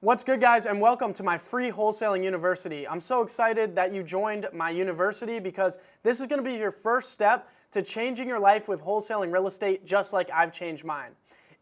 What's good, guys, and welcome to my free wholesaling university. I'm so excited that you joined my university because this is going to be your first step to changing your life with wholesaling real estate just like I've changed mine.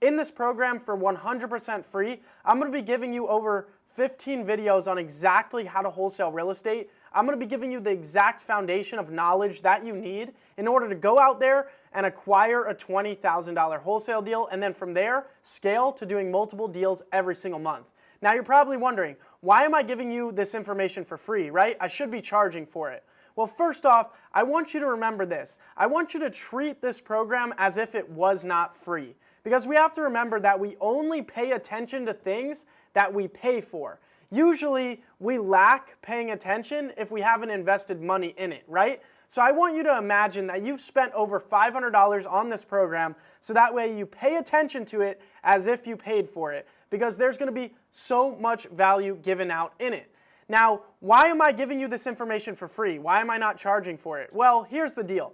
In this program for 100% free, I'm going to be giving you over 15 videos on exactly how to wholesale real estate. I'm going to be giving you the exact foundation of knowledge that you need in order to go out there and acquire a $20,000 wholesale deal, and then from there, scale to doing multiple deals every single month. Now you're probably wondering, why am I giving you this information for free, right? I should be charging for it. Well, first off, I want you to remember this. I want you to treat this program as if it was not free. Because we have to remember that we only pay attention to things that we pay for. Usually, we lack paying attention if we haven't invested money in it, right? So I want you to imagine that you've spent over $500 on this program so that way you pay attention to it as if you paid for it, because there's going to be so much value given out in it. Now, why am I giving you this information for free? Why am I not charging for it? Well, here's the deal.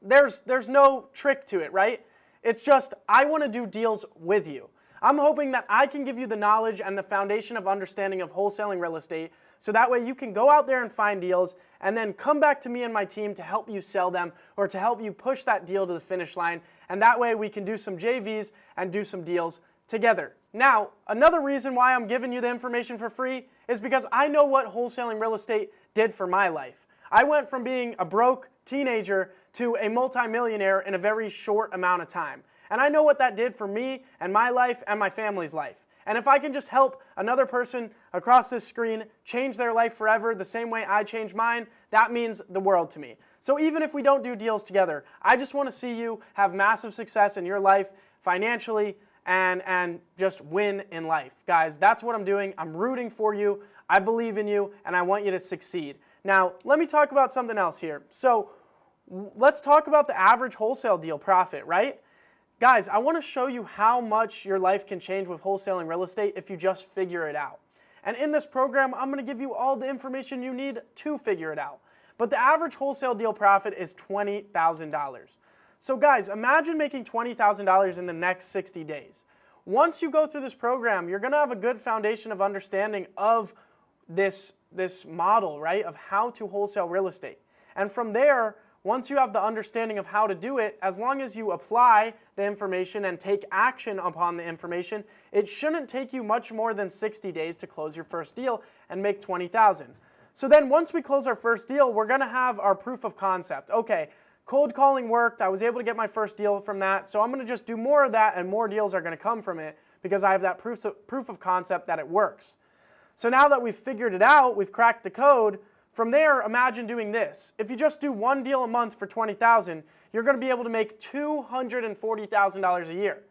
There's no trick to it, right? It's just I want to do deals with you. I'm hoping that I can give you the knowledge and the foundation of understanding of wholesaling real estate so that way you can go out there and find deals and then come back to me and my team to help you sell them or to help you push that deal to the finish line, and that way we can do some JVs and do some deals together. Now, another reason why I'm giving you the information for free is because I know what wholesaling real estate did for my life. I went from being a broke teenager to a multimillionaire in a very short amount of time. And I know what that did for me and my life and my family's life. And if I can just help another person across this screen change their life forever the same way I changed mine, that means the world to me. So even if we don't do deals together, I just want to see you have massive success in your life financially and just win in life. Guys, that's what I'm doing. I'm rooting for you. I believe in you, and I want you to succeed. Now, let me talk about something else here. So let's talk about the average wholesale deal profit, right? Guys, I want to show you how much your life can change with wholesaling real estate if you just figure it out. And in this program, I'm going to give you all the information you need to figure it out. But the average wholesale deal profit is $20,000. So guys, imagine making $20,000 in the next 60 days. Once you go through this program, you're going to have a good foundation of understanding of this model, right, of how to wholesale real estate. And from there, once you have the understanding of how to do it, as long as you apply the information and take action upon the information, it shouldn't take you much more than 60 days to close your first deal and make $20,000. So then once we close our first deal, we're going to have our proof of concept. Okay, cold calling worked. I was able to get my first deal from that. So I'm going to just do more of that, and more deals are going to come from it because I have that proof of concept that it works. So now that we've figured it out, we've cracked the code, from there, imagine doing this. If you just do one deal a month for $20,000, you're going to be able to make $240,000 a year.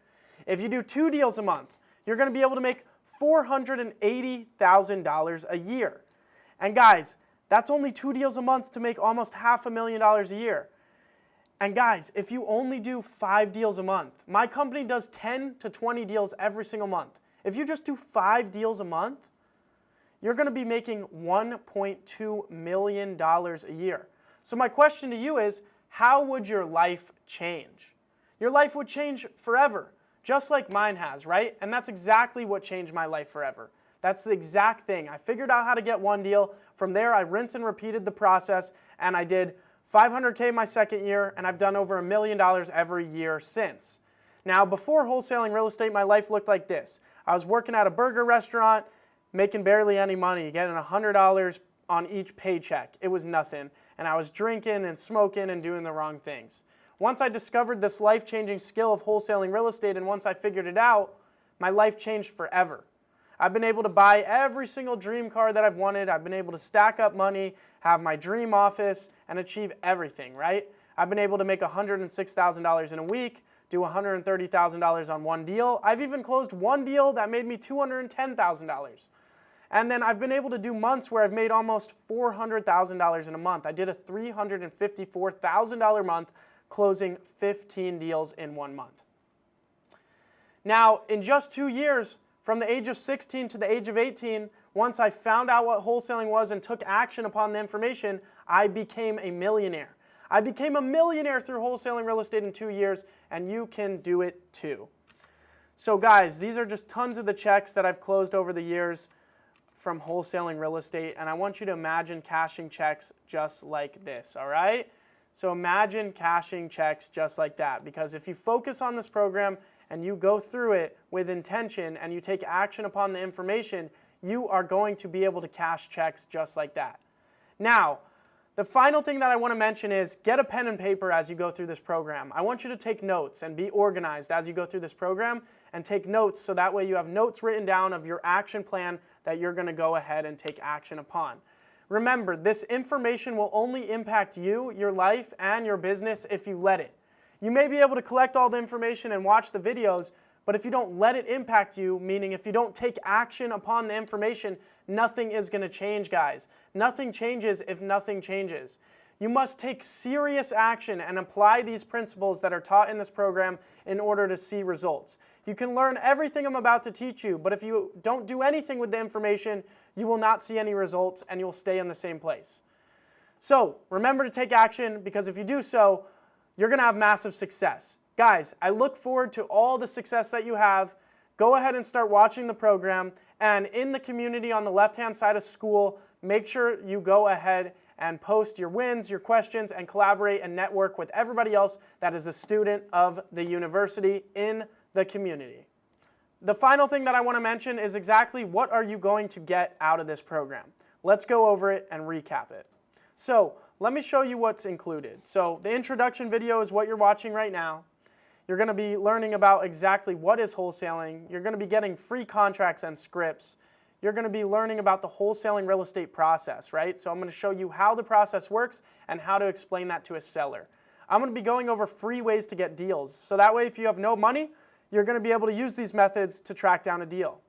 If you do 2 deals a month, you're going to be able to make $480,000 a year. And guys, that's only 2 deals a month to make almost $500,000 a year. And guys, if you only do 5 deals a month, my company does 10 to 20 deals every single month. If you just do 5 deals a month, you're going to be making $1.2 million a year. So my question to you is, how would your life change? Your life would change forever, just like mine has, right? And that's exactly what changed my life forever. That's the exact thing. I figured out how to get one deal. From there, I rinsed and repeated the process, and I did $500K my second year, and I've done over $1 million every year since. Now, before wholesaling real estate, my life looked like this. I was working at a burger restaurant, making barely any money, getting $100 on each paycheck. It was nothing. And I was drinking and smoking and doing the wrong things. Once I discovered this life-changing skill of wholesaling real estate, and once I figured it out, my life changed forever. I've been able to buy every single dream car that I've wanted. I've been able to stack up money, have my dream office, and achieve everything, right? I've been able to make $106,000 in a week, do $130,000 on one deal. I've even closed one deal that made me $210,000. And then I've been able to do months where I've made almost $400,000 in a month. I did a $354,000 month, closing 15 deals in 1 month. Now, in just 2 years, from the age of 16 to the age of 18, once I found out what wholesaling was and took action upon the information, I became a millionaire. I became a millionaire through wholesaling real estate in 2 years, and you can do it too. So guys, these are just tons of the checks that I've closed over the years from wholesaling real estate, and I want you to imagine cashing checks just like this, all right? So imagine cashing checks just like that, because if you focus on this program and you go through it with intention and you take action upon the information, you are going to be able to cash checks just like that. Now, the final thing that I want to mention is get a pen and paper as you go through this program. I want you to take notes and be organized as you go through this program, and take notes so that way you have notes written down of your action plan that you're going to go ahead and take action upon. Remember, this information will only impact you, your life, and your business if you let it. You may be able to collect all the information and watch the videos, but if you don't let it impact you, meaning if you don't take action upon the information, nothing is going to change, guys. Nothing changes if nothing changes. You must take serious action and apply these principles that are taught in this program in order to see results. You can learn everything I'm about to teach you, but if you don't do anything with the information, you will not see any results and you will stay in the same place. So remember to take action, because if you do so, you're going to have massive success. Guys, I look forward to all the success that you have. Go ahead and start watching the program, and in the community on the left-hand side of school, make sure you go ahead and post your wins, your questions, and collaborate and network with everybody else that is a student of the university in the community. The final thing that I want to mention is exactly what are you going to get out of this program. Let's go over it and recap it. So let me show you what's included. So the introduction video is what you're watching right now. You're going to be learning about exactly what is wholesaling. You're going to be getting free contracts and scripts. You're going to be learning about the wholesaling real estate process, right? So I'm going to show you how the process works and how to explain that to a seller. I'm going to be going over free ways to get deals. So that way, if you have no money, you're going to be able to use these methods to track down a deal.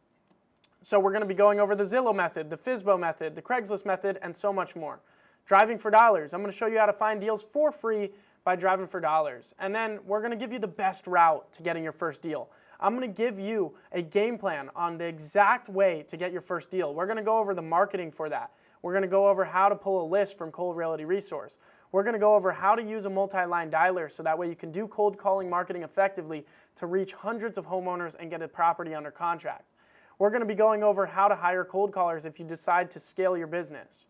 So we're going to be going over the Zillow method, the FSBO method, the Craigslist method, and so much more. Driving for dollars. I'm going to show you how to find deals for free by driving for dollars. And then we're going to give you the best route to getting your first deal. I'm going to give you a game plan on the exact way to get your first deal. We're going to go over the marketing for that. We're going to go over how to pull a list from Cold Realty Resource. We're going to go over how to use a multi-line dialer so that way you can do cold calling marketing effectively to reach hundreds of homeowners and get a property under contract. We're going to be going over how to hire cold callers if you decide to scale your business.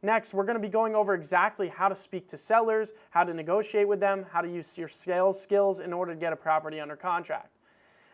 Next, we're going to be going over exactly how to speak to sellers, how to negotiate with them, how to use your sales skills in order to get a property under contract.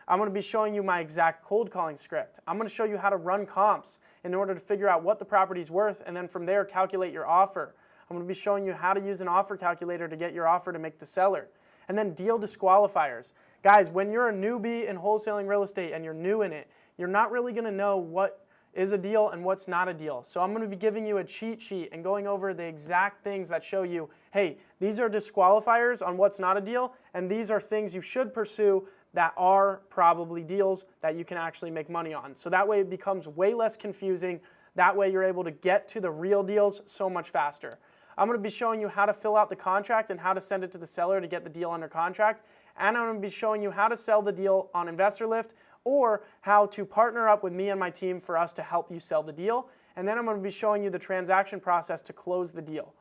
I'm going to be showing you my exact cold calling script. I'm going to show you how to run comps in order to figure out what the property's worth, and then from there calculate your offer. I'm going to be showing you how to use an offer calculator to get your offer to make the seller. And then deal disqualifiers. Guys, when you're a newbie in wholesaling real estate and you're new in it, you're not really going to know what is a deal and what's not a deal. So I'm going to be giving you a cheat sheet and going over the exact things that show you, hey, these are disqualifiers on what's not a deal, and these are things you should pursue that are probably deals that you can actually make money on. So that way it becomes way less confusing. That way you're able to get to the real deals so much faster. I'm going to be showing you how to fill out the contract and how to send it to the seller to get the deal under contract. And I'm going to be showing you how to sell the deal on InvestorLift, or how to partner up with me and my team for us to help you sell the deal. And then I'm going to be showing you the transaction process to close the deal.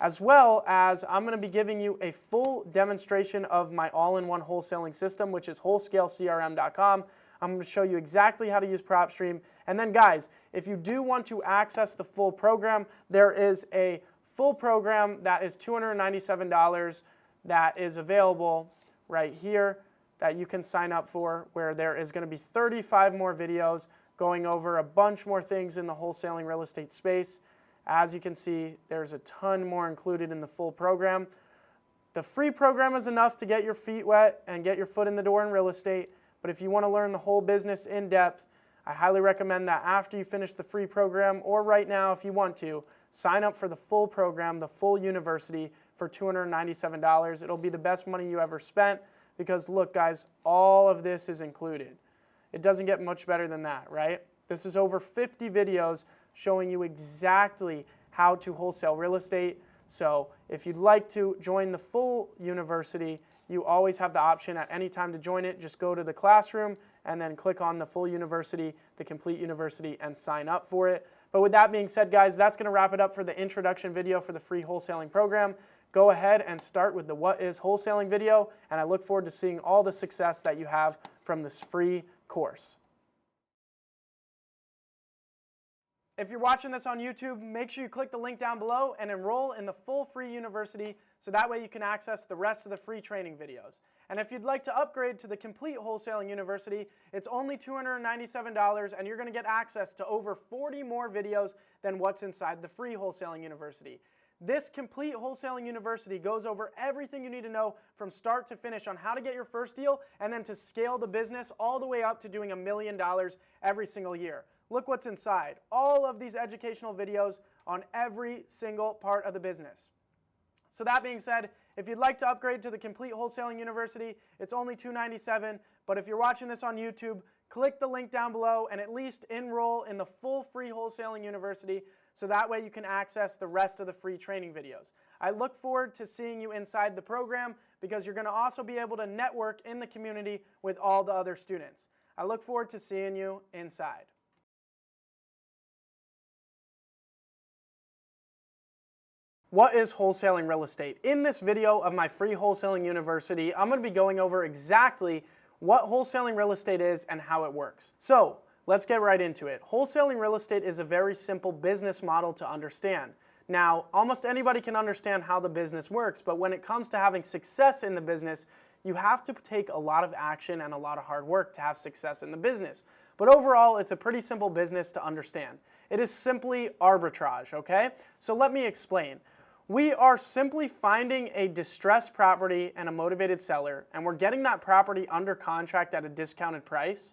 As well as I'm going to be giving you a full demonstration of my all-in-one wholesaling system, which is WholesaleCRM.com. I'm going to show you exactly how to use Propstream. And then guys, if you do want to access the full program, there is a full program that is $297 that is available right here that you can sign up for, where there is going to be 35 more videos going over a bunch more things in the wholesaling real estate space. As you can see, there's a ton more included in the full program. The free program is enough to get your feet wet and get your foot in the door in real estate, but if you want to learn the whole business in depth, I highly recommend that after you finish the free program, or right now if you want to, sign up for the full program, the full university, for $297. It'll be the best money you ever spent. Because look guys, all of this is included. It doesn't get much better than that, right? This is over 50 videos showing you exactly how to wholesale real estate. So if you'd like to join the full university, you always have the option at any time to join it. Just go to the classroom and then click on the full university, the complete university, and sign up for it. But with that being said, guys, that's going to wrap it up for the introduction video for the free wholesaling program. Go ahead and start with the What is Wholesaling video, and I look forward to seeing all the success that you have from this free course. If you're watching this on YouTube, make sure you click the link down below and enroll in the full free university so that way you can access the rest of the free training videos. And if you'd like to upgrade to the complete wholesaling university, it's only $297 and you're going to get access to over 40 more videos than what's inside the free wholesaling university. This complete wholesaling university goes over everything you need to know from start to finish on how to get your first deal and then to scale the business all the way up to doing $1 million every single year. Look what's inside. All of these educational videos on every single part of the business. So that being said, if you'd like to upgrade to the complete wholesaling university, it's only $297. But if you're watching this on YouTube, click the link down below and at least enroll in the full free wholesaling university so that way you can access the rest of the free training videos. I look forward to seeing you inside the program because you're going to also be able to network in the community with all the other students. I look forward to seeing you inside. What is wholesaling real estate? In this video of my free wholesaling university, I'm going to be going over exactly what wholesaling real estate is and how it works. So let's get right into it. Wholesaling real estate is a very simple business model to understand. Now, almost anybody can understand how the business works, but when it comes to having success in the business, you have to take a lot of action and a lot of hard work to have success in the business. But overall, it's a pretty simple business to understand. It is simply arbitrage, okay? So let me explain. We are simply finding a distressed property and a motivated seller, and we're getting that property under contract at a discounted price.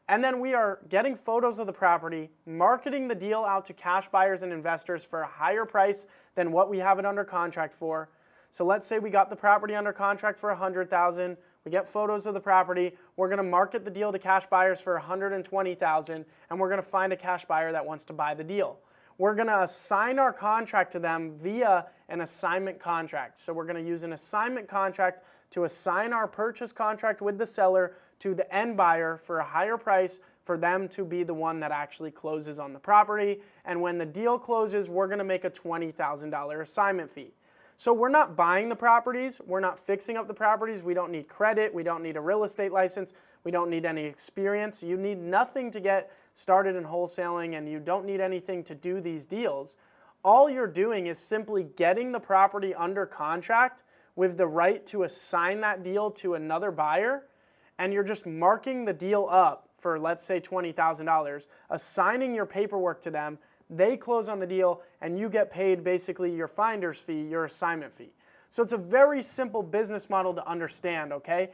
And then we are getting photos of the property, marketing the deal out to cash buyers and investors for a higher price than what we have it under contract for. So let's say we got the property under contract for $100,000. We get photos of the property. We're going to market the deal to cash buyers for $120,000, and we're going to find a cash buyer that wants to buy the deal. We're going to assign our contract to them via an assignment contract. So we're going to use an assignment contract to assign our purchase contract with the seller to the end buyer for a higher price for them to be the one that actually closes on the property. And when the deal closes, we're going to make a $20,000 assignment fee. So we're not buying the properties, we're not fixing up the properties, we don't need credit, we don't need a real estate license, we don't need any experience. You need nothing to get started in wholesaling and you don't need anything to do these deals. All you're doing is simply getting the property under contract with the right to assign that deal to another buyer, and you're just marking the deal up for, let's say, $20,000, assigning your paperwork to them. They close on the deal and you get paid basically your finder's fee, your assignment fee. So it's a very simple business model to understand, okay?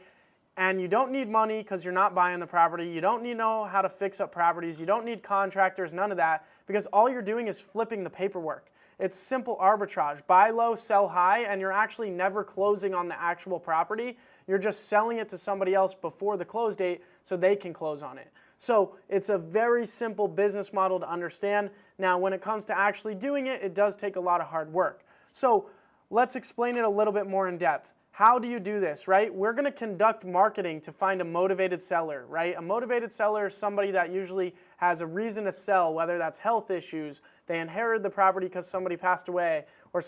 And you don't need money because you're not buying the property. You don't need to know how to fix up properties. You don't need contractors, none of that, because all you're doing is flipping the paperwork. It's simple arbitrage. Buy low, sell high, and you're actually never closing on the actual property. You're just selling it to somebody else before the close date so they can close on it. So it's a very simple business model to understand. Now, when it comes to actually doing it, it does take a lot of hard work. So let's explain it a little bit more in depth. How do you do this, right? We're going to conduct marketing to find a motivated seller, right? A motivated seller is somebody that usually has a reason to sell, whether that's health issues, they inherited the property because somebody passed away, or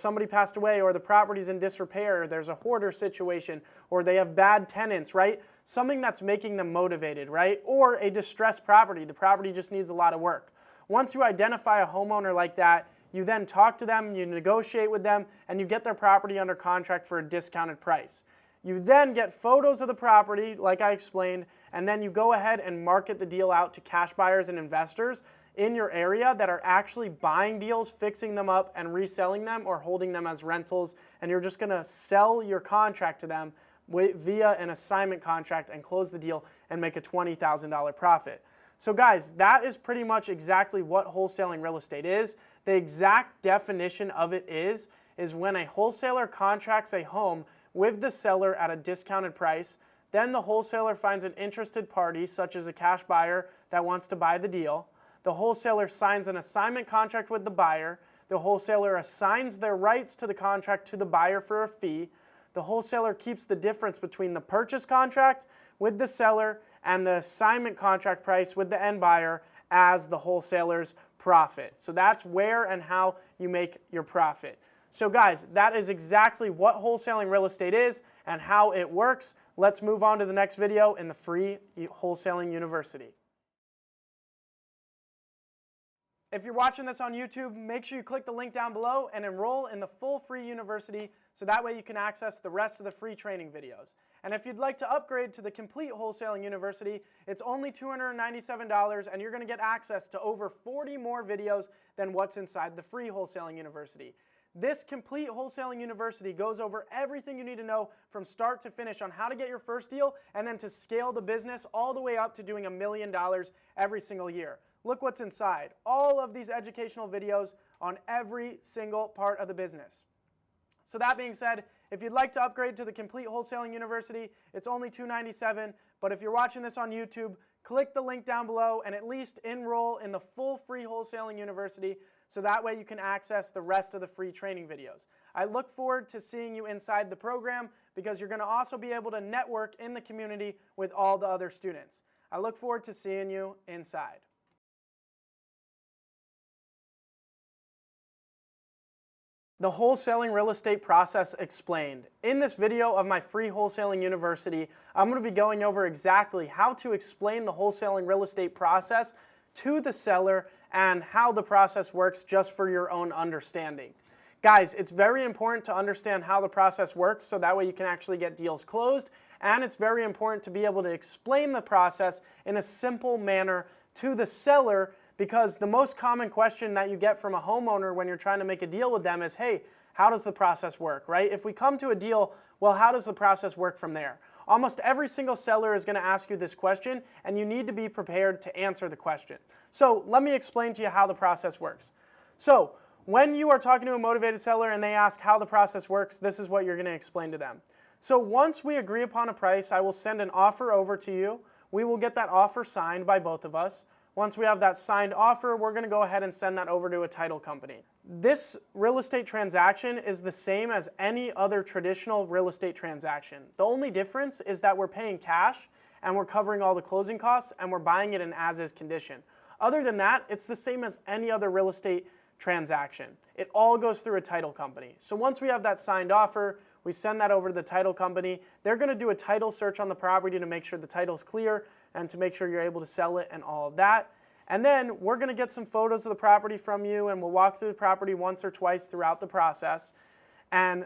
the property's in disrepair, there's a hoarder situation, or they have bad tenants, right? Something that's making them motivated, right? Or a distressed property. The property just needs a lot of work. Once you identify a homeowner like that, you then talk to them, you negotiate with them, and you get their property under contract for a discounted price. You then get photos of the property, like I explained, and then you go ahead and market the deal out to cash buyers and investors in your area that are actually buying deals, fixing them up, and reselling them or holding them as rentals, and you're just going to sell your contract to them via an assignment contract and close the deal and make a $20,000 profit. So guys, that is pretty much exactly what wholesaling real estate is. The exact definition of it is when a wholesaler contracts a home with the seller at a discounted price, then the wholesaler finds an interested party, such as a cash buyer that wants to buy the deal. The wholesaler signs an assignment contract with the buyer. The wholesaler assigns their rights to the contract to the buyer for a fee. The wholesaler keeps the difference between the purchase contract with the seller and the assignment contract price with the end buyer as the wholesaler's profit. So that's where and how you make your profit. So guys, that is exactly what wholesaling real estate is and how it works. let's move on to the next video in the free Wholesaling University. If you're watching this on YouTube, make sure you click the link down below and enroll in the full free university so that way you can access the rest of the free training videos. And if you'd like to upgrade to the complete Wholesaling University, it's only $297 and you're going to get access to over 40 more videos than what's inside the free Wholesaling University. This complete Wholesaling University goes over everything you need to know from start to finish on how to get your first deal and then to scale the business all the way up to doing $1 million every single year. Look what's inside. All of these educational videos on every single part of the business. So that being said, if you'd like to upgrade to the complete Wholesaling University, it's only $297. But if you're watching this on YouTube, click the link down below and at least enroll in the full free Wholesaling University so that way you can access the rest of the free training videos. I look forward to seeing you inside the program because you're going to also be able to network in the community with all the other students. I look forward to seeing you inside. The wholesaling real estate process explained. In this video of my free Wholesaling University, I'm going to be going over exactly how to explain the wholesaling real estate process to the seller and how the process works just for your own understanding. Guys, it's very important to understand how the process works so that way you can actually get deals closed, and it's very important to be able to explain the process in a simple manner to the seller because the most common question that you get from a homeowner when you're trying to make a deal with them is, hey, how does the process work, right? If we come to a deal, well, how does the process work from there? Almost every single seller is going to ask you this question, and you need to be prepared to answer the question. So let me explain to you how the process works. So when you are talking to a motivated seller and they ask how the process works, this is what you're going to explain to them. So once we agree upon a price, I will send an offer over to you. We will get that offer signed by both of us. Once we have that signed offer, we're going to go ahead and send that over to a title company. This real estate transaction is the same as any other traditional real estate transaction. The only difference is that we're paying cash and we're covering all the closing costs and we're buying it in as-is condition. Other than that, it's the same as any other real estate transaction. It all goes through a title company. So once we have that signed offer, we send that over to the title company. They're going to do a title search on the property to make sure the title's clear and to make sure you're able to sell it and all of that. And then we're going to get some photos of the property from you and we'll walk through the property once or twice throughout the process. And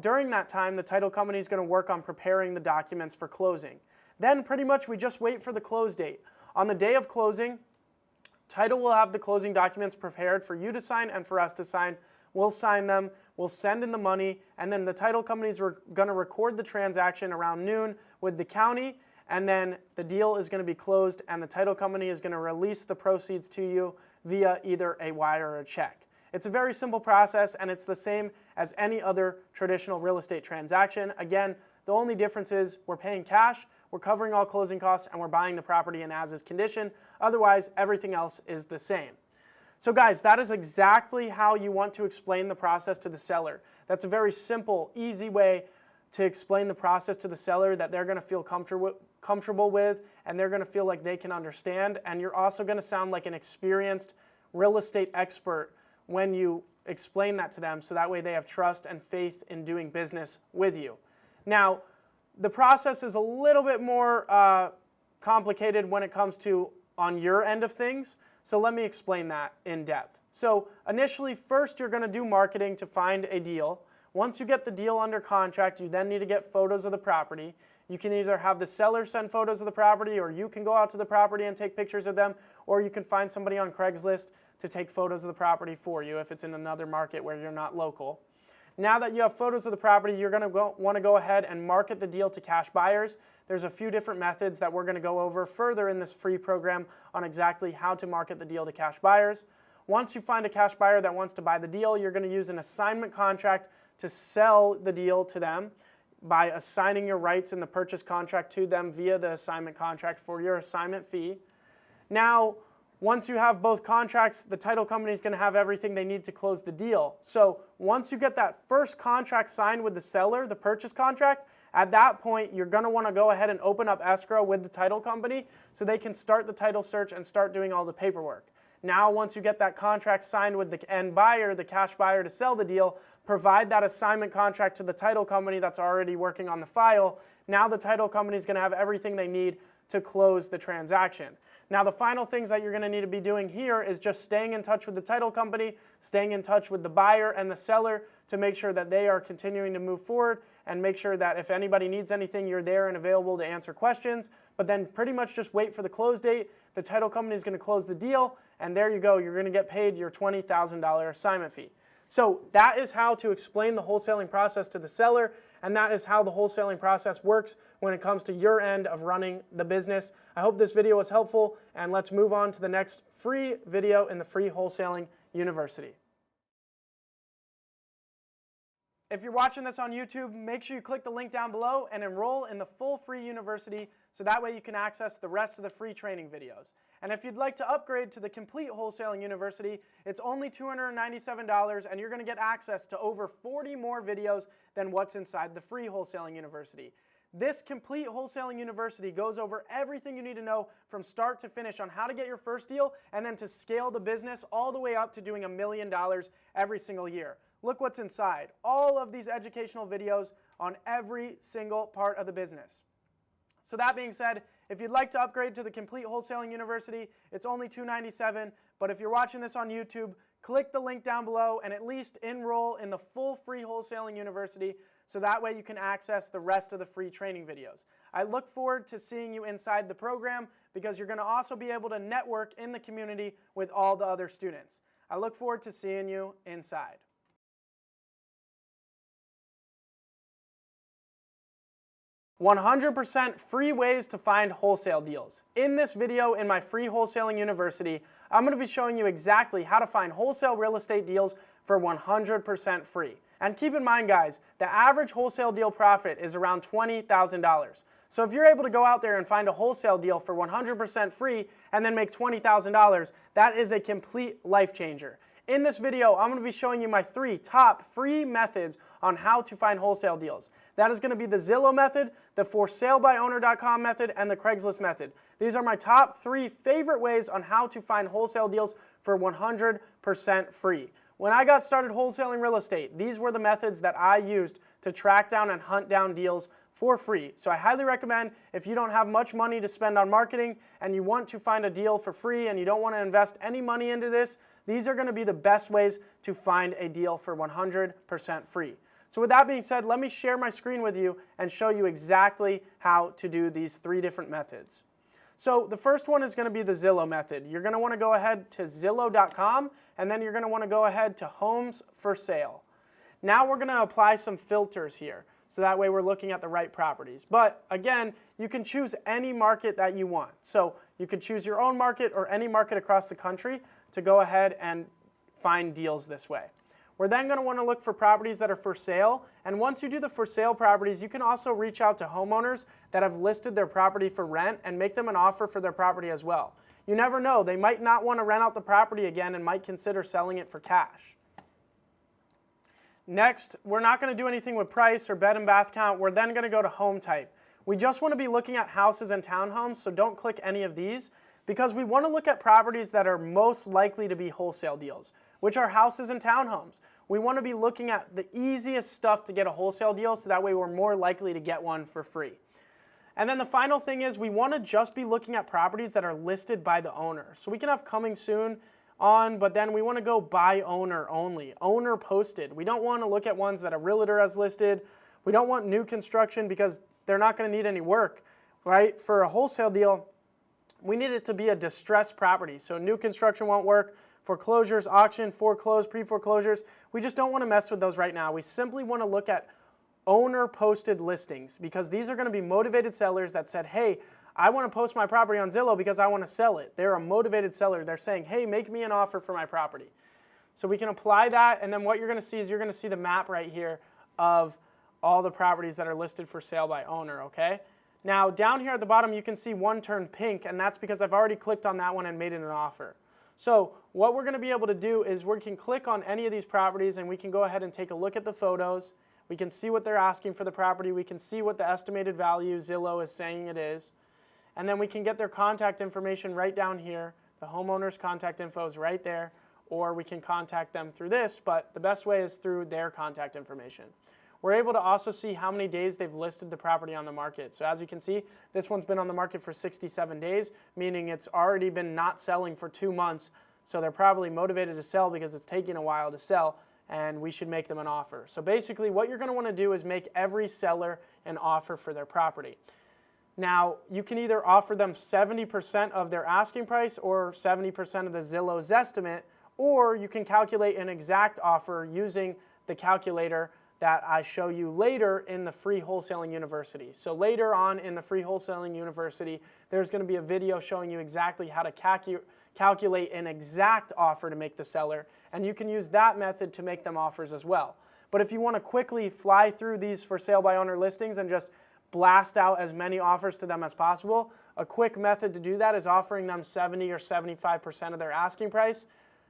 during that time, the title company is going to work on preparing the documents for closing. Then pretty much we just wait for the close date. On the day of closing, title will have the closing documents prepared for you to sign and for us to sign. We'll sign them, we'll send in the money, and then the title companies are going to record the transaction around noon with the county, and then the deal is going to be closed and the title company is going to release the proceeds to you via either a wire or a check. It's a very simple process and it's the same as any other traditional real estate transaction. Again, the only difference is we're paying cash, we're covering all closing costs, and we're buying the property in as-is condition. Otherwise, everything else is the same. So guys, that is exactly how you want to explain the process to the seller. That's a very simple, easy way to explain the process to the seller that they're going to feel comfortable with and they're going to feel like they can understand. And you're also going to sound like an experienced real estate expert when you explain that to them so that way they have trust and faith in doing business with you. Now, the process is a little bit more complicated when it comes to on your end of things. So let me explain that in depth. So initially, first you're going to do marketing to find a deal. Once you get the deal under contract, you then need to get photos of the property. You can either have the seller send photos of the property, or you can go out to the property and take pictures of them, or you can find somebody on Craigslist to take photos of the property for you if it's in another market where you're not local. Now that you have photos of the property, you're going to want to go ahead and market the deal to cash buyers. There's a few different methods that we're going to go over further in this free program on exactly how to market the deal to cash buyers. Once you find a cash buyer that wants to buy the deal, you're going to use an assignment contract to sell the deal to them by assigning your rights in the purchase contract to them via the assignment contract for your assignment fee. Now, once you have both contracts, the title company is going to have everything they need to close the deal. So once you get that first contract signed with the seller, the purchase contract, at that point, you're going to want to go ahead and open up escrow with the title company so they can start the title search and start doing all the paperwork. Now, once you get that contract signed with the end buyer, the cash buyer to sell the deal, provide that assignment contract to the title company that's already working on the file. Now the title company is going to have everything they need to close the transaction. Now, the final things that you're going to need to be doing here is just staying in touch with the title company, staying in touch with the buyer and the seller to make sure that they are continuing to move forward, and make sure that if anybody needs anything, you're there and available to answer questions. But then pretty much just wait for the close date. The title company is going to close the deal, and there you go. You're going to get paid your $20,000 assignment fee. So that is how to explain the wholesaling process to the seller, and that is how the wholesaling process works when it comes to your end of running the business. I hope this video was helpful, and let's move on to the next free video in the Free Wholesaling University. If you're watching this on YouTube, make sure you click the link down below and enroll in the full free university, so that way you can access the rest of the free training videos. And if you'd like to upgrade to the complete Wholesaling University, it's only $297, and you're going to get access to over 40 more videos than what's inside the free Wholesaling University. This complete Wholesaling University goes over everything you need to know from start to finish on how to get your first deal, and then to scale the business all the way up to doing $1 million every single year. Look what's inside. All of these educational videos on every single part of the business. So that being said, if you'd like to upgrade to the complete Wholesaling University, it's only $297. But if you're watching this on YouTube, click the link down below and at least enroll in the full free Wholesaling University, so that way you can access the rest of the free training videos. I look forward to seeing you inside the program, because you're going to also be able to network in the community with all the other students. I look forward to seeing you inside. 100% free ways to find wholesale deals. In this video in my free Wholesaling University, I'm going to be showing you exactly how to find wholesale real estate deals for 100% free. And keep in mind, guys, the average wholesale deal profit is around $20,000. So if you're able to go out there and find a wholesale deal for 100% free and then make $20,000, that is a complete life changer. In this video, I'm going to be showing you my 3 top free methods on how to find wholesale deals. That is going to be the Zillow method, the ForSaleByOwner.com method, and the Craigslist method. These are my top 3 favorite ways on how to find wholesale deals for 100% free. When I got started wholesaling real estate, these were the methods that I used to track down and hunt down deals for free. So I highly recommend, if you don't have much money to spend on marketing and you want to find a deal for free and you don't want to invest any money into this, these are going to be the best ways to find a deal for 100% free. So with that being said, let me share my screen with you and show you exactly how to do these 3 different methods. So the first one is going to be the Zillow method. You're going to want to go ahead to Zillow.com, and then you're going to want to go ahead to Homes for Sale. Now we're going to apply some filters here, so that way we're looking at the right properties. But again, you can choose any market that you want. So you can choose your own market or any market across the country to go ahead and find deals this way. We're then going to want to look for properties that are for sale, and once you do the for sale properties, you can also reach out to homeowners that have listed their property for rent and make them an offer for their property as well. You never know, they might not want to rent out the property again and might consider selling it for cash. Next, we're not going to do anything with price or bed and bath count. We're then going to go to home type. We just want to be looking at houses and townhomes, so don't click any of these, because we want to look at properties that are most likely to be wholesale deals, which are houses and townhomes. We want to be looking at the easiest stuff to get a wholesale deal, so that way we're more likely to get one for free. And then the final thing is, we want to just be looking at properties that are listed by the owner. So we can have coming soon on, but then we want to go by owner only, owner posted. We don't want to look at ones that a realtor has listed. We don't want new construction, because they're not going to need any work, right? For a wholesale deal, we need it to be a distressed property. So new construction won't work. Foreclosures, auction, foreclosed, pre-foreclosures, we just don't want to mess with those right now. We simply want to look at owner-posted listings, because these are going to be motivated sellers that said, hey, I want to post my property on Zillow because I want to sell it. They're a motivated seller. They're saying, hey, make me an offer for my property. So we can apply that, and then what you're going to see is you're going to see the map right here of all the properties that are listed for sale by owner, okay? Now, down here at the bottom, you can see one turned pink, and that's because I've already clicked on that one and made it an offer. So what we're going to be able to do is we can click on any of these properties, and we can go ahead and take a look at the photos. We can see what they're asking for the property. We can see what the estimated value Zillow is saying it is. And then we can get their contact information right down here, The homeowner's contact info is right there, or we can contact them through this, but the best way is through their contact information. We're able to also see how many days they've listed the property on the market. So as you can see, this one's been on the market for 67 days, meaning it's already been not selling for 2 months. So they're probably motivated to sell because it's taking a while to sell, and we should make them an offer. So basically what you're going to want to do is make every seller an offer for their property. Now, you can either offer them 70% of their asking price or 70% of the Zillow's estimate, or you can calculate an exact offer using the calculator that I show you later in the free wholesaling university. So later on in the free wholesaling university, there's going to be a video showing you exactly how to calculate an exact offer to make the seller, and you can use that method to make them offers as well. But if you want to quickly fly through these for sale by owner listings and just blast out as many offers to them as possible, a quick method to do that is offering them 70 or 75% of their asking price.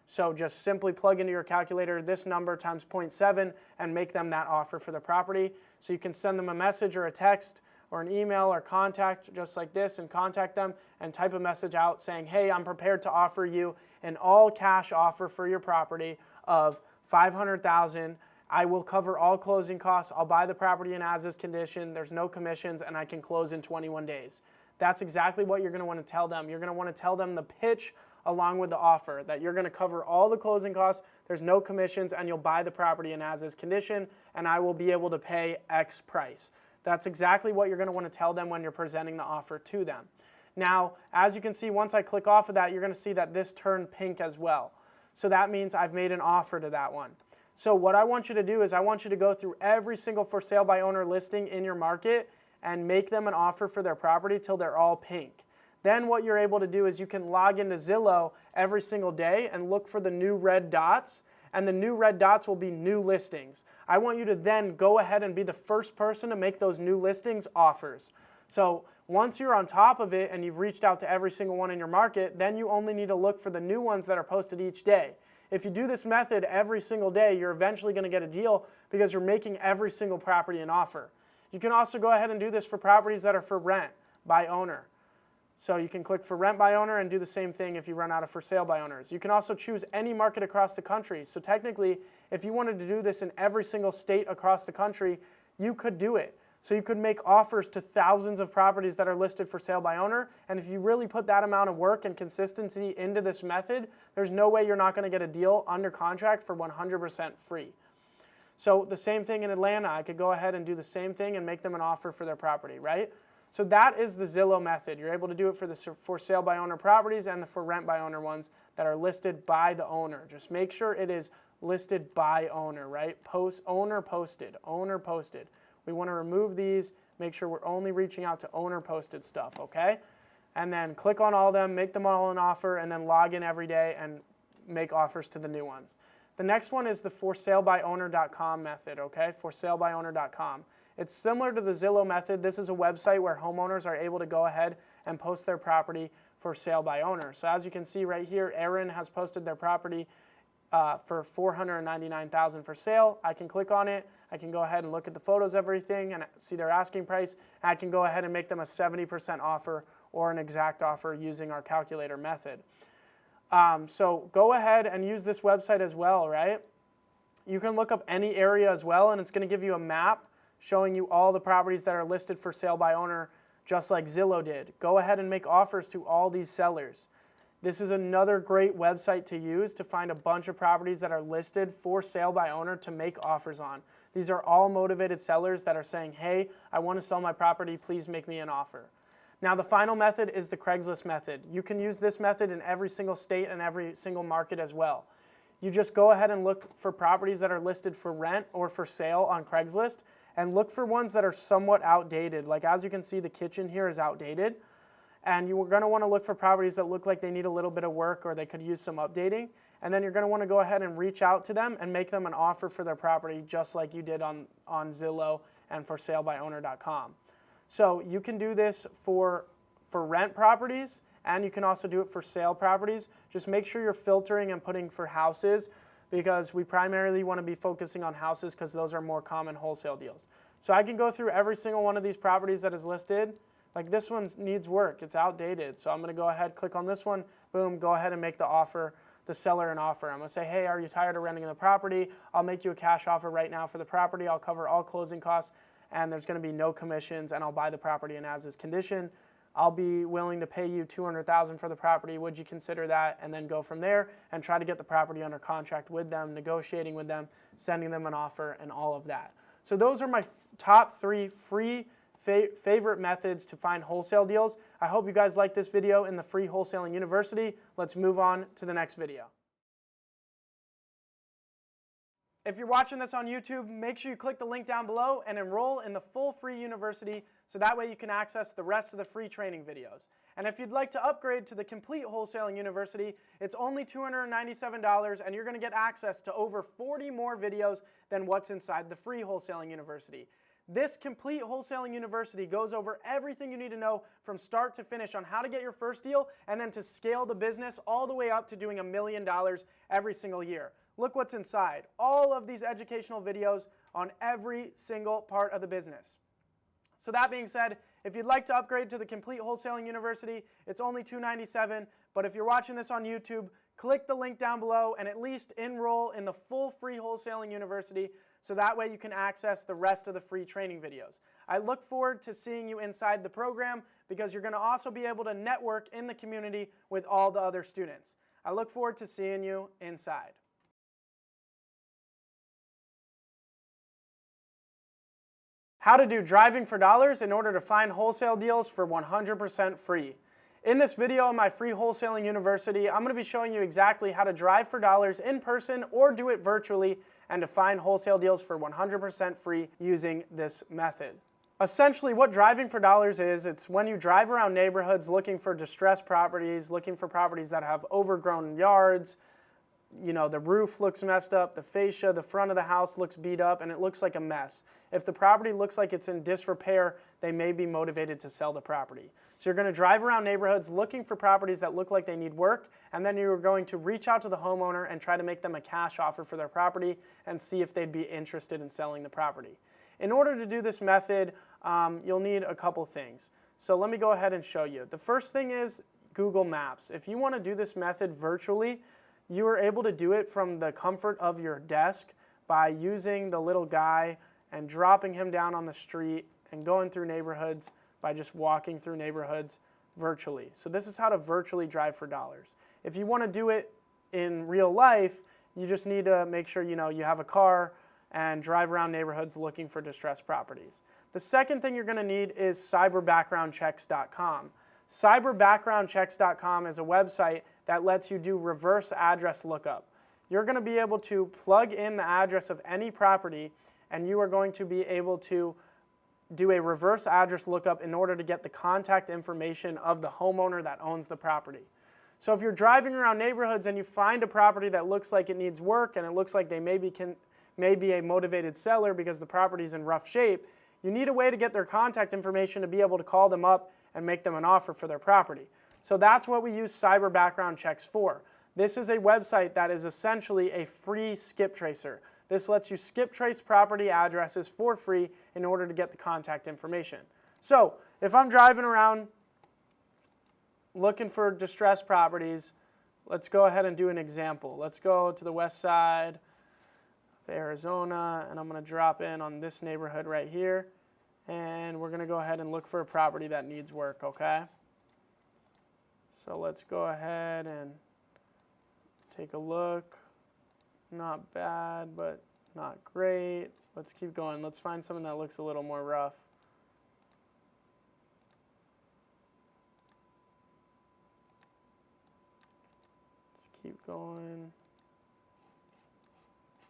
So just simply plug into your calculator this number times 0.7 and make them that offer for the property. So you can send them a message or a text or an email or contact just like this and contact them and type a message out saying, hey, I'm prepared to offer you an all cash offer for your property of $500,000. I will cover all closing costs. I'll buy the property in as-is condition. There's no commissions, and I can close in 21 days. That's exactly what you're going to want to tell them. You're going to want to tell them the pitch along with the offer, that you're going to cover all the closing costs, there's no commissions, and you'll buy the property in as-is condition, and I will be able to pay X price. That's exactly what you're going to want to tell them when you're presenting the offer to them. Now, as you can see, once I click off of that, you're going to see that this turned pink as well. So that means I've made an offer to that one. So what I want you to do is I want you to go through every single for sale by owner listing in your market and make them an offer for their property till they're all pink. Then what you're able to do is you can log into Zillow every single day and look for the new red dots, and the new red dots will be new listings. I want you to then go ahead and be the first person to make those new listings offers. So once you're on top of it and you've reached out to every single one in your market, then you only need to look for the new ones that are posted each day. If you do this method every single day, you're eventually going to get a deal because you're making every single property an offer. You can also go ahead and do this for properties that are for rent by owner. So you can click for rent by owner and do the same thing if you run out of for sale by owners. You can also choose any market across the country. So technically, if you wanted to do this in every single state across the country, you could do it. So you could make offers to thousands of properties that are listed for sale by owner. And if you really put that amount of work and consistency into this method, there's no way you're not going to get a deal under contract for 100% free. So the same thing in Atlanta. I could go ahead and do the same thing and make them an offer for their property, right? So that is the Zillow method. You're able to do it for the for sale by owner properties and the for rent by owner ones that are listed by the owner. Just make sure it is listed by owner, right? Owner posted, owner posted. We want to remove these, make sure we're only reaching out to owner posted stuff, okay? And then click on all of them, make them all an offer, and then log in every day and make offers to the new ones. The next one is the forsalebyowner.com method, okay? Forsalebyowner.com. It's similar to the Zillow method. This is a website where homeowners are able to go ahead and post their property for sale by owner. So as you can see right here, Erin has posted their property for $499,000 for sale. I can click on it. I can go ahead and look at the photos, everything, and see their asking price. I can go ahead and make them a 70% offer or an exact offer using our calculator method. So go ahead and use this website as well, right? You can look up any area as well, and it's going to give you a map showing you all the properties that are listed for sale by owner, just like Zillow did. Go ahead and make offers to all these sellers. This is another great website to use to find a bunch of properties that are listed for sale by owner to make offers on. These are all motivated sellers that are saying, hey, I want to sell my property, please make me an offer. Now the final method is the Craigslist method. You can use this method in every single state and every single market as well. You just go ahead and look for properties that are listed for rent or for sale on Craigslist, and look for ones that are somewhat outdated. Like as you can see, the kitchen here is outdated. And you're going to want to look for properties that look like they need a little bit of work or they could use some updating. And then you're going to want to go ahead and reach out to them and make them an offer for their property just like you did on Zillow and for salebyowner.com. So you can do this for rent properties, and you can also do it for sale properties. Just make sure you're filtering and putting for houses, because we primarily want to be focusing on houses because those are more common wholesale deals. So I can go through every single one of these properties that is listed Like this one needs work, it's outdated. So I'm gonna go ahead, click on this one, boom, go ahead and make the seller an offer. I'm gonna say, hey, are you tired of renting the property? I'll make you a cash offer right now for the property. I'll cover all closing costs and there's gonna be no commissions and I'll buy the property in as is condition. I'll be willing to pay you $200,000 for the property. Would you consider that? And then go from there and try to get the property under contract with them, negotiating with them, sending them an offer, and all of that. So those are my top 3 free favorite methods to find wholesale deals. I hope you guys like this video in the Free Wholesaling University. Let's move on to the next video. If you're watching this on YouTube, make sure you click the link down below and enroll in the full free university so that way you can access the rest of the free training videos. And if you'd like to upgrade to the complete wholesaling university, it's only $297 and you're going to get access to over 40 more videos than what's inside the free wholesaling university. This complete wholesaling university goes over everything you need to know from start to finish on how to get your first deal and then to scale the business all the way up to doing $1 million every single year. Look what's inside. All of these educational videos on every single part of the business. So that being said, if you'd like to upgrade to the complete wholesaling university, it's only $297. But if you're watching this on YouTube, click the link down below and at least enroll in the full free wholesaling university so that way you can access the rest of the free training videos. I look forward to seeing you inside the program because you're going to also be able to network in the community with all the other students. I look forward to seeing you inside. How to do driving for dollars in order to find wholesale deals for 100% free. In this video on my free wholesaling university, I'm going to be showing you exactly how to drive for dollars in person or do it virtually and to find wholesale deals for 100% free using this method. Essentially what driving for dollars is, it's when you drive around neighborhoods looking for distressed properties, looking for properties that have overgrown yards, the roof looks messed up, the fascia, the front of the house looks beat up, and it looks like a mess. If the property looks like it's in disrepair, they may be motivated to sell the property. So you're going to drive around neighborhoods looking for properties that look like they need work, and then you're going to reach out to the homeowner and try to make them a cash offer for their property and see if they'd be interested in selling the property. In order to do this method, you'll need a couple things. So let me go ahead and show you. The first thing is Google Maps. If you want to do this method virtually, you are able to do it from the comfort of your desk by using the little guy and dropping him down on the street and going through neighborhoods by just walking through neighborhoods virtually. So this is how to virtually drive for dollars. If you want to do it in real life, you just need to make sure you have a car and drive around neighborhoods looking for distressed properties. The second thing you're going to need is cyberbackgroundchecks.com. Cyberbackgroundchecks.com is a website that lets you do reverse address lookup. You're going to be able to plug in the address of any property and you are going to be able to do a reverse address lookup in order to get the contact information of the homeowner that owns the property. So if you're driving around neighborhoods and you find a property that looks like it needs work and it looks like they may be a motivated seller because the property's in rough shape, you need a way to get their contact information to be able to call them up and make them an offer for their property. So that's what we use cyber background checks for. This is a website that is essentially a free skip tracer. This lets you skip trace property addresses for free in order to get the contact information. So if I'm driving around looking for distressed properties, let's go ahead and do an example. Let's go to the west side of Arizona and I'm going to drop in on this neighborhood right here and we're going to go ahead and look for a property that needs work, okay? So let's go ahead and take a look. Not bad, but not great. Let's keep going. Let's find something that looks a little more rough. Let's keep going.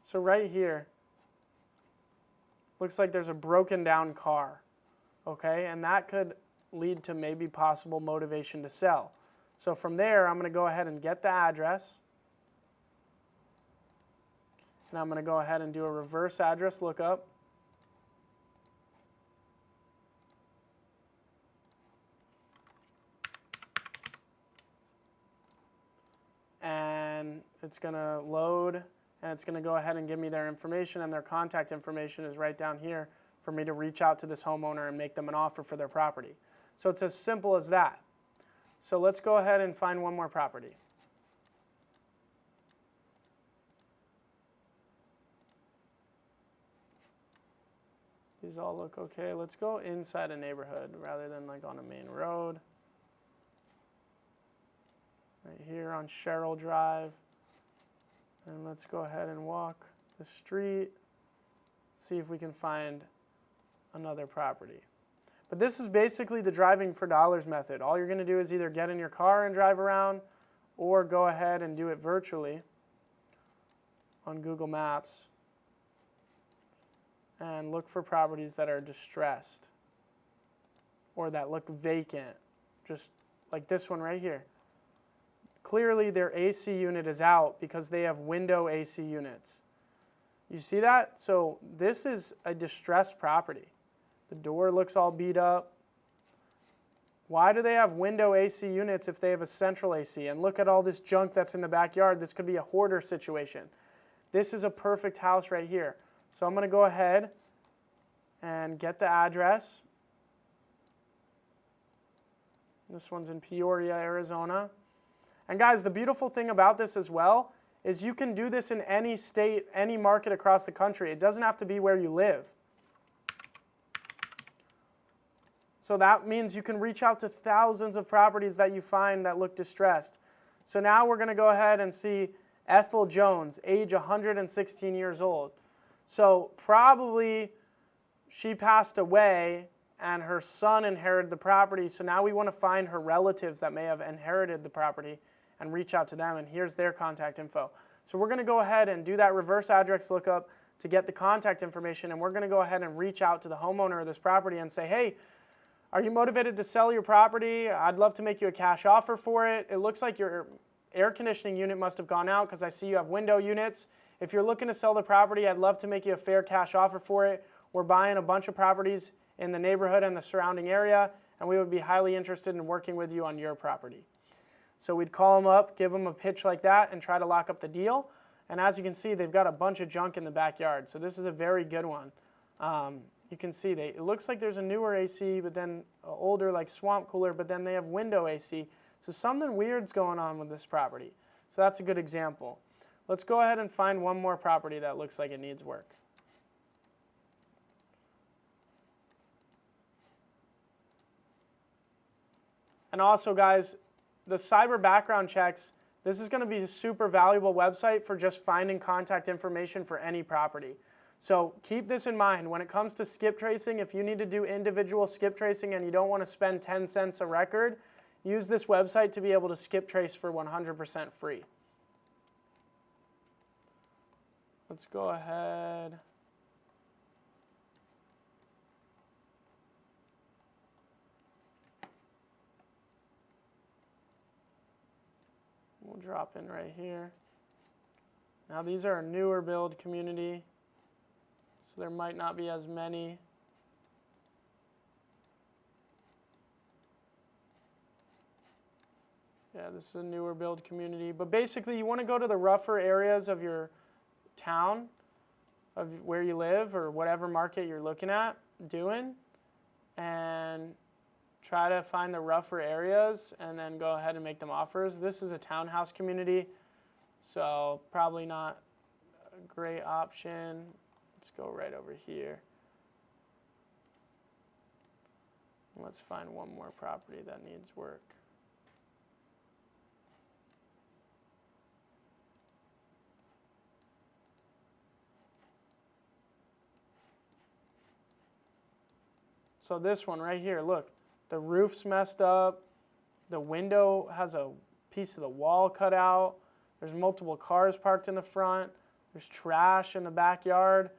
So right here, looks like there's a broken down car, okay? And that could lead to maybe possible motivation to sell. So from there, I'm going to go ahead and get the address. And I'm going to go ahead and do a reverse address lookup. And it's going to load, and it's going to go ahead and give me their information, and their contact information is right down here for me to reach out to this homeowner and make them an offer for their property. So it's as simple as that. So let's go ahead and find one more property. These all look okay. Let's go inside a neighborhood rather than like on a main road. Right here on Sherrill Drive. And let's go ahead and walk the street. See if we can find another property. But this is basically the driving for dollars method. All you're going to do is either get in your car and drive around, or go ahead and do it virtually on Google Maps and look for properties that are distressed or that look vacant, just like this one right here. Clearly their AC unit is out because they have window AC units. You see that? So this is a distressed property. The door looks all beat up. Why do they have window AC units if they have a central AC? And look at all this junk that's in the backyard. This could be a hoarder situation. This is a perfect house right here. So I'm going to go ahead and get the address. This one's in Peoria, Arizona. And guys, the beautiful thing about this as well is you can do this in any state, any market across the country. It doesn't have to be where you live. So that means you can reach out to thousands of properties that you find that look distressed. So now we're going to go ahead and see Ethel Jones, age 116 years old. So probably she passed away and her son inherited the property. So now we want to find her relatives that may have inherited the property and reach out to them. And here's their contact info. So we're going to go ahead and do that reverse address lookup to get the contact information. And we're going to go ahead and reach out to the homeowner of this property and say, hey, are you motivated to sell your property? I'd love to make you a cash offer for it. It looks like your air conditioning unit must have gone out because I see you have window units. If you're looking to sell the property, I'd love to make you a fair cash offer for it. We're buying a bunch of properties in the neighborhood and the surrounding area, and we would be highly interested in working with you on your property. So we'd call them up, give them a pitch like that, and try to lock up the deal. And as you can see, they've got a bunch of junk in the backyard. So this is a very good one. You can see it looks like there's a newer AC, but then older like swamp cooler, but then they have window AC. So something weird's going on with this property. So that's a good example. Let's go ahead and find one more property that looks like it needs work. And also guys, the cyber background checks, this is going to be a super valuable website for just finding contact information for any property. So keep this in mind. When it comes to skip tracing, if you need to do individual skip tracing and you don't want to spend 10 cents a record, use this website to be able to skip trace for 100% free. Let's go ahead. We'll drop in right here. Now these are a newer build community. So there might not be as many. Yeah, this is a newer build community. But basically, you want to go to the rougher areas of your town, of where you live, or whatever market you're looking at doing, and try to find the rougher areas and then go ahead and make them offers. This is a townhouse community, so probably not a great option. Let's go right over here. Let's find one more property that needs work. So this one right here, look, the roof's messed up. The window has a piece of the wall cut out. There's multiple cars parked in the front. There's trash in the backyard.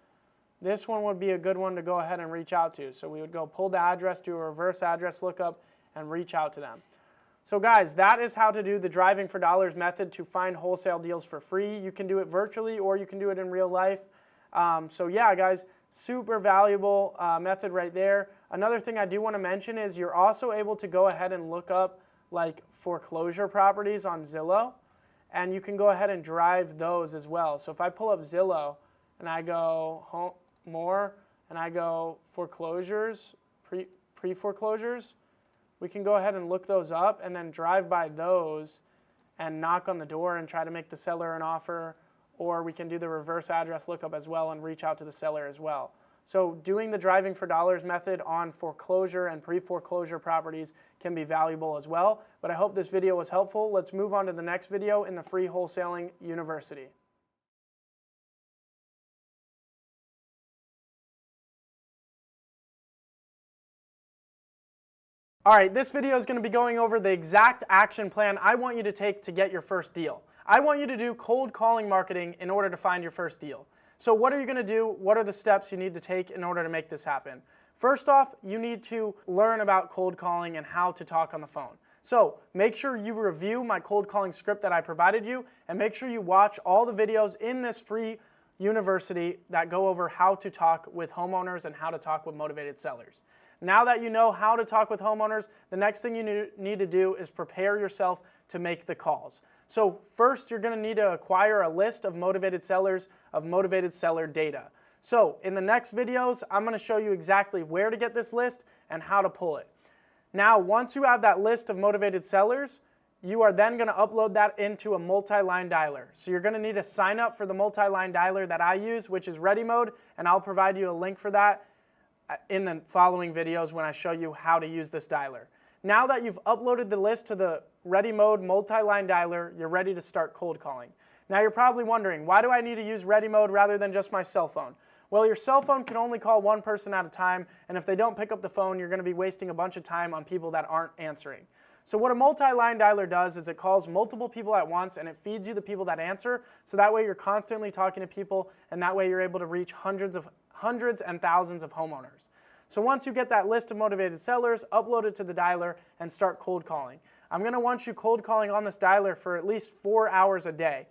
This one would be a good one to go ahead and reach out to. So we would go pull the address, do a reverse address lookup, and reach out to them. So guys, that is how to do the driving for dollars method to find wholesale deals for free. You can do it virtually or you can do it in real life. So yeah, guys, super valuable method right there. Another thing I do want to mention is you're also able to go ahead and look up like foreclosure properties on Zillow, and you can go ahead and drive those as well. So if I pull up Zillow and I go more and I go foreclosures, pre-foreclosures, we can go ahead and look those up and then drive by those and knock on the door and try to make the seller an offer, or we can do the reverse address lookup as well and reach out to the seller as well. So doing the driving for dollars method on foreclosure and pre-foreclosure properties can be valuable as well. But I hope this video was helpful. Let's move on to the next video in the Free Wholesaling University. All right, this video is going to be going over the exact action plan I want you to take to get your first deal. I want you to do cold calling marketing in order to find your first deal. So what are you going to do? What are the steps you need to take in order to make this happen? First off, you need to learn about cold calling and how to talk on the phone. So make sure you review my cold calling script that I provided you, and make sure you watch all the videos in this free university that go over how to talk with homeowners and how to talk with motivated sellers. Now that you know how to talk with homeowners, the next thing you need to do is prepare yourself to make the calls. So first, you're going to need to acquire a list of motivated sellers, of motivated seller data. So in the next videos, I'm going to show you exactly where to get this list and how to pull it. Now, once you have that list of motivated sellers, you are then going to upload that into a multi-line dialer. So you're going to need to sign up for the multi-line dialer that I use, which is Ready Mode, and I'll provide you a link for that in the following videos when I show you how to use this dialer. Now that you've uploaded the list to the Ready Mode multi-line dialer, you're ready to start cold calling. Now you're probably wondering, why do I need to use Ready Mode rather than just my cell phone? Well, your cell phone can only call one person at a time, and if they don't pick up the phone, you're going to be wasting a bunch of time on people that aren't answering. So what a multi-line dialer does is it calls multiple people at once, and it feeds you the people that answer, so that way you're constantly talking to people, and that way you're able to reach hundreds and thousands of homeowners. So once you get that list of motivated sellers, upload it to the dialer and start cold calling. I'm going to want you cold calling on this dialer for at least 4 hours a day.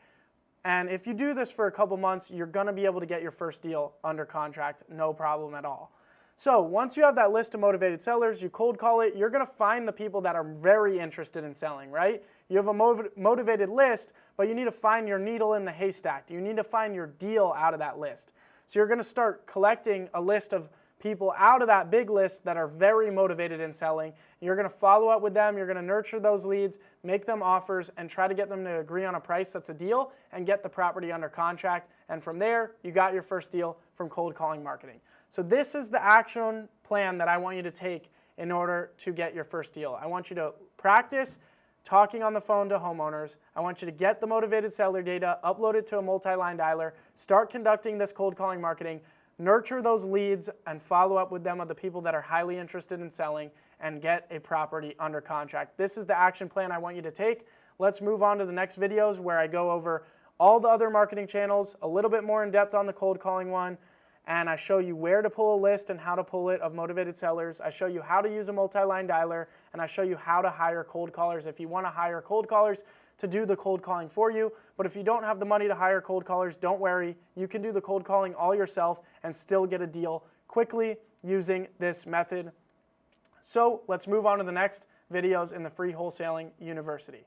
And if you do this for a couple months, you're going to be able to get your first deal under contract, no problem at all. So once you have that list of motivated sellers, you cold call it, you're going to find the people that are very interested in selling, right? You have a motivated list, but you need to find your needle in the haystack. You need to find your deal out of that list. So you're going to start collecting a list of people out of that big list that are very motivated in selling. You're going to follow up with them, you're going to nurture those leads, make them offers, and try to get them to agree on a price that's a deal and get the property under contract. And from there, you got your first deal from cold calling marketing. So this is the action plan that I want you to take in order to get your first deal. I want you to practice talking on the phone to homeowners. I want you to get the motivated seller data, upload it to a multi-line dialer, start conducting this cold calling marketing, nurture those leads and follow up with them of the people that are highly interested in selling, and get a property under contract. This is the action plan I want you to take. Let's move on to the next videos where I go over all the other marketing channels, a little bit more in depth on the cold calling one, and I show you where to pull a list and how to pull it of motivated sellers. I show you how to use a multi-line dialer, and I show you how to hire cold callers if you want to hire cold callers to do the cold calling for you. But if you don't have the money to hire cold callers, don't worry. You can do the cold calling all yourself and still get a deal quickly using this method. So let's move on to the next videos in the Free Wholesaling University.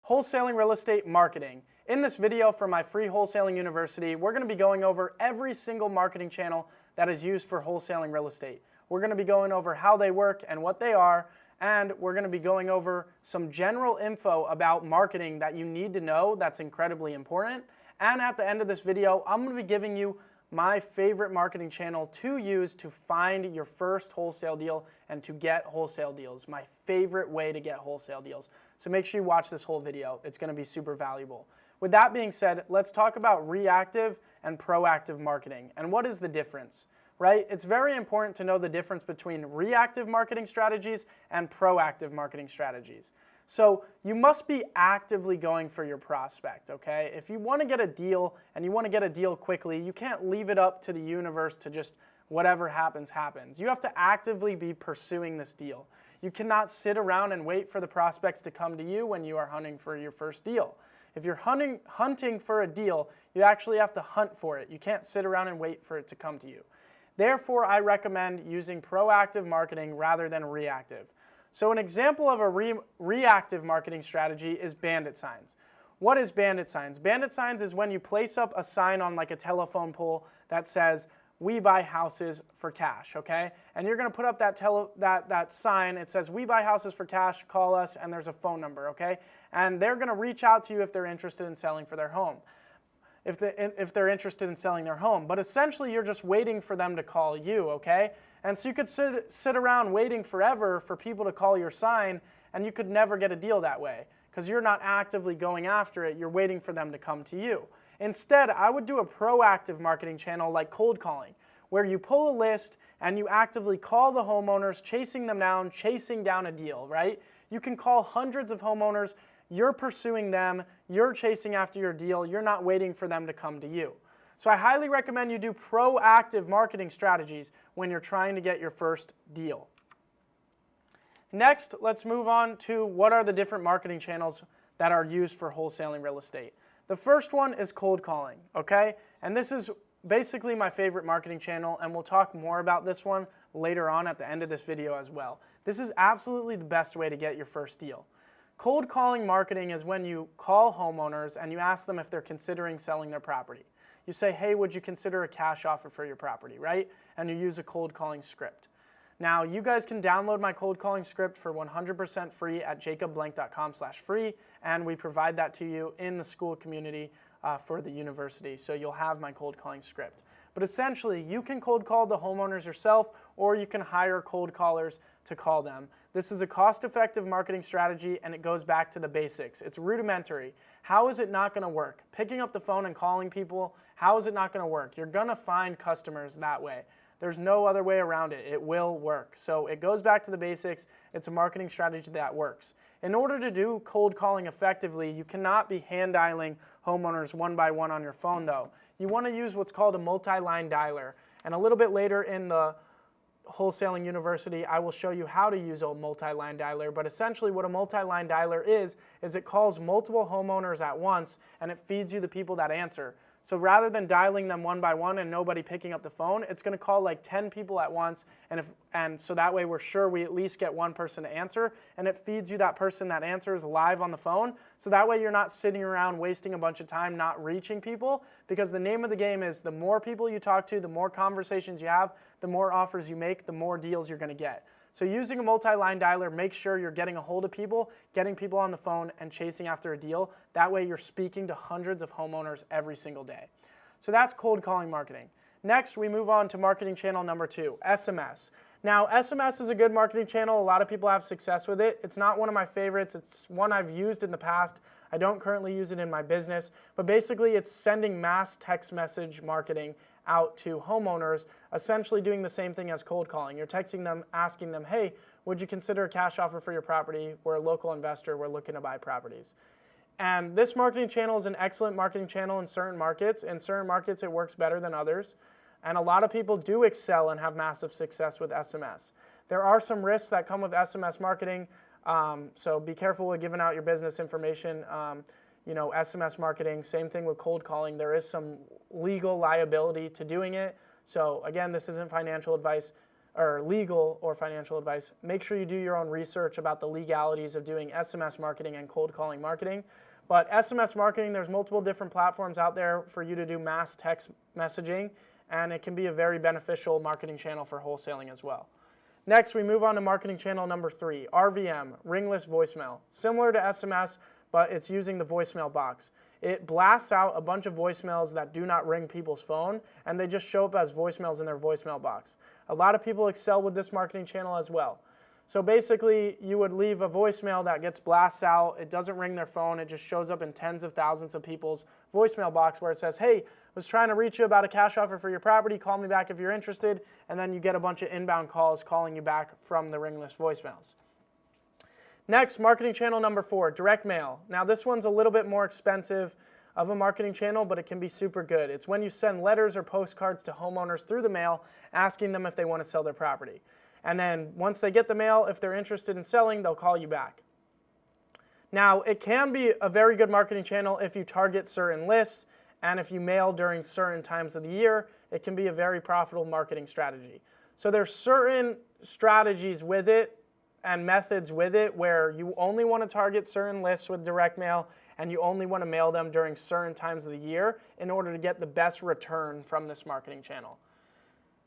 Wholesaling real estate marketing. In this video from my Free Wholesaling University, we're going to be going over every single marketing channel that is used for wholesaling real estate. We're going to be going over how they work and what they are, and we're going to be going over some general info about marketing that you need to know that's incredibly important. And at the end of this video, I'm going to be giving you my favorite marketing channel to use to find your first wholesale deal and to get wholesale deals. My favorite way to get wholesale deals. So make sure you watch this whole video. It's going to be super valuable. With that being said, let's talk about reactive and proactive marketing. And what is the difference, right? It's very important to know the difference between reactive marketing strategies and proactive marketing strategies. So you must be actively going for your prospect, okay? If you want to get a deal and you want to get a deal quickly, you can't leave it up to the universe to just whatever happens, happens. You have to actively be pursuing this deal. You cannot sit around and wait for the prospects to come to you when you are hunting for your first deal. If you're hunting for a deal, you actually have to hunt for it. You can't sit around and wait for it to come to you. Therefore, I recommend using proactive marketing rather than reactive. So an example of a reactive marketing strategy is bandit signs. What is bandit signs? Bandit signs is when you place up a sign on like a telephone pole that says, "We buy houses for cash," okay? And you're gonna put up that sign. It says, "We buy houses for cash, call us," and there's a phone number, okay? And they're gonna reach out to you if they're interested in selling for their home. If they're interested in selling their home. But essentially, you're just waiting for them to call you, okay? And so you could sit around waiting forever for people to call your sign, and you could never get a deal that way because you're not actively going after it. You're waiting for them to come to you. Instead, I would do a proactive marketing channel like cold calling, where you pull a list and you actively call the homeowners, chasing them down, chasing down a deal, right? You can call hundreds of homeowners. You're pursuing them, you're chasing after your deal, you're not waiting for them to come to you. So I highly recommend you do proactive marketing strategies when you're trying to get your first deal. Next, let's move on to what are the different marketing channels that are used for wholesaling real estate. The first one is cold calling, okay? And this is basically my favorite marketing channel, and we'll talk more about this one later on at the end of this video as well. This is absolutely the best way to get your first deal. Cold calling marketing is when you call homeowners and you ask them if they're considering selling their property. You say, "Hey, would you consider a cash offer for your property," right? And you use a cold calling script. Now, you guys can download my cold calling script for 100% free at jacobblank.com/free, and we provide that to you in the school community for the university, so you'll have my cold calling script. But essentially, you can cold call the homeowners yourself, or you can hire cold callers to call them. This is a cost-effective marketing strategy, and it goes back to the basics. It's rudimentary. How is it not going to work? Picking up the phone and calling people, how is it not going to work? You're going to find customers that way. There's no other way around it. It will work. So it goes back to the basics. It's a marketing strategy that works. In order to do cold calling effectively, you cannot be hand dialing homeowners one by one on your phone, though. You want to use what's called a multi-line dialer. And a little bit later in the Wholesaling University, I will show you how to use a multi-line dialer, but essentially what a multi-line dialer is it calls multiple homeowners at once and it feeds you the people that answer. So rather than dialing them one by one and nobody picking up the phone, it's going to call like 10 people at once, and so that way we're sure we at least get one person to answer, and it feeds you that person that answers live on the phone, so that way you're not sitting around wasting a bunch of time not reaching people, because the name of the game is the more people you talk to, the more conversations you have, the more offers you make, the more deals you're going to get. So using a multi-line dialer, make sure you're getting a hold of people, getting people on the phone, and chasing after a deal. That way you're speaking to hundreds of homeowners every single day. So that's cold calling marketing. Next, we move on to marketing channel number 2, SMS. Now, SMS is a good marketing channel. A lot of people have success with it. It's not one of my favorites. It's one I've used in the past. I don't currently use it in my business, but basically it's sending mass text message marketing out to homeowners, essentially doing the same thing as cold calling. You're texting them, asking them, "Hey, would you consider a cash offer for your property? We're a local investor. We're looking to buy properties." And this marketing channel is an excellent marketing channel in certain markets. In certain markets, it works better than others. And a lot of people do excel and have massive success with SMS. There are some risks that come with SMS marketing, so be careful with giving out your business information. SMS marketing, same thing with cold calling. There is some legal liability to doing it. So again, this isn't financial advice or legal or financial advice. Make sure you do your own research about the legalities of doing SMS marketing and cold calling marketing. But SMS marketing, there's multiple different platforms out there for you to do mass text messaging, and it can be a very beneficial marketing channel for wholesaling as well. Next, we move on to marketing channel number 3, RVM, ringless voicemail. Similar to SMS, but it's using the voicemail box. It blasts out a bunch of voicemails that do not ring people's phone, and they just show up as voicemails in their voicemail box. A lot of people excel with this marketing channel as well. So basically, you would leave a voicemail that gets blasted out. It doesn't ring their phone. It just shows up in tens of thousands of people's voicemail box where it says, "Hey, was trying to reach you about a cash offer for your property. Call me back if you're interested." And then you get a bunch of inbound calls calling you back from the ringless voicemails. Next, marketing channel number 4, direct mail. Now this one's a little bit more expensive of a marketing channel, but it can be super good. It's when you send letters or postcards to homeowners through the mail asking them if they want to sell their property. And then once they get the mail, if they're interested in selling, they'll call you back. Now, it can be a very good marketing channel if you target certain lists, and if you mail during certain times of the year, it can be a very profitable marketing strategy. So there's certain strategies with it, and methods with it where you only want to target certain lists with direct mail and you only want to mail them during certain times of the year in order to get the best return from this marketing channel.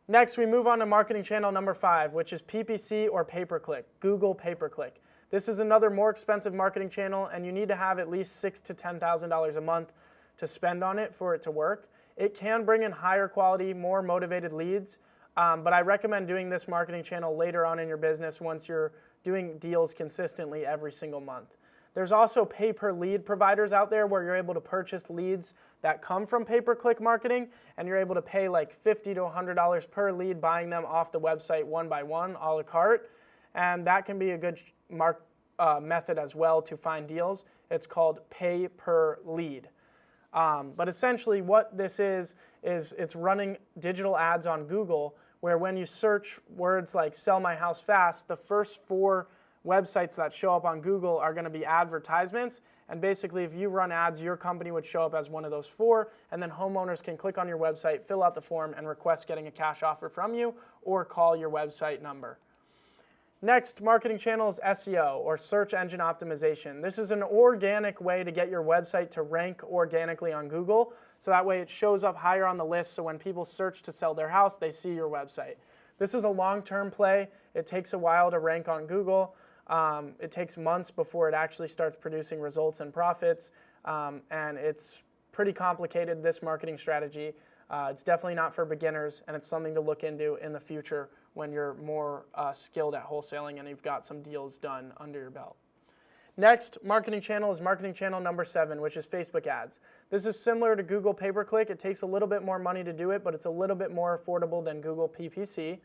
Next, we move on to marketing channel number 5, which is PPC or pay-per-click, Google pay-per-click. This is another more expensive marketing channel, and you need to have at least $6,000 to $10,000 a month to spend on it for it to work. It can bring in higher quality, more motivated leads, but I recommend doing this marketing channel later on in your business once you're doing deals consistently every single month. There's also pay-per-lead providers out there where you're able to purchase leads that come from pay-per-click marketing, and you're able to pay like $50 to $100 per lead buying them off the website one by one, a la carte, and that can be a good method as well to find deals. It's called pay-per-lead. But essentially what this is it's running digital ads on Google where when you search words like sell my house fast, the first 4 websites that show up on Google are going to be advertisements, and basically if you run ads, your company would show up as one of those 4, and then homeowners can click on your website, fill out the form, and request getting a cash offer from you or call your website number. Next marketing channel is SEO, or search engine optimization. This is an organic way to get your website to rank organically on Google, so that way it shows up higher on the list, so when people search to sell their house, they see your website. This is a long-term play. It takes a while to rank on Google. It takes months before it actually starts producing results and profits, and it's pretty complicated, this marketing strategy. It's definitely not for beginners, and it's something to look into in the future when you're more skilled at wholesaling and you've got some deals done under your belt. Next marketing channel is marketing channel number 7, which is Facebook ads. This is similar to Google pay-per-click. It takes a little bit more money to do it, but it's a little bit more affordable than Google PPC.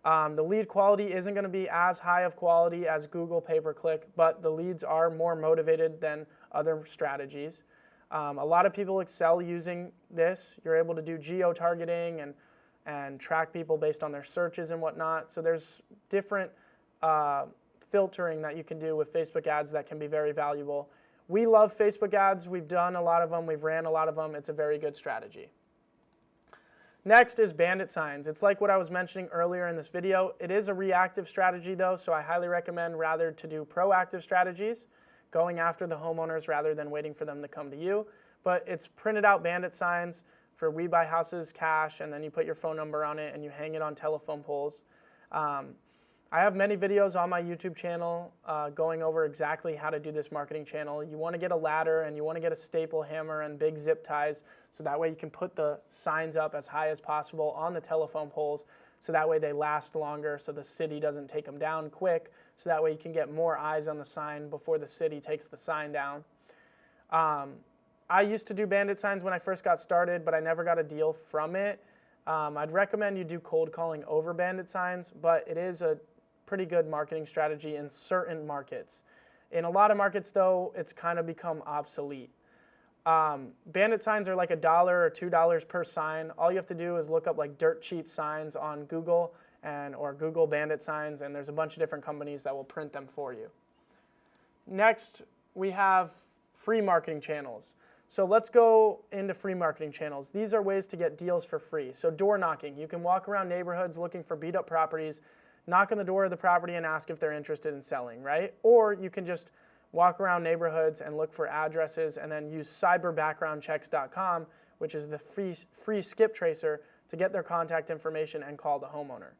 The lead quality isn't going to be as high of quality as Google pay-per-click, but the leads are more motivated than other strategies. A lot of people excel using this. You're able to do geo-targeting and track people based on their searches and whatnot. So there's different filtering that you can do with Facebook ads that can be very valuable. We love Facebook ads. We've done a lot of them. We've ran a lot of them. It's a very good strategy. Next is bandit signs. It's like what I was mentioning earlier in this video. It is a reactive strategy though, so I highly recommend rather to do proactive strategies, going after the homeowners rather than waiting for them to come to you. But it's printed out bandit signs for We Buy Houses Cash, and then you put your phone number on it and you hang it on telephone poles. I have many videos on my YouTube channel going over exactly how to do this marketing channel. You want to get a ladder and you want to get a staple hammer and big zip ties, so that way you can put the signs up as high as possible on the telephone poles, so that way they last longer, so the city doesn't take them down quick, so that way you can get more eyes on the sign before the city takes the sign down. I used to do bandit signs when I first got started, but I never got a deal from it. I'd recommend you do cold calling over bandit signs, but it is a pretty good marketing strategy in certain markets. In a lot of markets though, it's kind of become obsolete. Bandit signs are like $1 or $2 per sign. All you have to do is look up like dirt cheap signs on Google or Google bandit signs, and there's a bunch of different companies that will print them for you. Next, we have free marketing channels. So let's go into free marketing channels. These are ways to get deals for free. So door knocking. You can walk around neighborhoods looking for beat up properties, knock on the door of the property and ask if they're interested in selling, right? Or you can just walk around neighborhoods and look for addresses and then use cyberbackgroundchecks.com, which is the free skip tracer, to get their contact information and call the homeowner.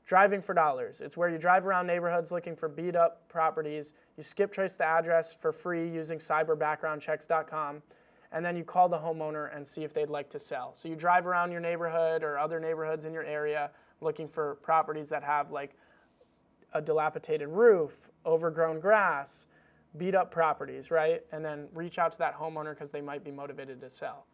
Driving for dollars. It's where you drive around neighborhoods looking for beat up properties. You skip trace the address for free using cyberbackgroundchecks.com, and then you call the homeowner and see if they'd like to sell. So you drive around your neighborhood or other neighborhoods in your area looking for properties that have like a dilapidated roof, overgrown grass, beat up properties, right? And then reach out to that homeowner because they might be motivated to sell.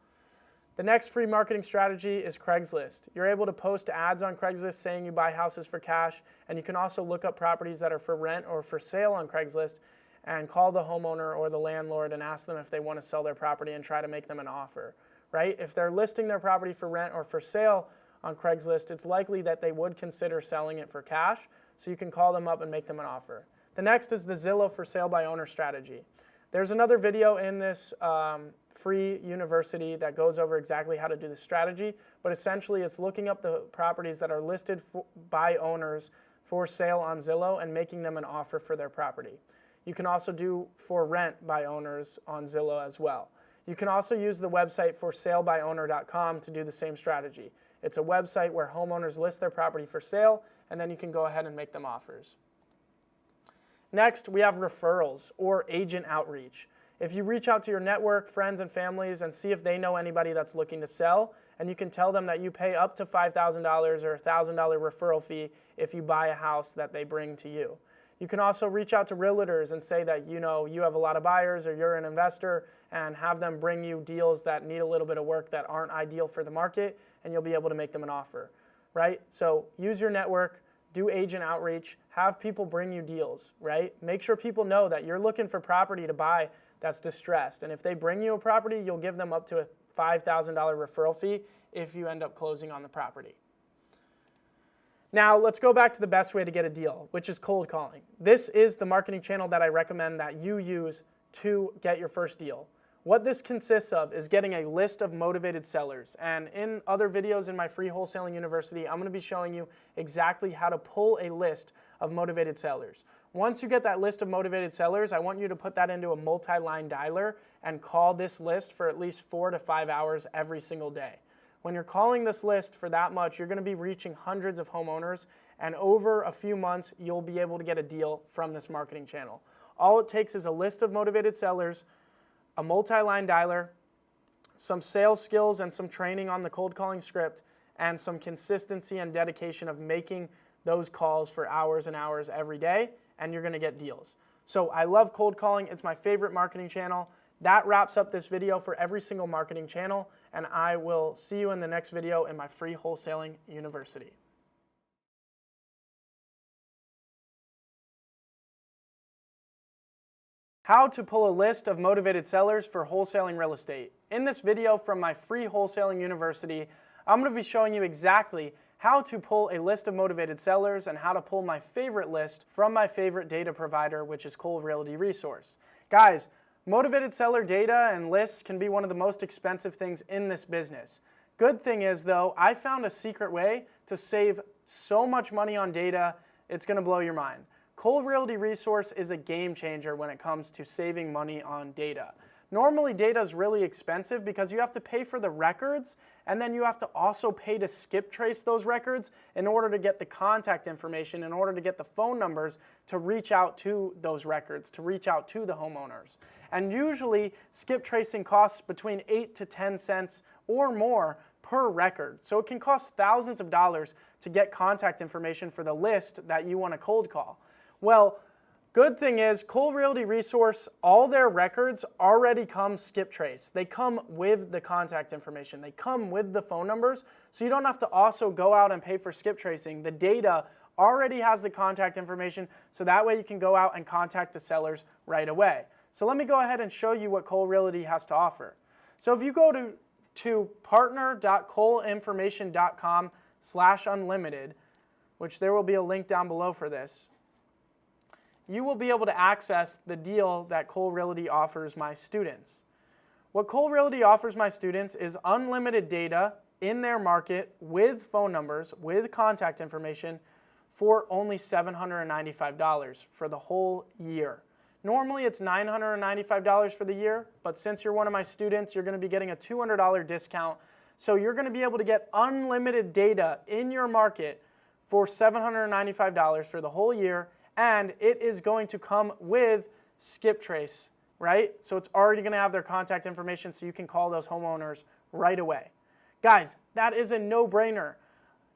The next free marketing strategy is Craigslist. You're able to post ads on Craigslist saying you buy houses for cash, and you can also look up properties that are for rent or for sale on Craigslist and call the homeowner or the landlord and ask them if they want to sell their property and try to make them an offer, right? If they're listing their property for rent or for sale on Craigslist, it's likely that they would consider selling it for cash, so you can call them up and make them an offer. The next is the Zillow for sale by owner strategy. There's another video in this free university that goes over exactly how to do this strategy, but essentially it's looking up the properties that are listed by owners for sale on Zillow and making them an offer for their property. You can also do for rent by owners on Zillow as well. You can also use the website for salebyowner.com to do the same strategy. It's a website where homeowners list their property for sale, and then you can go ahead and make them offers. Next, we have referrals or agent outreach. If you reach out to your network, friends, and families and see if they know anybody that's looking to sell, and you can tell them that you pay up to $5,000 or $1,000 referral fee if you buy a house that they bring to you. You can also reach out to realtors and say that you have a lot of buyers or you're an investor, and have them bring you deals that need a little bit of work that aren't ideal for the market, and you'll be able to make them an offer, right? So use your network, do agent outreach, have people bring you deals, right? Make sure people know that you're looking for property to buy that's distressed, and if they bring you a property, you'll give them up to a $5,000 referral fee if you end up closing on the property. Now, let's go back to the best way to get a deal, which is cold calling. This is the marketing channel that I recommend that you use to get your first deal. What this consists of is getting a list of motivated sellers. And in other videos in my free wholesaling university, I'm going to be showing you exactly how to pull a list of motivated sellers. Once you get that list of motivated sellers, I want you to put that into a multi-line dialer and call this list for at least 4 to 5 hours every single day. When you're calling this list for that much, you're going to be reaching hundreds of homeowners, and over a few months, you'll be able to get a deal from this marketing channel. All it takes is a list of motivated sellers, a multi-line dialer, some sales skills and some training on the cold calling script, and some consistency and dedication of making those calls for hours and hours every day, and you're going to get deals. So I love cold calling. It's my favorite marketing channel. That wraps up this video for every single marketing channel, and I will see you in the next video in my free wholesaling university. How to pull a list of motivated sellers for wholesaling real estate. In this video from my free wholesaling university, I'm going to be showing you exactly how to pull a list of motivated sellers and how to pull my favorite list from my favorite data provider, which is Cole Realty Resource. Guys, motivated seller data and lists can be one of the most expensive things in this business. Good thing is though, I found a secret way to save so much money on data, it's going to blow your mind. Cole Realty Resource is a game changer when it comes to saving money on data. Normally data is really expensive because you have to pay for the records, and then you have to also pay to skip trace those records in order to get the contact information, in order to get the phone numbers to reach out to those records, to reach out to the homeowners. And usually skip tracing costs between 8 to 10 cents or more per record. So it can cost thousands of dollars to get contact information for the list that you want to cold call. Well, good thing is Cole Realty Resource, all their records already come skip trace. They come with the contact information. They come with the phone numbers, so you don't have to also go out and pay for skip tracing. The data already has the contact information, so that way you can go out and contact the sellers right away. So let me go ahead and show you what Cole Realty has to offer. So if you go to partner.coleinformation.com/unlimited, which there will be a link down below for this, you will be able to access the deal that Cole Realty offers my students. What Cole Realty offers my students is unlimited data in their market with phone numbers, with contact information for only $795 for the whole year. Normally it's $995 for the year, but since you're one of my students, you're going to be getting a $200 discount. So you're going to be able to get unlimited data in your market for $795 for the whole year, and it is going to come with skip trace, right? So it's already going to have their contact information so you can call those homeowners right away. Guys, that is a no-brainer.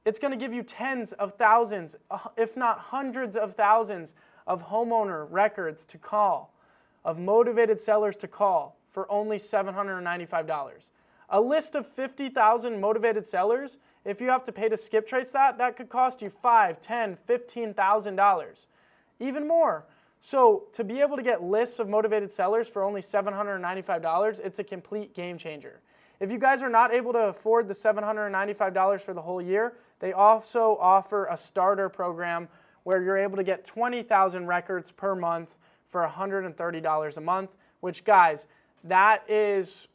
It's going to give you tens of thousands, if not hundreds of thousands of homeowner records to call, of motivated sellers to call for only $795. A list of 50,000 motivated sellers, if you have to pay to skip trace that could cost you $5,000, $10,000, $15,000. Even more. So to be able to get lists of motivated sellers for only $795, it's a complete game changer. If you guys are not able to afford the $795 for the whole year, they also offer a starter program where you're able to get 20,000 records per month for $130 a month, which guys, that is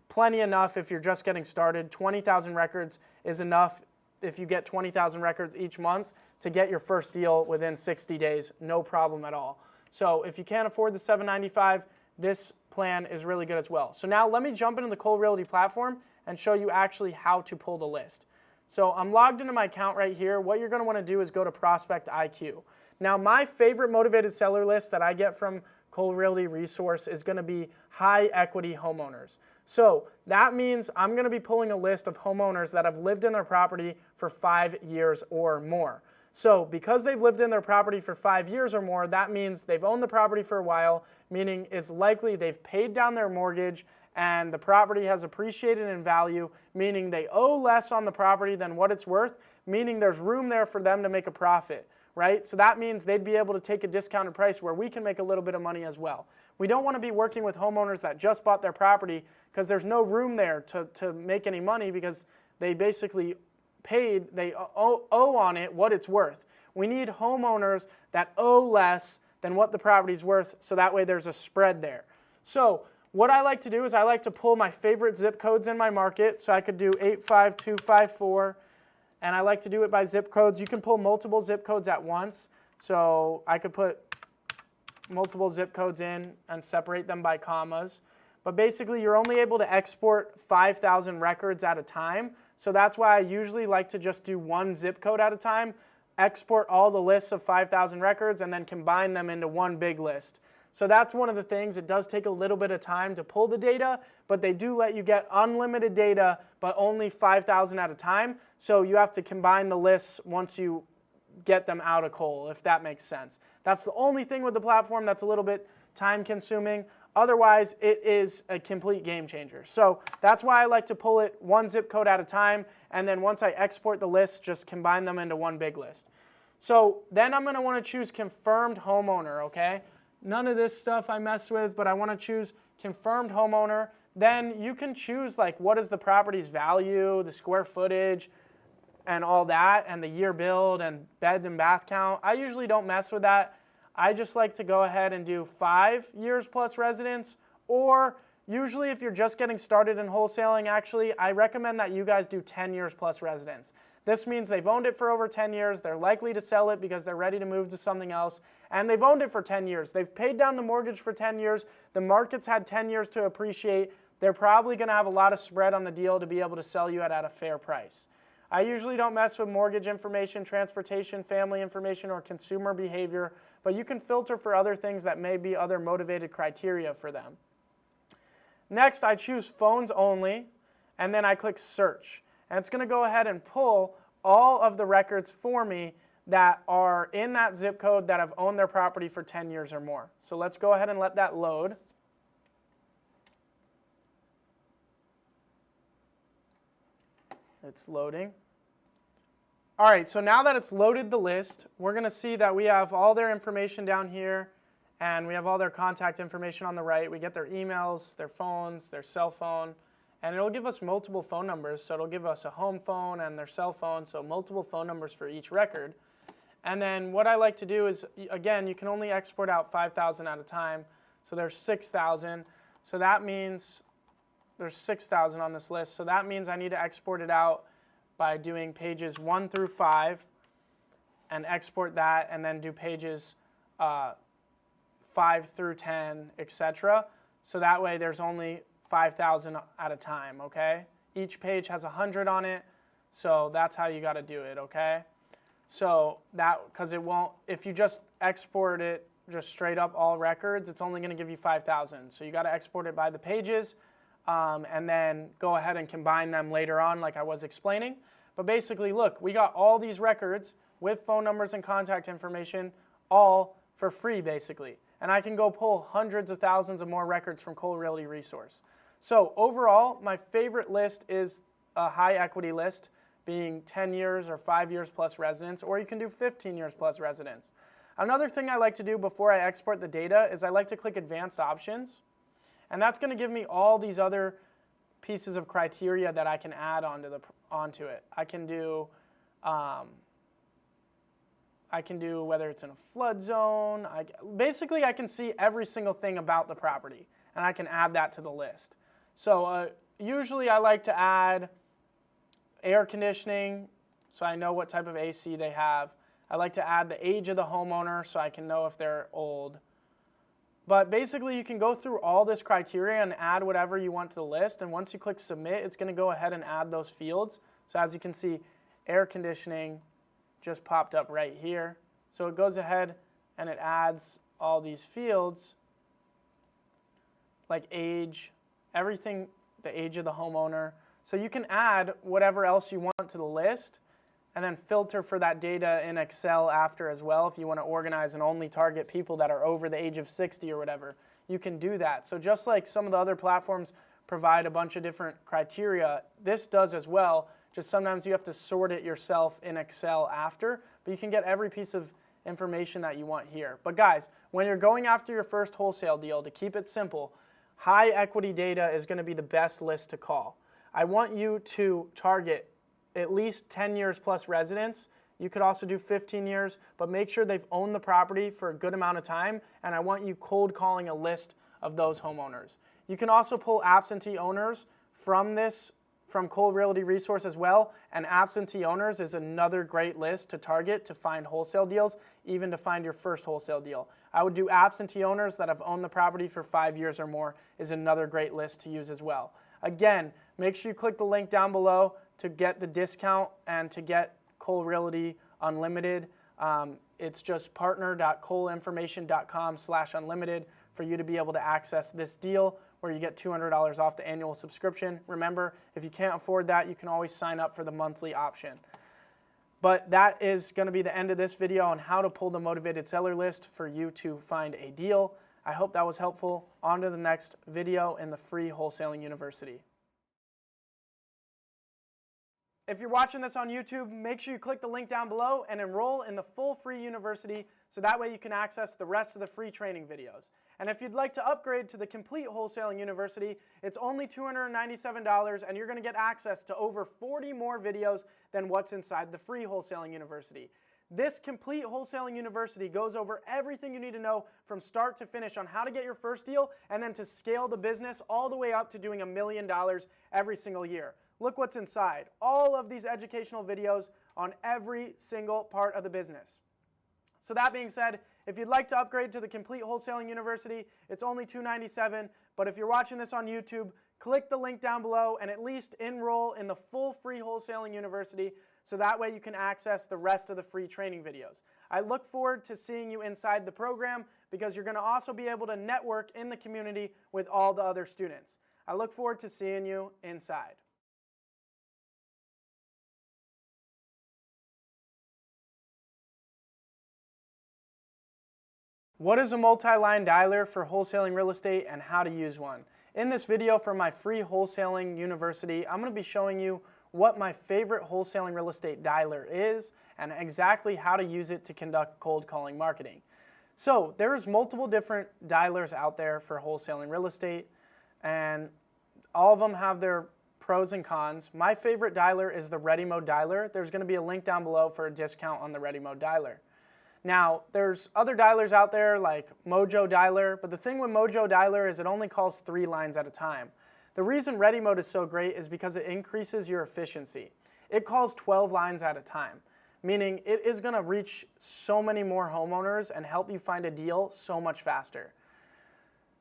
plenty enough if you're just getting started. 20,000 records is enough if you get 20,000 records each month to get your first deal within 60 days, no problem at all. So if you can't afford the $795, this plan is really good as well. So now let me jump into the Cole Realty platform and show you actually how to pull the list. So I'm logged into my account right here. What you're going to want to do is go to Prospect IQ. Now my favorite motivated seller list that I get from Cole Realty Resource is going to be high equity homeowners. So that means I'm going to be pulling a list of homeowners that have lived in their property for 5 years or more. So because they've lived in their property for 5 years or more, that means they've owned the property for a while, meaning it's likely they've paid down their mortgage and the property has appreciated in value, meaning they owe less on the property than what it's worth, meaning there's room there for them to make a profit, right? So that means they'd be able to take a discounted price where we can make a little bit of money as well. We don't want to be working with homeowners that just bought their property because there's no room there to make any money because they basically paid, they owe on it what it's worth. We need homeowners that owe less than what the property's worth, so that way there's a spread there. So what I like to do is I like to pull my favorite zip codes in my market. So I could do 85254, and I like to do it by zip codes. You can pull multiple zip codes at once. So I could put multiple zip codes in and separate them by commas. But basically, you're only able to export 5,000 records at a time. So that's why I usually like to just do one zip code at a time, export all the lists of 5,000 records, and then combine them into one big list. So that's one of the things. It does take a little bit of time to pull the data, but they do let you get unlimited data, but only 5,000 at a time. So you have to combine the lists once you get them out of Cole, if that makes sense. That's the only thing with the platform that's a little bit time consuming. Otherwise, it is a complete game changer. So that's why I like to pull it one zip code at a time, and then once I export the list, just combine them into one big list. So then I'm going to want to choose confirmed homeowner, okay? None of this stuff I messed with, but I want to choose confirmed homeowner. Then you can choose like what is the property's value, the square footage, and all that, and the year build and bed and bath count. I usually don't mess with that. I just like to go ahead and do 5 years plus residence, or usually if you're just getting started in wholesaling, actually, I recommend that you guys do 10 years plus residence. This means they've owned it for over 10 years, they're likely to sell it because they're ready to move to something else, and they've owned it for 10 years. They've paid down the mortgage for 10 years, the market's had 10 years to appreciate, they're probably going to have a lot of spread on the deal to be able to sell you at a fair price. I usually don't mess with mortgage information, transportation, family information, or consumer behavior, but you can filter for other things that may be other motivated criteria for them. Next, I choose phones only, and then I click search. And it's going to go ahead and pull all of the records for me that are in that zip code that have owned their property for 10 years or more. So let's go ahead and let that load. It's loading. All right, so now that it's loaded the list, we're going to see that we have all their information down here, and we have all their contact information on the right. We get their emails, their phones, their cell phone, and it'll give us multiple phone numbers. So it'll give us a home phone and their cell phone, so multiple phone numbers for each record. And then what I like to do is, again, you can only export out 5,000 at a time. So there's 6,000. So that means there's 6,000 on this list. So that means I need to export it out by doing pages 1 through 5 and export that, and then do pages 5 through 10, etc. So that way there's only 5,000 at a time, okay? Each page has 100 on it, so that's how you got to do it, okay? So that, because it won't, if you just export it just straight up all records, it's only going to give you 5,000. So you got to export it by the pages, and then go ahead and combine them later on like I was explaining. But basically, look, we got all these records with phone numbers and contact information all for free, basically. And I can go pull hundreds of thousands of more records from Cole Realty Resource. So overall, my favorite list is a high equity list, being 10 years or 5 years plus residence, or you can do 15 years plus residence. Another thing I like to do before I export the data is I like to click Advanced Options. And that's going to give me all these other pieces of criteria that I can add onto it. I can do whether it's in a flood zone. Basically, I can see every single thing about the property, and I can add that to the list. So usually I like to add air conditioning, so I know what type of AC they have. I like to add the age of the homeowner so I can know if they're old. But basically, you can go through all this criteria and add whatever you want to the list. And once you click submit, it's going to go ahead and add those fields. So as you can see, air conditioning just popped up right here. So it goes ahead and it adds all these fields like age, everything, the age of the homeowner. So you can add whatever else you want to the list and then filter for that data in Excel after as well. If you want to organize and only target people that are over the age of 60 or whatever, you can do that. So just like some of the other platforms provide a bunch of different criteria, this does as well. Just sometimes you have to sort it yourself in Excel after, but you can get every piece of information that you want here. But guys, when you're going after your first wholesale deal, to keep it simple, high equity data is going to be the best list to call. I want you to target at least 10 years plus residents. You could also do 15 years, but make sure they've owned the property for a good amount of time, and I want you cold calling a list of those homeowners. You can also pull absentee owners from Cold Realty Resource as well, and absentee owners is another great list to target to find wholesale deals, even to find your first wholesale deal. I would do absentee owners that have owned the property for 5 years or more is another great list to use as well. Again, make sure you click the link down below to get the discount and to get Cold Realty Unlimited. It's just partner.coleinformation.com/unlimited for you to be able to access this deal where you get $200 off the annual subscription. Remember, if you can't afford that, you can always sign up for the monthly option. But that is going to be the end of this video on how to pull the motivated seller list for you to find a deal. I hope that was helpful. On to the next video in the free Wholesaling University. If you're watching this on YouTube, make sure you click the link down below and enroll in the full free university so that way you can access the rest of the free training videos. And if you'd like to upgrade to the complete Wholesaling University, it's only $297 and you're going to get access to over 40 more videos than what's inside the free Wholesaling University. This complete Wholesaling University goes over everything you need to know from start to finish on how to get your first deal and then to scale the business all the way up to doing $1 million every single year. Look what's inside. All of these educational videos on every single part of the business. So that being said, if you'd like to upgrade to the complete Wholesaling University, it's only $297. But if you're watching this on YouTube, click the link down below and at least enroll in the full free Wholesaling University so that way you can access the rest of the free training videos. I look forward to seeing you inside the program because you're going to also be able to network in the community with all the other students. I look forward to seeing you inside. What is a multi-line dialer for wholesaling real estate and how to use one? In this video for my free Wholesaling University, I'm going to be showing you what my favorite wholesaling real estate dialer is and exactly how to use it to conduct cold calling marketing. So there's multiple different dialers out there for wholesaling real estate and all of them have their pros and cons. My favorite dialer is the Ready Mode dialer. There's going to be a link down below for a discount on the Ready Mode dialer. Now, there's other dialers out there like Mojo Dialer, but the thing with Mojo Dialer is it only calls 3 lines at a time. The reason Ready Mode is so great is because it increases your efficiency. It calls 12 lines at a time, meaning it is going to reach so many more homeowners and help you find a deal so much faster.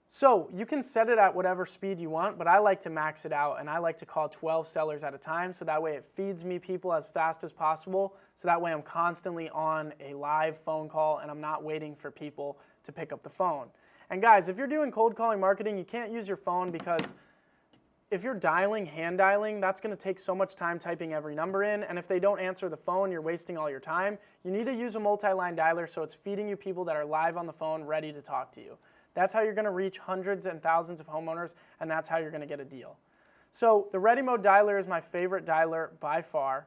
So you can set it at whatever speed you want, but I like to max it out and I like to call 12 sellers at a time so that way it feeds me people as fast as possible so that way I'm constantly on a live phone call and I'm not waiting for people to pick up the phone. And guys, if you're doing cold calling marketing, you can't use your phone because if you're dialing, hand dialing, that's going to take so much time typing every number in, and if they don't answer the phone, you're wasting all your time. You need to use a multi-line dialer so it's feeding you people that are live on the phone ready to talk to you. That's how you're going to reach hundreds and thousands of homeowners, and that's how you're going to get a deal. So the Ready Mode dialer is my favorite dialer by far,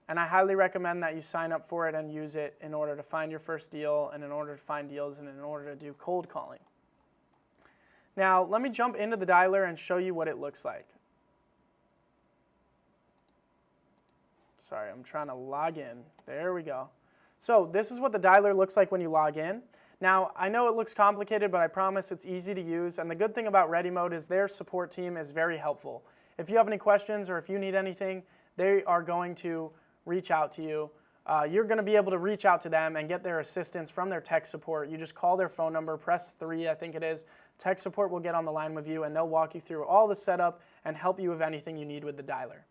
and I highly recommend that you sign up for it and use it in order to find your first deal and in order to find deals and in order to do cold calling. Now, let me jump into the dialer and show you what it looks like. Sorry, I'm trying to log in. There we go. So this is what the dialer looks like when you log in. Now, I know it looks complicated, but I promise it's easy to use. And the good thing about Ready Mode is their support team is very helpful. If you have any questions or if you need anything, they are going to reach out to you you're going to be able to reach out to them and get their assistance from their tech support. You just call their phone number, press 3, I think it is. Tech support will get on the line with you, and they'll walk you through all the setup and help you with anything you need with the dialer.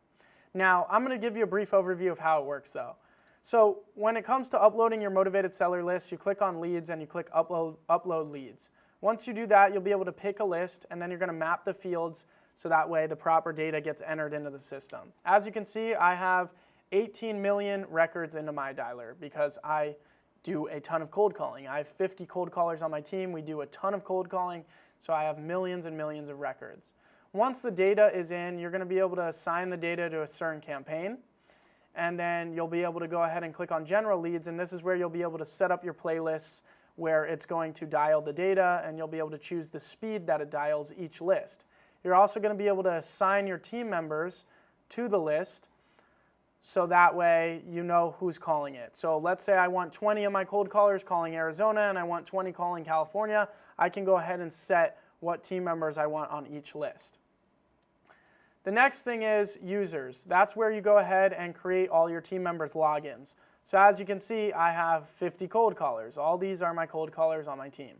Now, I'm going to give you a brief overview of how it works, though. So when it comes to uploading your motivated seller list, you click on leads and you click upload leads. Once you do that, you'll be able to pick a list, and then you're going to map the fields so that way the proper data gets entered into the system. As you can see, I have 18 million records into my dialer because I do a ton of cold calling. I have 50 cold callers on my team. We do a ton of cold calling, so I have millions and millions of records. Once the data is in, you're going to be able to assign the data to a certain campaign, and then you'll be able to go ahead and click on general leads, and this is where you'll be able to set up your playlists where it's going to dial the data, and you'll be able to choose the speed that it dials each list. You're also going to be able to assign your team members to the list, so that way you know who's calling it. So let's say I want 20 of my cold callers calling Arizona and I want 20 calling California. I can go ahead and set what team members I want on each list. The next thing is users. That's where you go ahead and create all your team members' logins. So as you can see, I have 50 cold callers. All these are my cold callers on my team.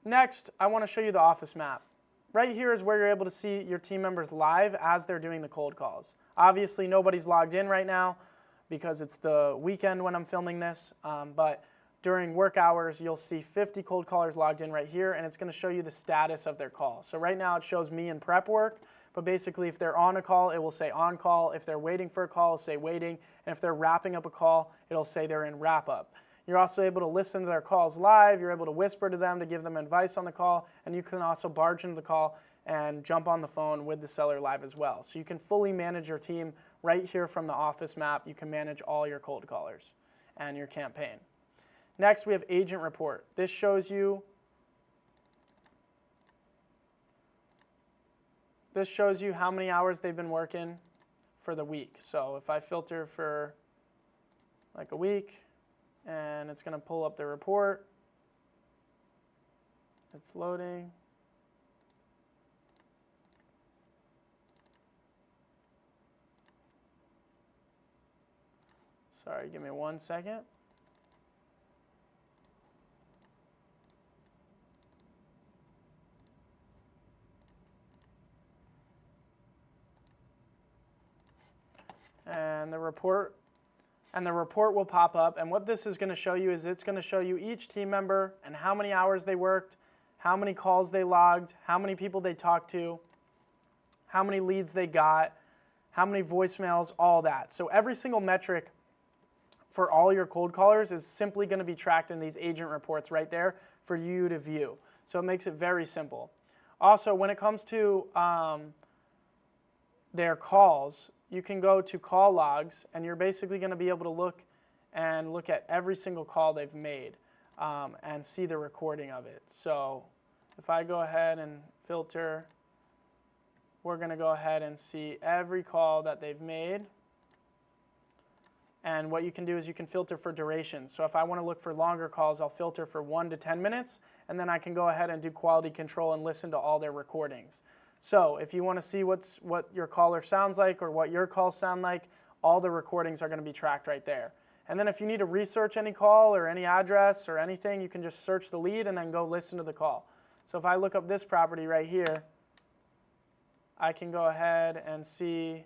Next, I want to show you the office map. Right here is where you're able to see your team members live as they're doing the cold calls. Obviously, nobody's logged in right now because it's the weekend when I'm filming this, but during work hours, you'll see 50 cold callers logged in right here, and it's going to show you the status of their call. So right now, it shows me in prep work, but basically, if they're on a call, it will say on call. If they're waiting for a call, it'll say waiting, and if they're wrapping up a call, it'll say they're in wrap up. You're also able to listen to their calls live. You're able to whisper to them to give them advice on the call, and you can also barge into the call and jump on the phone with the seller live as well. So you can fully manage your team right here from the office map. You can manage all your cold callers and your campaign. Next, we have agent report. This shows you how many hours they've been working for the week. So if I filter for like a week, and it's going to pull up the report. It's loading. Sorry, give me 1 second. And the report will pop up, and what this is going to show you is it's going to show you each team member and how many hours they worked, how many calls they logged, how many people they talked to, how many leads they got, how many voicemails, all that. So every single metric for all your cold callers is simply going to be tracked in these agent reports right there for you to view. So it makes it very simple. Also, when it comes to their calls, you can go to call logs, and you're basically going to be able to look at every single call they've made and see the recording of it. So if I go ahead and filter, we're going to go ahead and see every call that they've made. And what you can do is you can filter for duration. So if I want to look for longer calls, I'll filter for 1 to 10 minutes, and then I can go ahead and do quality control and listen to all their recordings. So if you want to see what your caller sounds like or what your calls sound like, all the recordings are going to be tracked right there. And then if you need to research any call or any address or anything, you can just search the lead and then go listen to the call. So if I look up this property right here, I can go ahead and see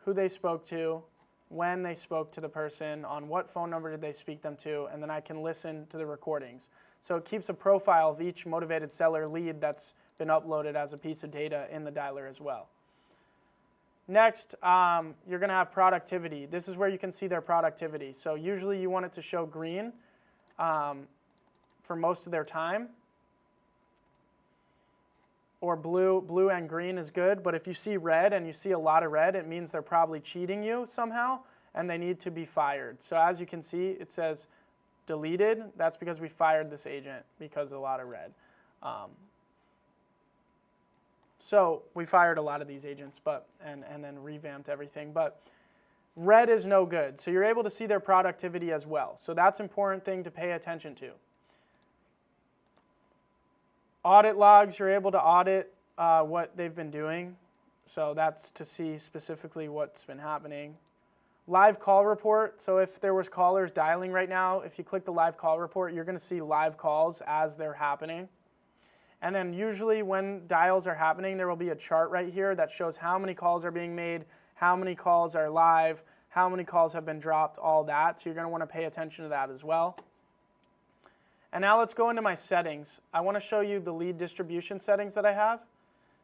who they spoke to, when they spoke to the person, on what phone number did they speak them to, and then I can listen to the recordings. So it keeps a profile of each motivated seller lead that's been uploaded as a piece of data in the dialer as well. Next, you're going to have productivity. This is where you can see their productivity. So usually you want it to show green for most of their time. Or blue and green is good, but if you see red and you see a lot of red, it means they're probably cheating you somehow and they need to be fired. So as you can see, it says deleted. That's because we fired this agent because of a lot of red. So we fired a lot of these agents, and then revamped everything. But red is no good. So you're able to see their productivity as well. So that's an important thing to pay attention to. Audit logs, you're able to audit what they've been doing. So that's to see specifically what's been happening. Live call report, so if there was callers dialing right now, if you click the live call report, you're going to see live calls as they're happening. And then usually when dials are happening, there will be a chart right here that shows how many calls are being made, how many calls are live, how many calls have been dropped, all that. So you're going to want to pay attention to that as well. And now let's go into my settings. I want to show you the lead distribution settings that I have.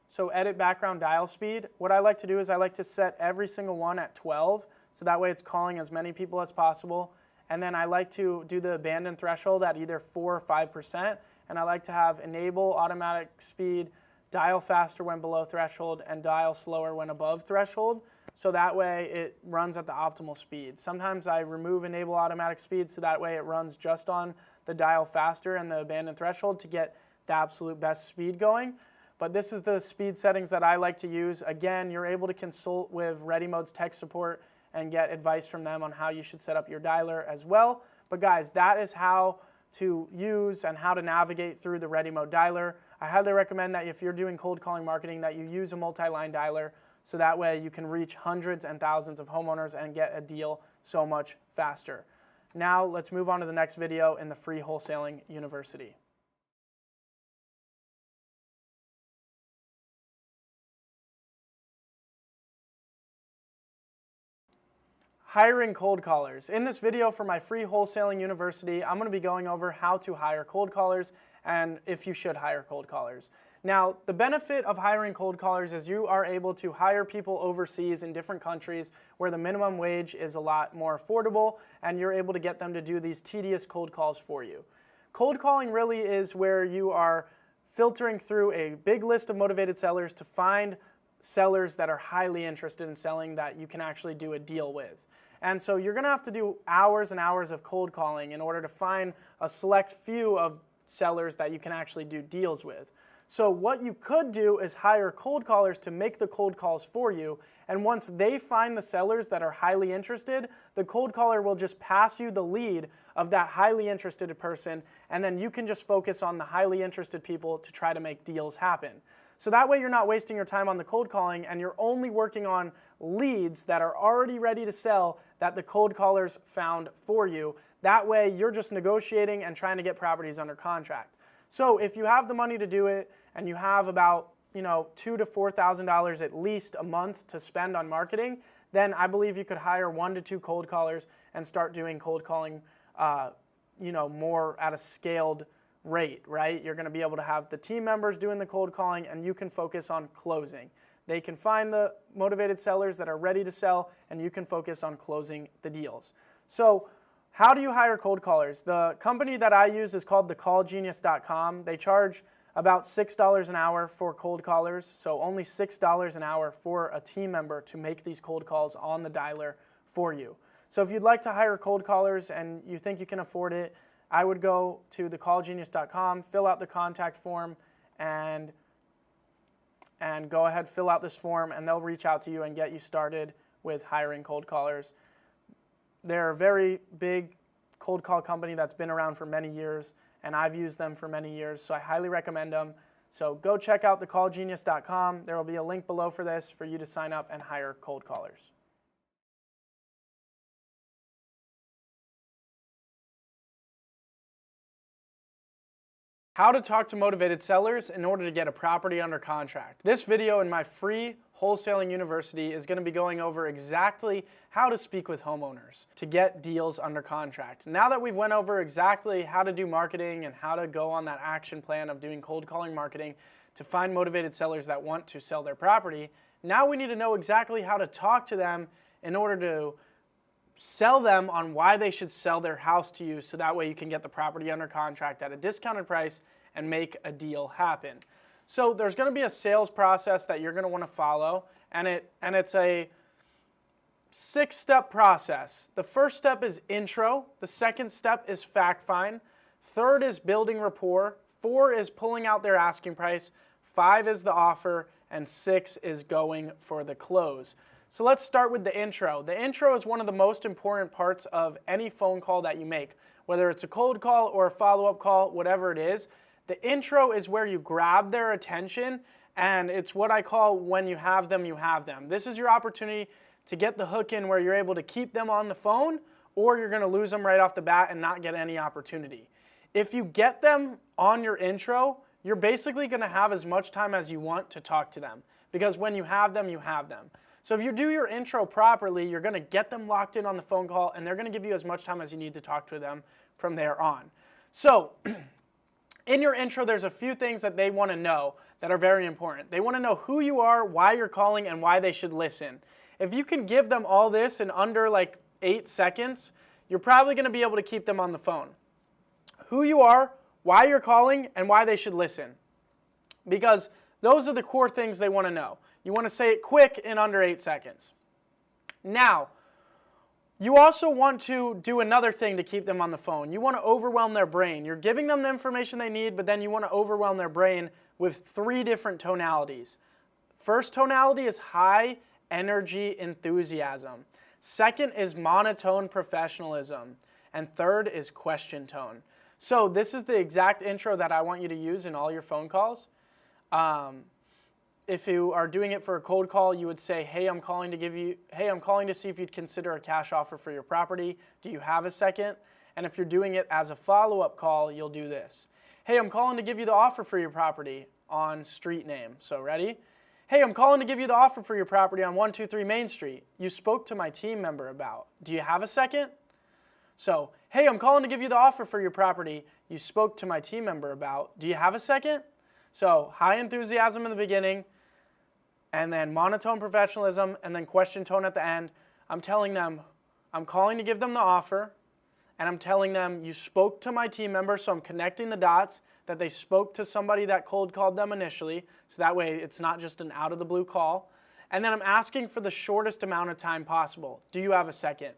So edit background dial speed. What I like to do is I like to set every single one at 12, so that way it's calling as many people as possible. And then I like to do the abandon threshold at either 4 or 5%. And I like to have enable automatic speed, dial faster when below threshold, and dial slower when above threshold. So that way it runs at the optimal speed. Sometimes I remove enable automatic speed so that way it runs just on the dial faster and the abandon threshold to get the absolute best speed going. But this is the speed settings that I like to use. Again, you're able to consult with ReadyMode's tech support and get advice from them on how you should set up your dialer as well. But guys, that is how to use and how to navigate through the ReadyMode dialer. I highly recommend that if you're doing cold calling marketing that you use a multi-line dialer so that way you can reach hundreds and thousands of homeowners and get a deal so much faster. Now let's move on to the next video in the free Wholesaling University. Hiring cold callers. In this video for my free Wholesaling University, I'm going to be going over how to hire cold callers and if you should hire cold callers. Now, the benefit of hiring cold callers is you are able to hire people overseas in different countries where the minimum wage is a lot more affordable and you're able to get them to do these tedious cold calls for you. Cold calling really is where you are filtering through a big list of motivated sellers to find sellers that are highly interested in selling that you can actually do a deal with. And so you're going to have to do hours and hours of cold calling in order to find a select few of sellers that you can actually do deals with. So what you could do is hire cold callers to make the cold calls for you, and once they find the sellers that are highly interested, the cold caller will just pass you the lead of that highly interested person, and then you can just focus on the highly interested people to try to make deals happen. So that way you're not wasting your time on the cold calling and you're only working on leads that are already ready to sell that the cold callers found for you. That way you're just negotiating and trying to get properties under contract. So if you have the money to do it and you have about $2,000 to $4,000 at least a month to spend on marketing, then I believe you could hire 1 to 2 cold callers and start doing cold calling more at a scaled rate, right? You're going to be able to have the team members doing the cold calling and you can focus on closing. They can find the motivated sellers that are ready to sell and you can focus on closing the deals. So how do you hire cold callers? The company that I use is called thecallgenius.com. They charge about $6 an hour for cold callers, so only $6 an hour for a team member to make these cold calls on the dialer for you. So if you'd like to hire cold callers and you think you can afford it, I would go to thecallgenius.com, fill out the contact form, and go ahead, fill out this form, and they'll reach out to you and get you started with hiring cold callers. They're a very big cold call company that's been around for many years, and I've used them for many years, so I highly recommend them. So go check out thecallgenius.com. There will be a link below for this for you to sign up and hire cold callers. How to talk to motivated sellers in order to get a property under contract. This video in my free Wholesaling University is going to be going over exactly how to speak with homeowners to get deals under contract. Now that we've went over exactly how to do marketing and how to go on that action plan of doing cold calling marketing to find motivated sellers that want to sell their property, now we need to know exactly how to talk to them in order to sell them on why they should sell their house to you so that way you can get the property under contract at a discounted price and make a deal happen. So there's going to be a sales process that you're going to want to follow, and it's a 6-step process. The first step is intro, the second step is fact find, third is building rapport, 4 is pulling out their asking price, 5 is the offer, and 6 is going for the close. So let's start with the intro. The intro is one of the most important parts of any phone call that you make, whether it's a cold call or a follow-up call, whatever it is. The intro is where you grab their attention And it's what I call when you have them, you have them. This is your opportunity to get the hook in where you're able to keep them on the phone, or you're going to lose them right off the bat and not get any opportunity. If you get them on your intro, you're basically going to have as much time as you want to talk to them, because when you have them, you have them. So if you do your intro properly, you're going to get them locked in on the phone call, and they're going to give you as much time as you need to talk to them from there on. So in your intro, there's a few things that they want to know that are very important. They want to know who you are, why you're calling, and why they should listen. If you can give them all this in under like 8 seconds, you're probably going to be able to keep them on the phone. Who you are, why you're calling, and why they should listen. Because those are the core things they want to know. You want to say it quick in under 8 seconds. Now, you also want to do another thing to keep them on the phone. You want to overwhelm their brain. You're giving them the information they need, but then you want to overwhelm their brain with 3 different tonalities. First tonality is high energy enthusiasm. Second is monotone professionalism. And third is question tone. So this is the exact intro that I want you to use in all your phone calls. If you are doing it for a cold call, you would say, hey, I'm calling to see if you'd consider a cash offer for your property. Do you have a second? And if you're doing it as a follow-up call, you'll do this. Hey, I'm calling to give you the offer for your property on street name. So ready? Hey, I'm calling to give you the offer for your property on 123 Main Street. You spoke to my team member about. Do you have a second? So, hey, I'm calling to give you the offer for your property you spoke to my team member about. Do you have a second? So, high enthusiasm in the beginning, and then monotone professionalism, and then question tone at the end. I'm telling them, I'm calling to give them the offer, and I'm telling them you spoke to my team member, so I'm connecting the dots that they spoke to somebody that cold called them initially, so that way it's not just an out of the blue call. And then I'm asking for the shortest amount of time possible. Do you have a second?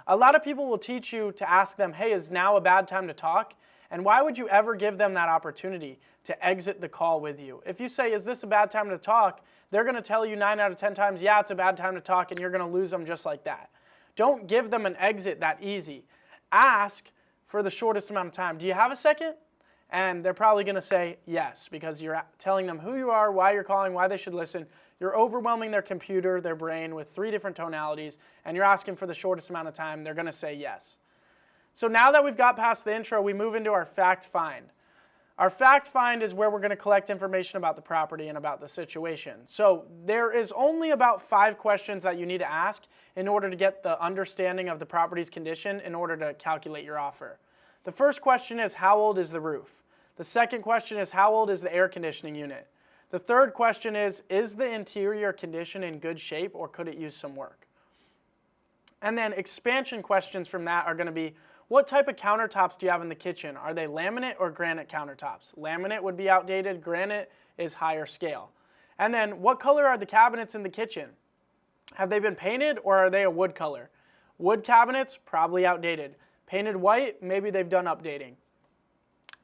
A lot of people will teach you to ask them, hey, is now a bad time to talk? And why would you ever give them that opportunity to exit the call with you? If you say, is this a bad time to talk? They're going to tell you 9 out of 10 times, yeah, it's a bad time to talk, and you're going to lose them just like that. Don't give them an exit that easy. Ask for the shortest amount of time. Do you have a second? And they're probably going to say yes, because you're telling them who you are, why you're calling, why they should listen. You're overwhelming their computer, their brain with 3 different tonalities, and you're asking for the shortest amount of time. They're going to say yes. So now that we've got past the intro, we move into our fact find. Our fact find is where we're going to collect information about the property and about the situation. So there is only about 5 questions that you need to ask in order to get the understanding of the property's condition in order to calculate your offer. The first question is, how old is the roof? The second question is, how old is the air conditioning unit? The third question is the interior condition in good shape, or could it use some work? And then expansion questions from that are going to be, what type of countertops do you have in the kitchen? Are they laminate or granite countertops? Laminate would be outdated, granite is higher scale. And then what color are the cabinets in the kitchen? Have they been painted or are they a wood color? Wood cabinets, probably outdated. Painted white, maybe they've done updating.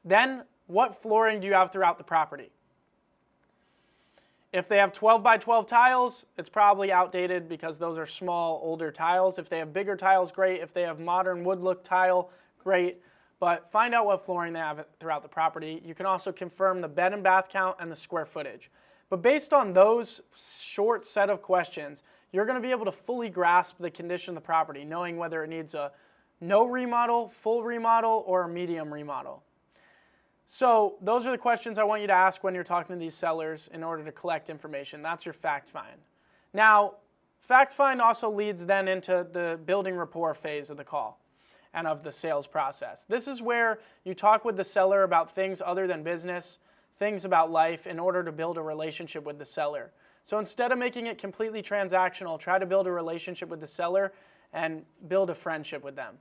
Then, what flooring do you have throughout the property? If they have 12 by 12 tiles, it's probably outdated because those are small, older tiles. If they have bigger tiles, great. If they have modern wood look tile, great. But find out what flooring they have throughout the property. You can also confirm the bed and bath count and the square footage. But based on those short set of questions, you're going to be able to fully grasp the condition of the property, knowing whether it needs a no remodel, full remodel, or a medium remodel. So those are the questions I want you to ask when you're talking to these sellers in order to collect information. That's your fact find. Now, fact find also leads then into the building rapport phase of the call and of the sales process. This is where you talk with the seller about things other than business, things about life, in order to build a relationship with the seller. So instead of making it completely transactional, try to build a relationship with the seller and build a friendship with them.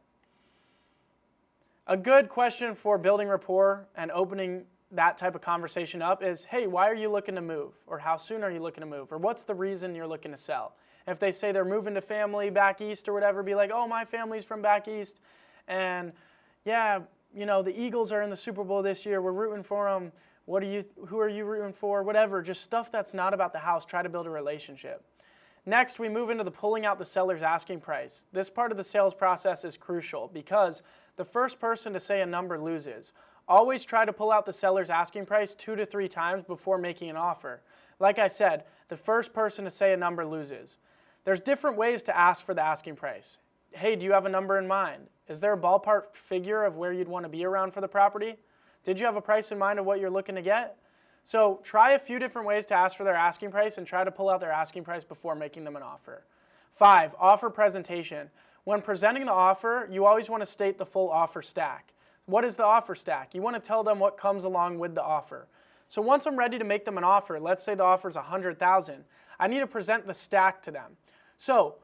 A good question for building rapport and opening that type of conversation up is, hey, why are you looking to move? Or how soon are you looking to move? Or what's the reason you're looking to sell? If they say they're moving to family back east or whatever, be like, oh, my family's from back east. And yeah, you know, the Eagles are in the Super Bowl this year. We're rooting for them. Who are you rooting for? Whatever, just stuff that's not about the house. Try to build a relationship. Next, we move into the pulling out the seller's asking price. This part of the sales process is crucial because the first person to say a number loses. Always try to pull out the seller's asking price 2 to 3 times before making an offer. Like I said, the first person to say a number loses. There's different ways to ask for the asking price. Hey, do you have a number in mind? Is there a ballpark figure of where you'd want to be around for the property? Did you have a price in mind of what you're looking to get? So try a few different ways to ask for their asking price and try to pull out their asking price before making them an offer. 5, offer presentation. When presenting the offer, you always want to state the full offer stack. What is the offer stack? You want to tell them what comes along with the offer. So once I'm ready to make them an offer, let's say the offer is $100,000, I need to present the stack to them. So,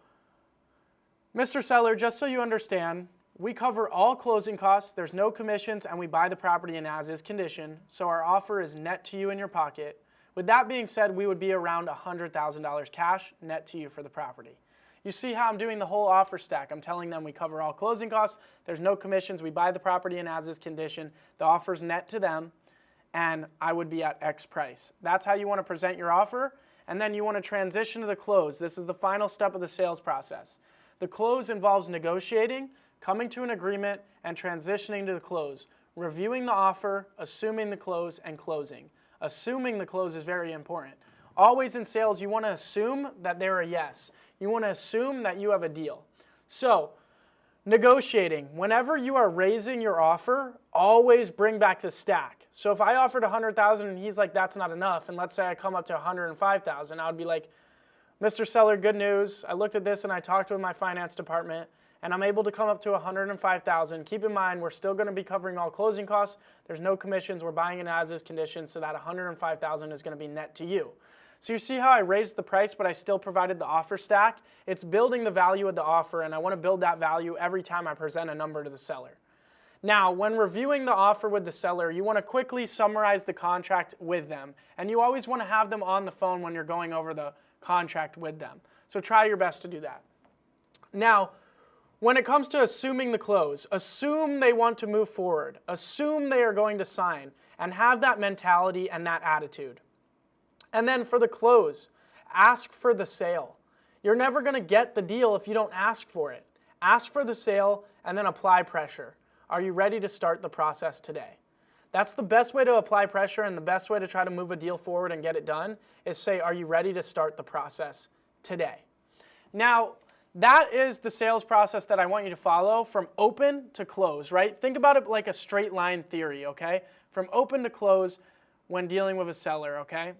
Mr. Seller, just so you understand, we cover all closing costs, there's no commissions, and we buy the property in as-is condition, so our offer is net to you in your pocket. With that being said, we would be around $100,000 cash net to you for the property. You see how I'm doing the whole offer stack. I'm telling them we cover all closing costs, there's no commissions, we buy the property in as-is condition, the offer's net to them, and I would be at X price. That's how you want to present your offer, and then you want to transition to the close. This is the final step of the sales process. The close involves negotiating, coming to an agreement, and transitioning to the close. Reviewing the offer, assuming the close, and closing. Assuming the close is very important. Always in sales, you want to assume that they're a yes. You want to assume that you have a deal. So, negotiating. Whenever you are raising your offer, always bring back the stack. So if I offered $100,000 and he's like, that's not enough, and let's say I come up to $105,000, I would be like, Mr. Seller, good news. I looked at this and I talked with my finance department, and I'm able to come up to $105,000. Keep in mind, we're still going to be covering all closing costs. There's no commissions. We're buying in as-is condition, so that $105,000 is going to be net to you. So you see how I raised the price, but I still provided the offer stack? It's building the value of the offer, and I want to build that value every time I present a number to the seller. Now, when reviewing the offer with the seller, you want to quickly summarize the contract with them, and you always want to have them on the phone when you're going over the contract with them. So try your best to do that. Now, when it comes to assuming the close, assume they want to move forward. Assume they are going to sign, and have that mentality and that attitude. And then for the close, ask for the sale. You're never going to get the deal if you don't ask for it. Ask for the sale and then apply pressure. Are you ready to start the process today? That's the best way to apply pressure, and the best way to try to move a deal forward and get it done is say, are you ready to start the process today? Now, that is the sales process that I want you to follow from open to close, right? Think about it like a straight line theory, okay? From open to close when dealing with a seller, okay?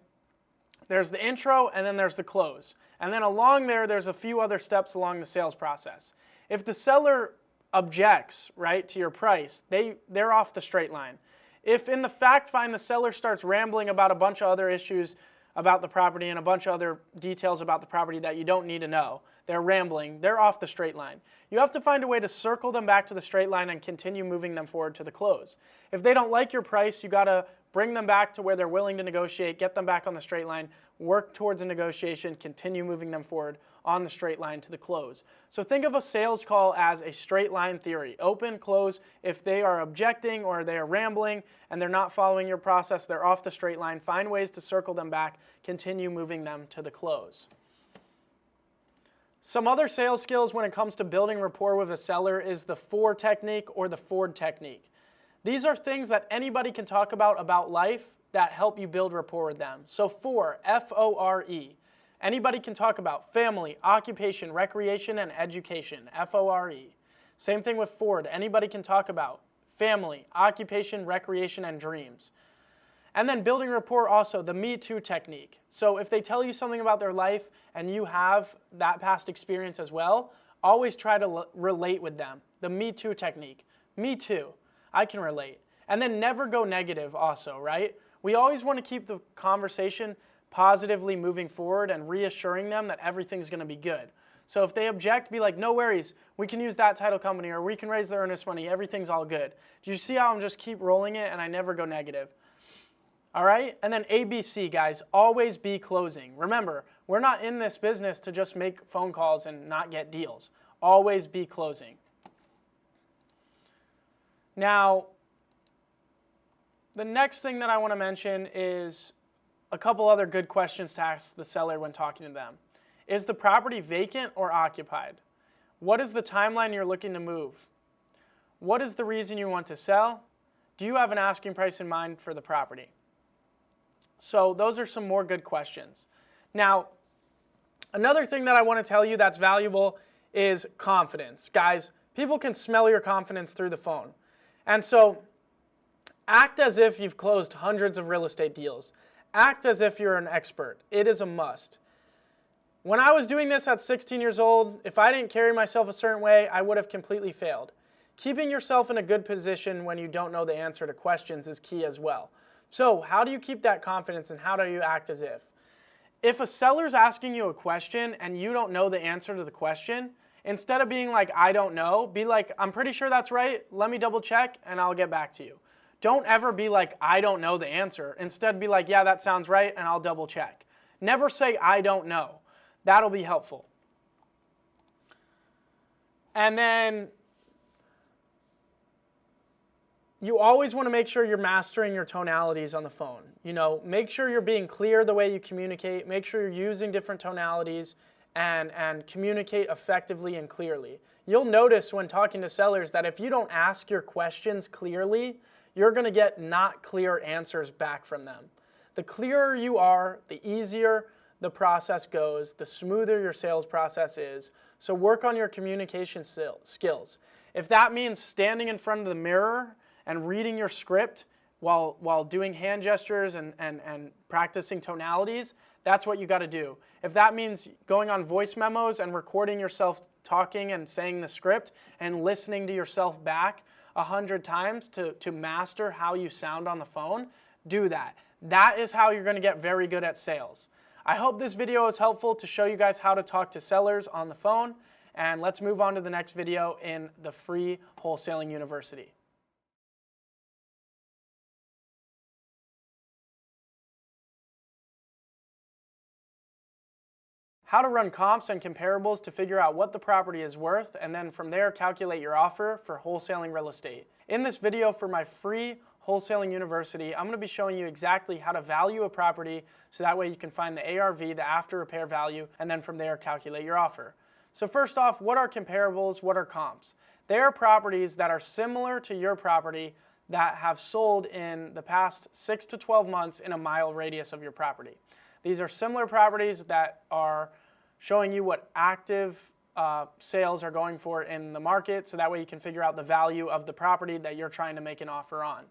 There's the intro and then there's the close. And then along there's a few other steps along the sales process. If the seller objects, right, to your price, they're off the straight line. If in the fact find the seller starts rambling about a bunch of other issues about the property and a bunch of other details about the property that you don't need to know, they're rambling, they're off the straight line. You have to find a way to circle them back to the straight line and continue moving them forward to the close. If they don't like your price, you got to bring them back to where they're willing to negotiate, get them back on the straight line, work towards a negotiation, continue moving them forward on the straight line to the close. So think of a sales call as a straight line theory. Open, close. If they are objecting or they are rambling and they're not following your process, they're off the straight line, find ways to circle them back, continue moving them to the close. Some other sales skills when it comes to building rapport with a seller is the FOR technique or the Ford technique. These are things that anybody can talk about life that help you build rapport with them. So FOR, F-O-R-E. Anybody can talk about family, occupation, recreation, and education, F-O-R-E. Same thing with Ford. Anybody can talk about family, occupation, recreation, and dreams. And then building rapport also, the Me Too technique. So if they tell you something about their life and you have that past experience as well, always try to relate with them. The Me Too technique. Me too. I can relate. And then never go negative also, right? We always want to keep the conversation positively moving forward and reassuring them that everything's going to be good. So if they object, be like, no worries, we can use that title company or we can raise the earnest money, everything's all good. Do you see how I'm just keep rolling it and I never go negative? All right, and then ABC, guys, always be closing. Remember, we're not in this business to just make phone calls and not get deals. Always be closing. Now, the next thing that I want to mention is a couple other good questions to ask the seller when talking to them. Is the property vacant or occupied? What is the timeline you're looking to move? What is the reason you want to sell? Do you have an asking price in mind for the property? So those are some more good questions. Now, another thing that I want to tell you that's valuable is confidence. Guys, people can smell your confidence through the phone. And so act as if you've closed hundreds of real estate deals. Act as if you're an expert. It is a must. When I was doing this at 16 years old, if I didn't carry myself a certain way, I would have completely failed. Keeping yourself in a good position when you don't know the answer to questions is key as well. So how do you keep that confidence and how do you act as if? If a seller's asking you a question and you don't know the answer to the question, instead of being like, I don't know, be like, I'm pretty sure that's right. Let me double check and I'll get back to you. Don't ever be like, I don't know the answer. Instead, be like, yeah, that sounds right, and I'll double check. Never say, I don't know. That'll be helpful. And then you always want to make sure you're mastering your tonalities on the phone. Make sure you're being clear the way you communicate. Make sure you're using different tonalities and communicate effectively and clearly. You'll notice when talking to sellers that if you don't ask your questions clearly, you're going to get not clear answers back from them. The clearer you are, the easier the process goes, the smoother your sales process is. So work on your communication skills. If that means standing in front of the mirror and reading your script while doing hand gestures and practicing tonalities, that's what you got to do. If that means going on voice memos and recording yourself talking and saying the script and listening to yourself back 100 times to master how you sound on the phone, do that. That is how you're going to get very good at sales. I hope this video is helpful to show you guys how to talk to sellers on the phone, and let's move on to the next video in the free Wholesaling University. How to run comps and comparables to figure out what the property is worth, and then from there calculate your offer for wholesaling real estate. In this video for my free Wholesaling University, I'm going to be showing you exactly how to value a property so that way you can find the ARV, the after repair value, and then from there calculate your offer. So first off, what are comparables? What are comps? They are properties that are similar to your property that have sold in the past 6 to 12 months in a mile radius of your property. These are similar properties that are showing you what active sales are going for in the market, so that way you can figure out the value of the property that you're trying to make an offer on.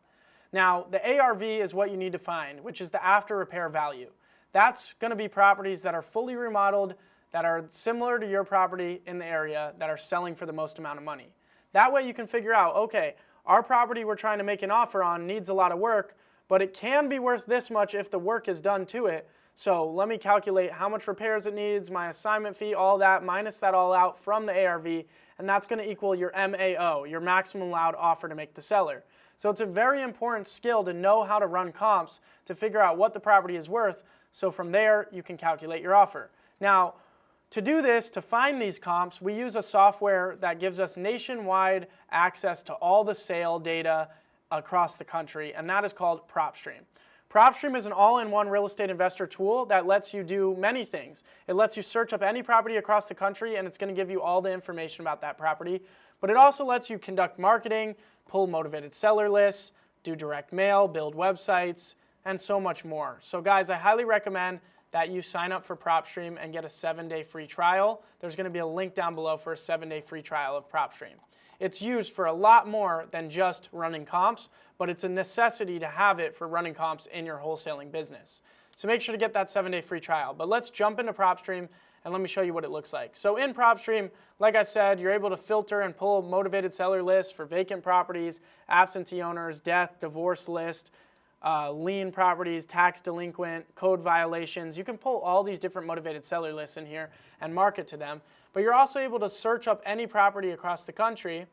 Now, the ARV is what you need to find, which is the after repair value. That's going to be properties that are fully remodeled, that are similar to your property in the area, that are selling for the most amount of money. That way you can figure out, okay, our property we're trying to make an offer on needs a lot of work, but it can be worth this much if the work is done to it. So let me calculate how much repairs it needs, my assignment fee, all that, minus that all out from the ARV, and that's going to equal your MAO, your maximum allowed offer to make the seller. So it's a very important skill to know how to run comps to figure out what the property is worth, so from there you can calculate your offer. Now, to do this, to find these comps, we use a software that gives us nationwide access to all the sale data across the country, and that is called Propstream. Propstream is an all-in-one real estate investor tool that lets you do many things. It lets you search up any property across the country, and it's going to give you all the information about that property. But it also lets you conduct marketing, pull motivated seller lists, do direct mail, build websites, and so much more. So guys, I highly recommend that you sign up for Propstream and get a 7-day free trial. There's going to be a link down below for a 7-day free trial of Propstream. It's used for a lot more than just running comps, but it's a necessity to have it for running comps in your wholesaling business. So make sure to get that 7-day free trial. But let's jump into Propstream and let me show you what it looks like. So in Propstream, like I said, you're able to filter and pull motivated seller lists for vacant properties, absentee owners, death, divorce list, lien properties, tax delinquent, code violations. You can pull all these different motivated seller lists in here and market to them. But you're also able to search up any property across the country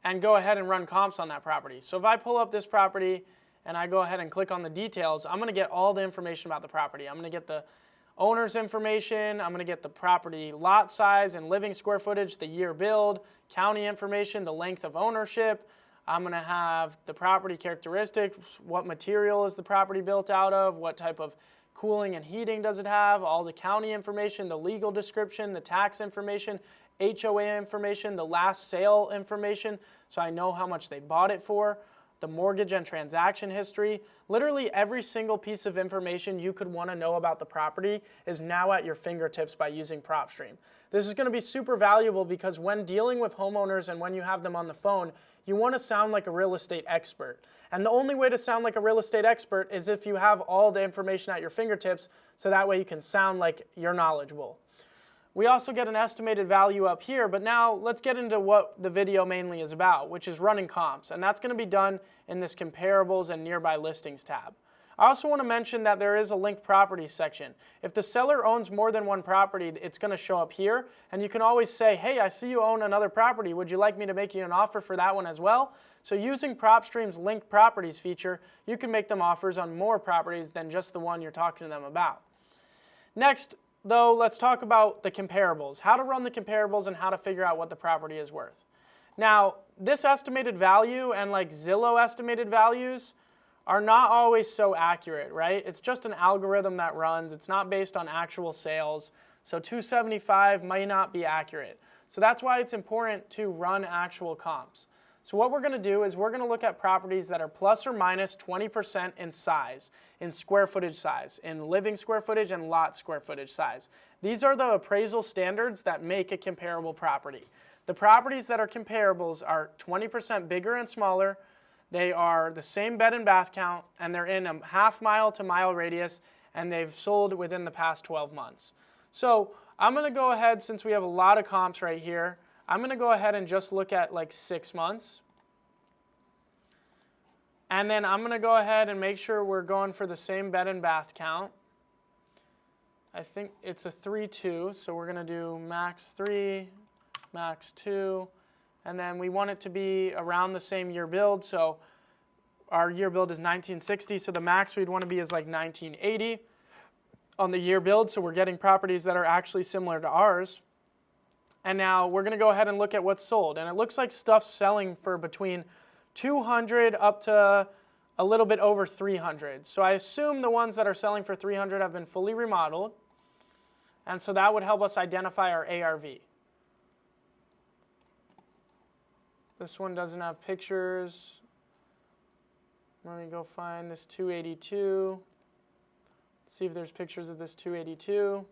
and go ahead and run comps on that property. So if I pull up this property and I go ahead and click on the details, I'm going to get all the information about the property. I'm going to get the owner's information, I'm going to get the property lot size and living square footage, the year build, county information, the length of ownership. I'm going to have the property characteristics, what material is the property built out of, what type of cooling and heating does it have, all the county information, the legal description, the tax information, HOA information, the last sale information, so I know how much they bought it for, the mortgage and transaction history. Literally every single piece of information you could want to know about the property is now at your fingertips by using Propstream. This is going to be super valuable because when dealing with homeowners and when you have them on the phone, you want to sound like a real estate expert. And the only way to sound like a real estate expert is if you have all the information at your fingertips, so that way you can sound like you're knowledgeable. We also get an estimated value up here, but now let's get into what the video mainly is about, which is running comps. And that's going to be done in this comparables and nearby listings tab. I also want to mention that there is a linked properties section. If the seller owns more than one property, it's going to show up here. And you can always say, hey, I see you own another property. Would you like me to make you an offer for that one as well? So using Propstream's linked properties feature, you can make them offers on more properties than just the one you're talking to them about. Next, though, let's talk about the comparables, how to run the comparables and how to figure out what the property is worth. Now, this estimated value and like Zillow estimated values are not always so accurate, right? It's just an algorithm that runs. It's not based on actual sales. So 275 might not be accurate. So that's why it's important to run actual comps. So what we're going to do is we're going to look at properties that are plus or minus 20% in size, in square footage size, in living square footage and lot square footage size. These are the appraisal standards that make a comparable property. The properties that are comparables are 20% bigger and smaller. They are the same bed and bath count, and they're in a half-mile to mile radius, and they've sold within the past 12 months. So I'm going to go ahead, since we have a lot of comps right here, I'm going to go ahead and just look at like 6 months. And then I'm going to go ahead and make sure we're going for the same bed and bath count. I think it's a 3-2, so we're going to do max 3, max 2. And then we want it to be around the same year build. So our year build is 1960. So the max we'd want to be is like 1980 on the year build. So we're getting properties that are actually similar to ours. And now we're going to go ahead and look at what's sold. And it looks like stuff's selling for between 200 up to a little bit over 300. So I assume the ones that are selling for 300 have been fully remodeled. And so that would help us identify our ARV. This one doesn't have pictures. Let me go find this 282. See if there's pictures of this 282.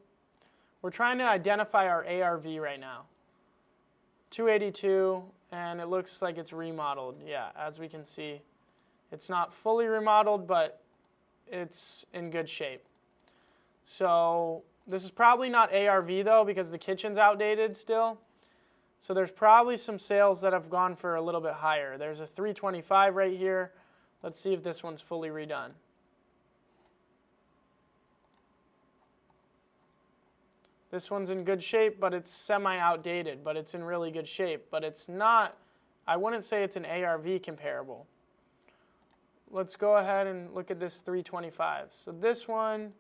We're trying to identify our ARV right now. 282, and it looks like it's remodeled. Yeah, as we can see. It's not fully remodeled, but it's in good shape. So this is probably not ARV though, because the kitchen's outdated still. So there's probably some sales that have gone for a little bit higher. There's a 325 right here. Let's see if this one's fully redone. This one's in good shape, but it's semi-outdated, but it's in really good shape. But it's not, I wouldn't say it's an ARV comparable. Let's go ahead and look at this 325. So this one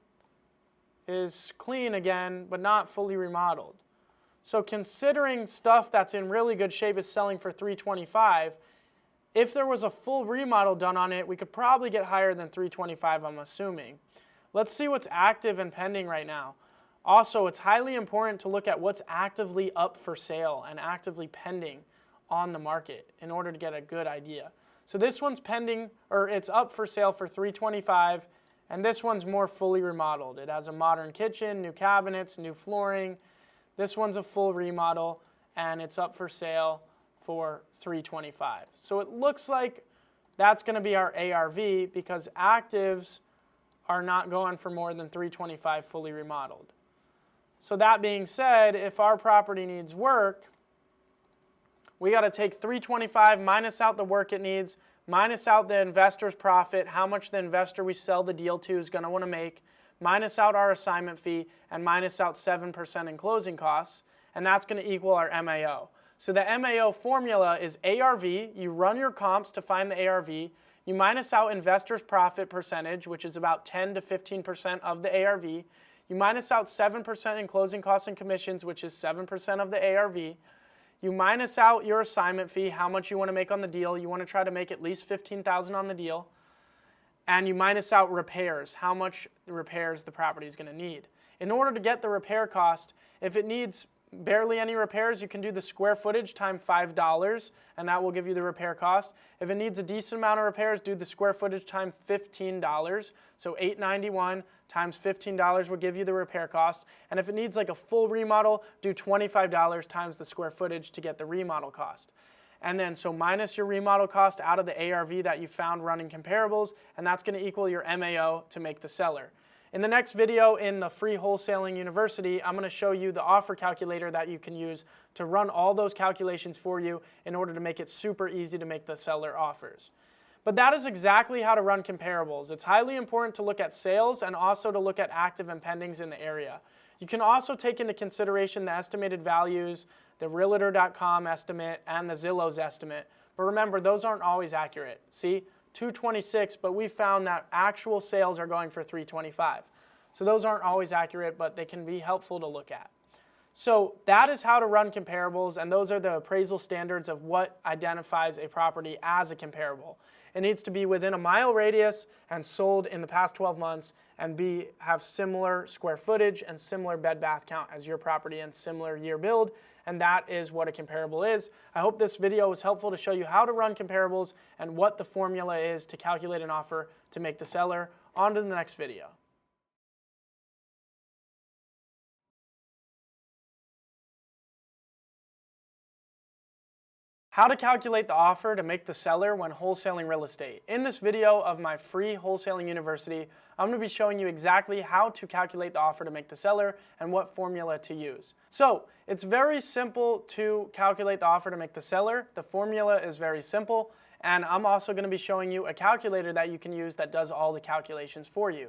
is clean again, but not fully remodeled. So considering stuff that's in really good shape is selling for 325, if there was a full remodel done on it, we could probably get higher than 325, I'm assuming. Let's see what's active and pending right now. Also, it's highly important to look at what's actively up for sale and actively pending on the market in order to get a good idea. So this one's pending, or it's up for sale for 325, and this one's more fully remodeled. It has a modern kitchen, new cabinets, new flooring. This one's a full remodel, and it's up for sale for 325. So it looks like that's going to be our ARV because actives are not going for more than 325 fully remodeled. So that being said, if our property needs work, we got to take 325 minus out the work it needs, minus out the investor's profit, how much the investor we sell the deal to is going to want to make, minus out our assignment fee, and minus out 7% in closing costs, and that's going to equal our MAO. So the MAO formula is ARV. You run your comps to find the ARV. You minus out investor's profit percentage, which is about 10 to 15% of the ARV. You minus out 7% in closing costs and commissions, which is 7% of the ARV. You minus out your assignment fee, how much you want to make on the deal. You want to try to make at least $15,000 on the deal. And you minus out repairs, how much repairs the property is going to need. In order to get the repair cost, if it needs barely any repairs, you can do the square footage times $5, and that will give you the repair cost. If it needs a decent amount of repairs, do the square footage times $15. So $891 times $15 will give you the repair cost. And if it needs like a full remodel, do $25 times the square footage to get the remodel cost. And then so minus your remodel cost out of the ARV that you found running comparables, and that's going to equal your MAO to make the seller. In the next video in the free Wholesaling University, I'm going to show you the offer calculator that you can use to run all those calculations for you in order to make it super easy to make the seller offers. But that is exactly how to run comparables. It's highly important to look at sales and also to look at active and pendings in the area. You can also take into consideration the estimated values, the Realtor.com estimate, and the Zillow's estimate. But remember, those aren't always accurate. See? 226, but we found that actual sales are going for 325. So those aren't always accurate, but they can be helpful to look at. So that is how to run comparables, and those are the appraisal standards of what identifies a property as a comparable. It needs to be within a mile radius and sold in the past 12 months and have similar square footage and similar bed bath count as your property and similar year build. And that is what a comparable is. I hope this video was helpful to show you how to run comparables and what the formula is to calculate an offer to make the seller. On to the next video. How to calculate the offer to make the seller when wholesaling real estate. In this video of my free Wholesaling University, I'm going to be showing you exactly how to calculate the offer to make the seller and what formula to use. So it's very simple to calculate the offer to make the seller. The formula is very simple, and I'm also going to be showing you a calculator that you can use that does all the calculations for you.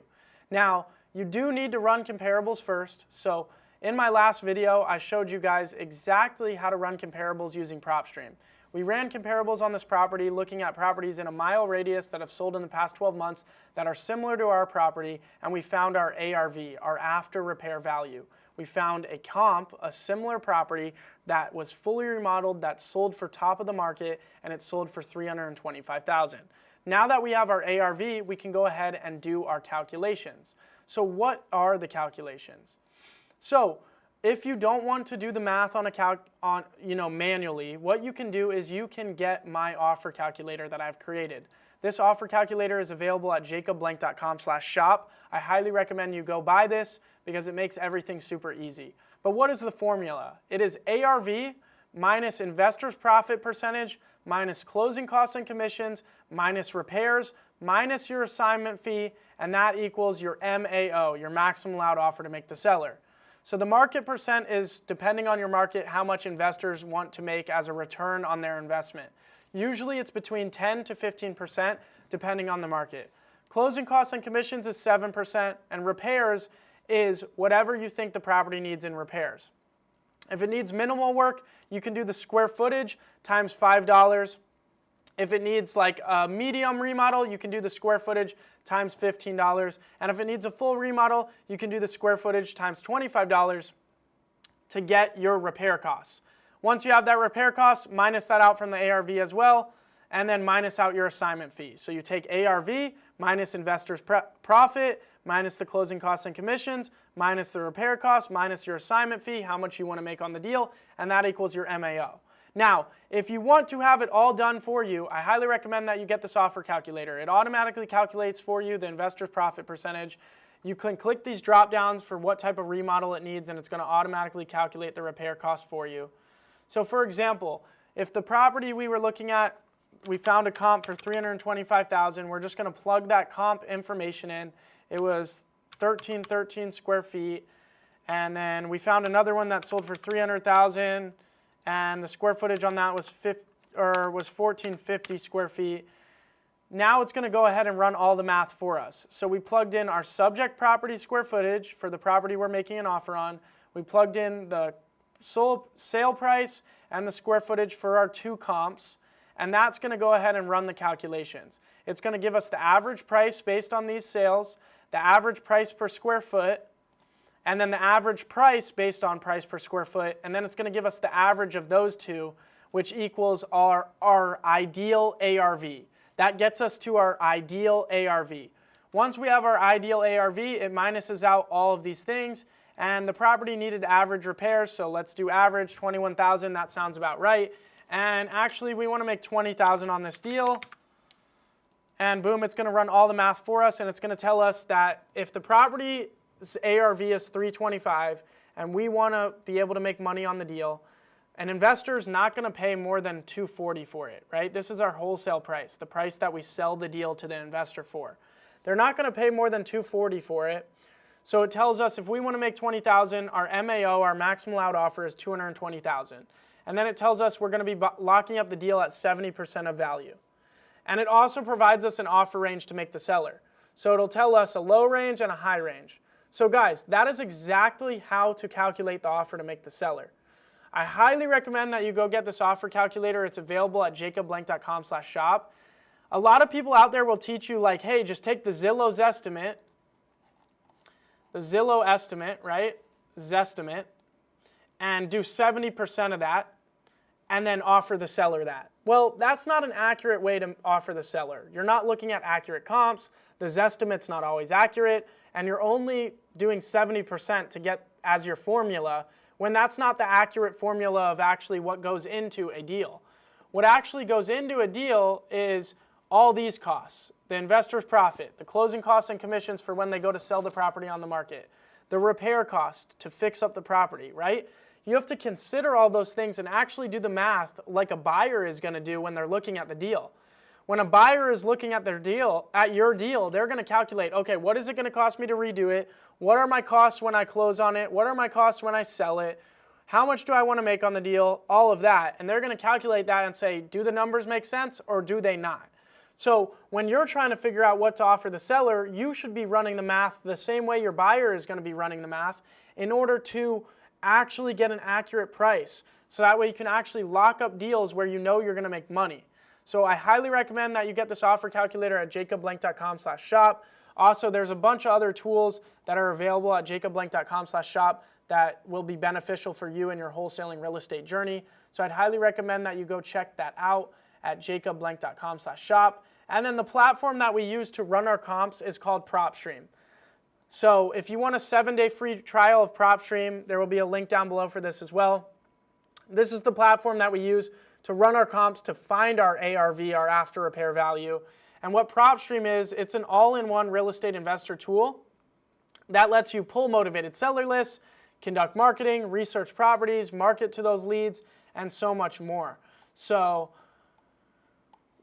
Now, you do need to run comparables first. So in my last video, I showed you guys exactly how to run comparables using Propstream. We ran comparables on this property looking at properties in a mile radius that have sold in the past 12 months that are similar to our property, and we found our ARV, our after repair value. We found a comp, a similar property that was fully remodeled, that sold for top of the market, and it sold for $325,000. Now that we have our ARV, we can go ahead and do our calculations. So what are the calculations? So if you don't want to do the math on manually, what you can do is you can get my offer calculator that I've created. This offer calculator is available at jacobblank.com/shop. I highly recommend you go buy this because it makes everything super easy. But what is the formula? It is ARV minus investor's profit percentage minus closing costs and commissions minus repairs minus your assignment fee, and that equals your MAO, your maximum allowed offer to make the seller. So the market percent is, depending on your market, how much investors want to make as a return on their investment. Usually it's between 10 to 15% depending on the market. Closing costs and commissions is 7%, and repairs is whatever you think the property needs in repairs. If it needs minimal work, you can do the square footage times $5. If it needs like a medium remodel, you can do the square footage times $15. And if it needs a full remodel, you can do the square footage times $25 to get your repair costs. Once you have that repair cost, minus that out from the ARV as well, and then minus out your assignment fee. So you take ARV minus investor's profit, minus the closing costs and commissions, minus the repair costs, minus your assignment fee, how much you want to make on the deal, and that equals your MAO. Now, if you want to have it all done for you, I highly recommend that you get this offer calculator. It automatically calculates for you the investor's profit percentage. You can click these drop downs for what type of remodel it needs, and it's going to automatically calculate the repair cost for you. So for example, if the property we were looking at, we found a comp for $325,000, we're just going to plug that comp information in. It was 1313 square feet, and then we found another one that sold for $300,000. And the square footage on that was 1450 square feet. Now it's going to go ahead and run all the math for us. So we plugged in our subject property square footage for the property we're making an offer on. We plugged in the sale price and the square footage for our two comps. And that's going to go ahead and run the calculations. It's going to give us the average price based on these sales, the average price per square foot, and then the average price based on price per square foot, and then it's going to give us the average of those two, which equals our ideal ARV. That gets us to our ideal ARV. Once we have our ideal ARV, it minuses out all of these things, and the property needed average repairs, so let's do average, 21,000, that sounds about right. And actually we want to make 20,000 on this deal. And boom, it's going to run all the math for us, and it's going to tell us that if the property's ARV is 325 and we want to be able to make money on the deal, an investor is not going to pay more than 240 for it, right? This is our wholesale price, the price that we sell the deal to the investor for. They're not going to pay more than 240 for it. So it tells us if we want to make 20,000, our MAO, our maximum allowed offer, is 220,000. And then it tells us we're going to be locking up the deal at 70% of value. And it also provides us an offer range to make the seller. So it'll tell us a low range and a high range. So guys, that is exactly how to calculate the offer to make the seller. I highly recommend that you go get this offer calculator. It's available at jacobblank.com/shop. A lot of people out there will teach you like, hey, just take the Zillow estimate, right? Zestimate, and do 70% of that, and then offer the seller that. Well, that's not an accurate way to offer the seller. You're not looking at accurate comps, the Zestimate's not always accurate, and you're only doing 70% to get as your formula, when that's not the accurate formula of actually what goes into a deal. What actually goes into a deal is all these costs: the investor's profit, the closing costs and commissions for when they go to sell the property on the market, the repair cost to fix up the property, right? You have to consider all those things and actually do the math like a buyer is going to do when they're looking at the deal. When a buyer is looking at their deal, at your deal, they're going to calculate, okay, what is it going to cost me to redo it? What are my costs when I close on it? What are my costs when I sell it? How much do I want to make on the deal? All of that. And they're going to calculate that and say, do the numbers make sense or do they not? So when you're trying to figure out what to offer the seller, you should be running the math the same way your buyer is going to be running the math in order to actually get an accurate price. So that way you can actually lock up deals where you know you're going to make money. So I highly recommend that you get this offer calculator at jacobblank.com/shop. Also, there's a bunch of other tools that are available at jacobblank.com/shop that will be beneficial for you in your wholesaling real estate journey. So I'd highly recommend that you go check that out at jacobblank.com/shop. And then the platform that we use to run our comps is called Propstream. So if you want a 7-day free trial of Propstream, there will be a link down below for this as well. This is the platform that we use to run our comps to find our ARV, our after repair value. And what Propstream is, it's an all-in-one real estate investor tool that lets you pull motivated seller lists, conduct marketing, research properties, market to those leads, and so much more. So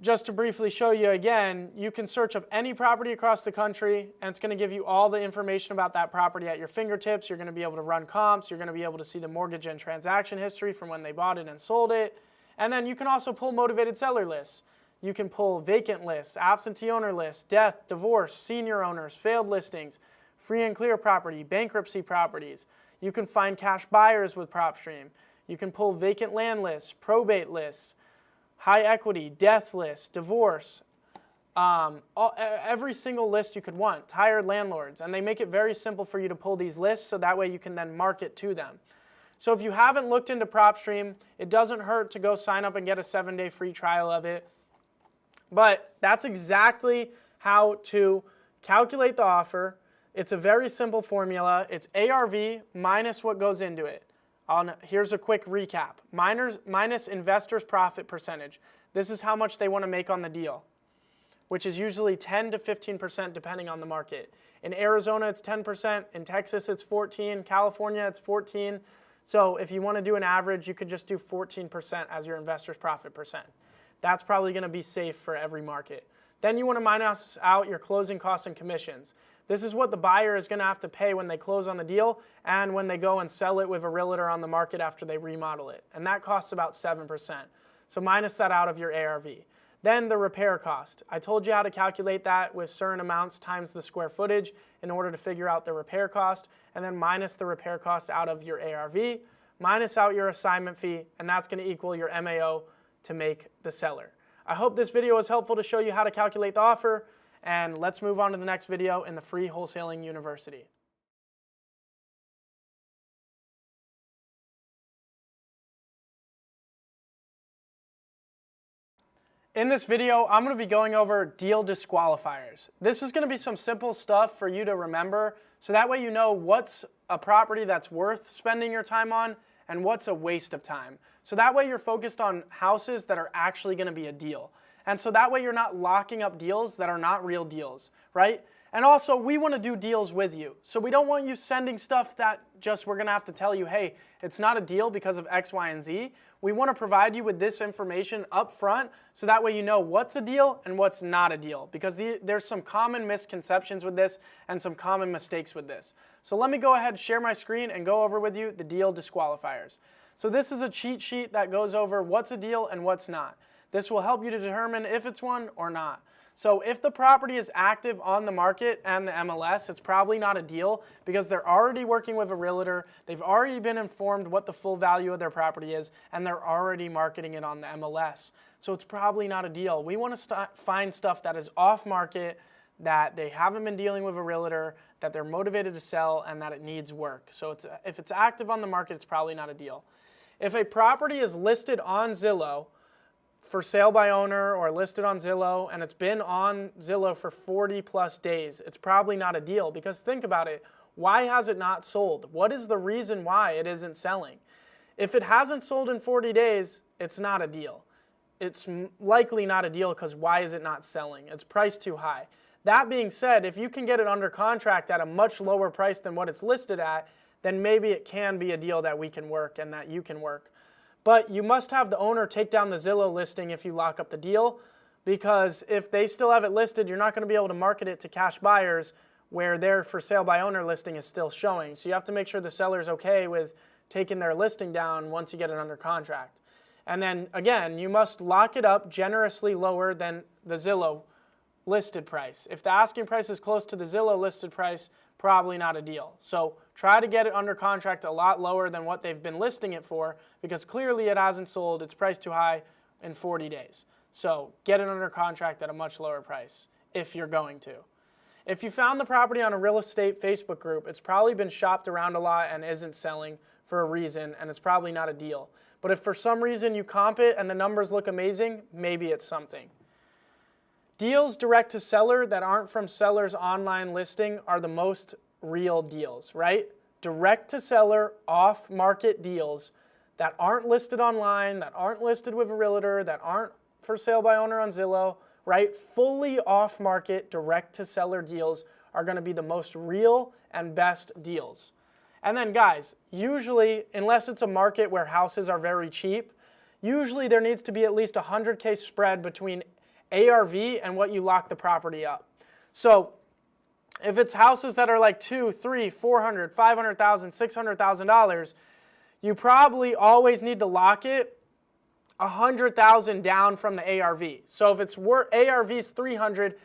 just to briefly show you again, you can search up any property across the country, and it's going to give you all the information about that property at your fingertips. You're going to be able to run comps. You're going to be able to see the mortgage and transaction history from when they bought it and sold it. And then you can also pull motivated seller lists. You can pull vacant lists, absentee owner lists, death, divorce, senior owners, failed listings, free and clear property, bankruptcy properties. You can find cash buyers with Propstream. You can pull vacant land lists, probate lists, high equity, death lists, divorce, every single list you could want, tired landlords. And they make it very simple for you to pull these lists so that way you can then market to them. So if you haven't looked into Propstream, it doesn't hurt to go sign up and get a 7-day free trial of it. But that's exactly how to calculate the offer. It's a very simple formula. It's ARV minus what goes into it. Here's a quick recap. Minus investor's profit percentage. This is how much they want to make on the deal, which is usually 10 to 15% depending on the market. In Arizona, it's 10%. In Texas, it's 14%. California, it's 14%. So if you want to do an average, you could just do 14% as your investor's profit percent. That's probably going to be safe for every market. Then you want to minus out your closing costs and commissions. This is what the buyer is going to have to pay when they close on the deal and when they go and sell it with a realtor on the market after they remodel it. And that costs about 7%. So minus that out of your ARV. Then the repair cost. I told you how to calculate that with certain amounts times the square footage in order to figure out the repair cost, and then minus the repair cost out of your ARV, minus out your assignment fee, and that's going to equal your MAO to make the seller. I hope this video was helpful to show you how to calculate the offer, and let's move on to the next video in the free Wholesaling University. In this video, I'm going to be going over deal disqualifiers. This is going to be some simple stuff for you to remember, so that way you know what's a property that's worth spending your time on and what's a waste of time. So that way you're focused on houses that are actually going to be a deal. And so that way you're not locking up deals that are not real deals, right? And also, we want to do deals with you. So we don't want you sending stuff that just we're going to have to tell you, hey, it's not a deal because of X, Y, and Z. We want to provide you with this information up front so that way you know what's a deal and what's not a deal, because there's some common misconceptions with this and some common mistakes with this. So let me go ahead and share my screen and go over with you the deal disqualifiers. So this is a cheat sheet that goes over what's a deal and what's not. This will help you to determine if it's one or not. So if the property is active on the market and the MLS, it's probably not a deal because they're already working with a realtor, they've already been informed what the full value of their property is, and they're already marketing it on the MLS. So it's probably not a deal. We want to find stuff that is off market, that they haven't been dealing with a realtor, that they're motivated to sell, and that it needs work. So if it's active on the market, it's probably not a deal. If a property is listed on Zillow, for sale by owner or listed on Zillow, and it's been on Zillow for 40 plus days, it's probably not a deal, because think about it. Why has it not sold? What is the reason why it isn't selling? If it hasn't sold in 40 days, it's not a deal. It's likely not a deal because why is it not selling? It's priced too high. That being said, if you can get it under contract at a much lower price than what it's listed at, then maybe it can be a deal that we can work and that you can work. But you must have the owner take down the Zillow listing if you lock up the deal, because if they still have it listed, you're not going to be able to market it to cash buyers where their for sale by owner listing is still showing. So you have to make sure the seller's okay with taking their listing down once you get it under contract. And then again, you must lock it up generously lower than the Zillow listed price. If the asking price is close to the Zillow listed price, probably not a deal. So try to get it under contract a lot lower than what they've been listing it for, because clearly it hasn't sold, it's priced too high in 40 days. So get it under contract at a much lower price if you're going to. If you found the property on a real estate Facebook group, it's probably been shopped around a lot and isn't selling for a reason, and it's probably not a deal. But if for some reason you comp it and the numbers look amazing, maybe it's something. Deals direct to seller that aren't from seller's online listing are the most real deals, right? Direct to seller, off-market deals that aren't listed online, that aren't listed with a realtor, that aren't for sale by owner on Zillow, right? Fully off-market, direct to seller deals are going to be the most real and best deals. And then guys, usually, unless it's a market where houses are very cheap, usually there needs to be at least a 100K spread between ARV and what you lock the property up. So if it's houses that are like $200,000, $300,000, $400,000, $500,000, $600,000, you probably always need to lock it $100,000 down from the ARV. So if it's ARV's 300,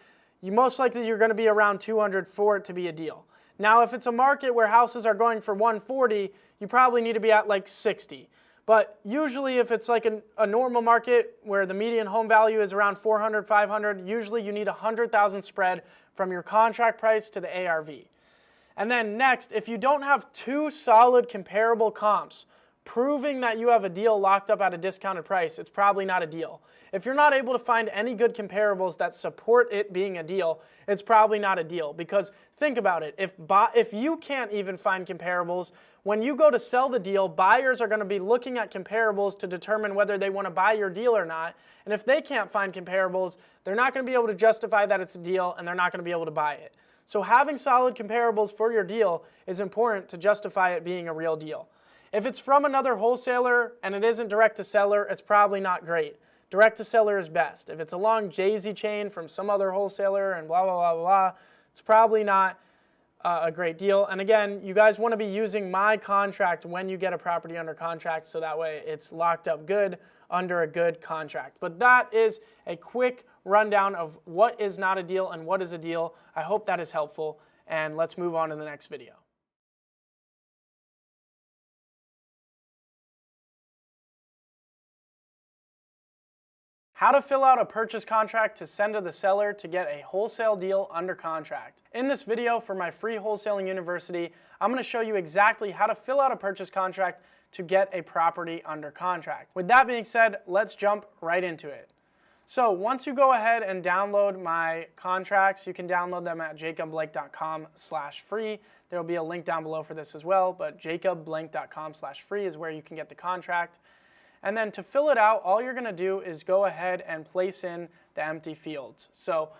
most likely you're going to be around 200 for it to be a deal. Now if it's a market where houses are going for 140, you probably need to be at like 60. But usually if it's like a normal market where the median home value is around 400, 500, usually you need 100,000 spread from your contract price to the ARV. And then next, if you don't have two solid comparable comps proving that you have a deal locked up at a discounted price, it's probably not a deal. If you're not able to find any good comparables that support it being a deal, it's probably not a deal. Because think about it, if you can't even find comparables, when you go to sell the deal, buyers are going to be looking at comparables to determine whether they want to buy your deal or not. And if they can't find comparables, they're not going to be able to justify that it's a deal, and they're not going to be able to buy it. So having solid comparables for your deal is important to justify it being a real deal. If it's from another wholesaler and it isn't direct to seller, it's probably not great. Direct to seller is best. If it's a long Jay-Z chain from some other wholesaler and blah, blah, blah, blah, it's probably not a great deal. And again, you guys want to be using my contract when you get a property under contract, so that way it's locked up good under a good contract. But that is a quick rundown of what is not a deal and what is a deal. I hope that is helpful, and let's move on to the next video. How to fill out a purchase contract to send to the seller to get a wholesale deal under contract. In this video for my free wholesaling university, I'm going to show you exactly how to fill out a purchase contract to get a property under contract. With that being said, let's jump right into it. So once you go ahead and download my contracts, you can download them at jacobblake.com/free. There will be a link down below for this as well, but jacobblake.com/free is where you can get the contract. And then to fill it out, all you're going to do is go ahead and place in the empty fields. So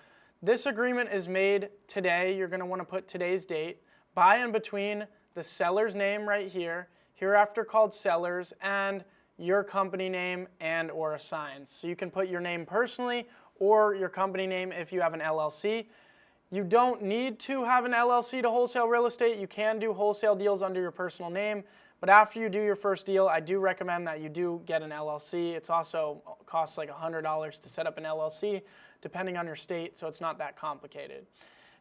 this agreement is made today. You're going to want to put today's date. By and between the seller's name right here, hereafter called sellers, and your company name and or assigns. So you can put your name personally or your company name if you have an LLC. You don't need to have an LLC to wholesale real estate. You can do wholesale deals under your personal name, but after you do your first deal, I do recommend that you do get an LLC. It's also costs like $100 to set up an LLC depending on your state, so it's not that complicated.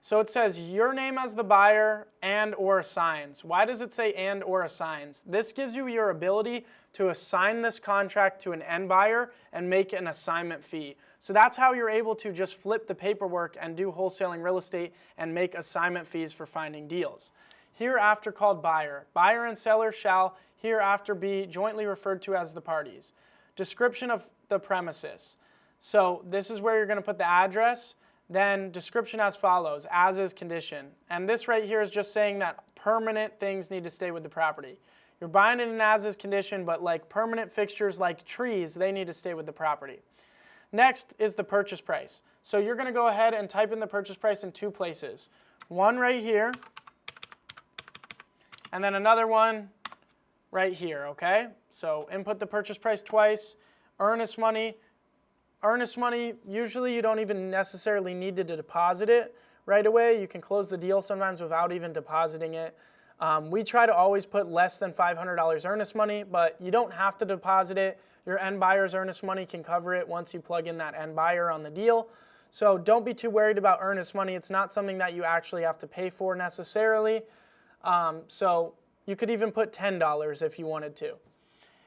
So it says your name as the buyer and or assigns. Why does it say and or assigns? This gives you your ability to assign this contract to an end buyer and make an assignment fee. So that's how you're able to just flip the paperwork and do wholesaling real estate and make assignment fees for finding deals. Hereafter called buyer. Buyer and seller shall hereafter be jointly referred to as the parties. Description of the premises. So this is where you're going to put the address. Then description as follows, as is condition. And this right here is just saying that permanent things need to stay with the property. You're buying it in as is condition, but like permanent fixtures like trees, they need to stay with the property. Next is the purchase price. So you're going to go ahead and type in the purchase price in two places. One right here, and then another one right here, okay? So input the purchase price twice. Earnest money. Earnest money, usually you don't even necessarily need to deposit it right away. You can close the deal sometimes without even depositing it. We try to always put less than $500 earnest money, but you don't have to deposit it. Your end buyer's earnest money can cover it once you plug in that end buyer on the deal. So don't be too worried about earnest money. It's not something that you actually have to pay for necessarily. So you could even put $10 if you wanted to.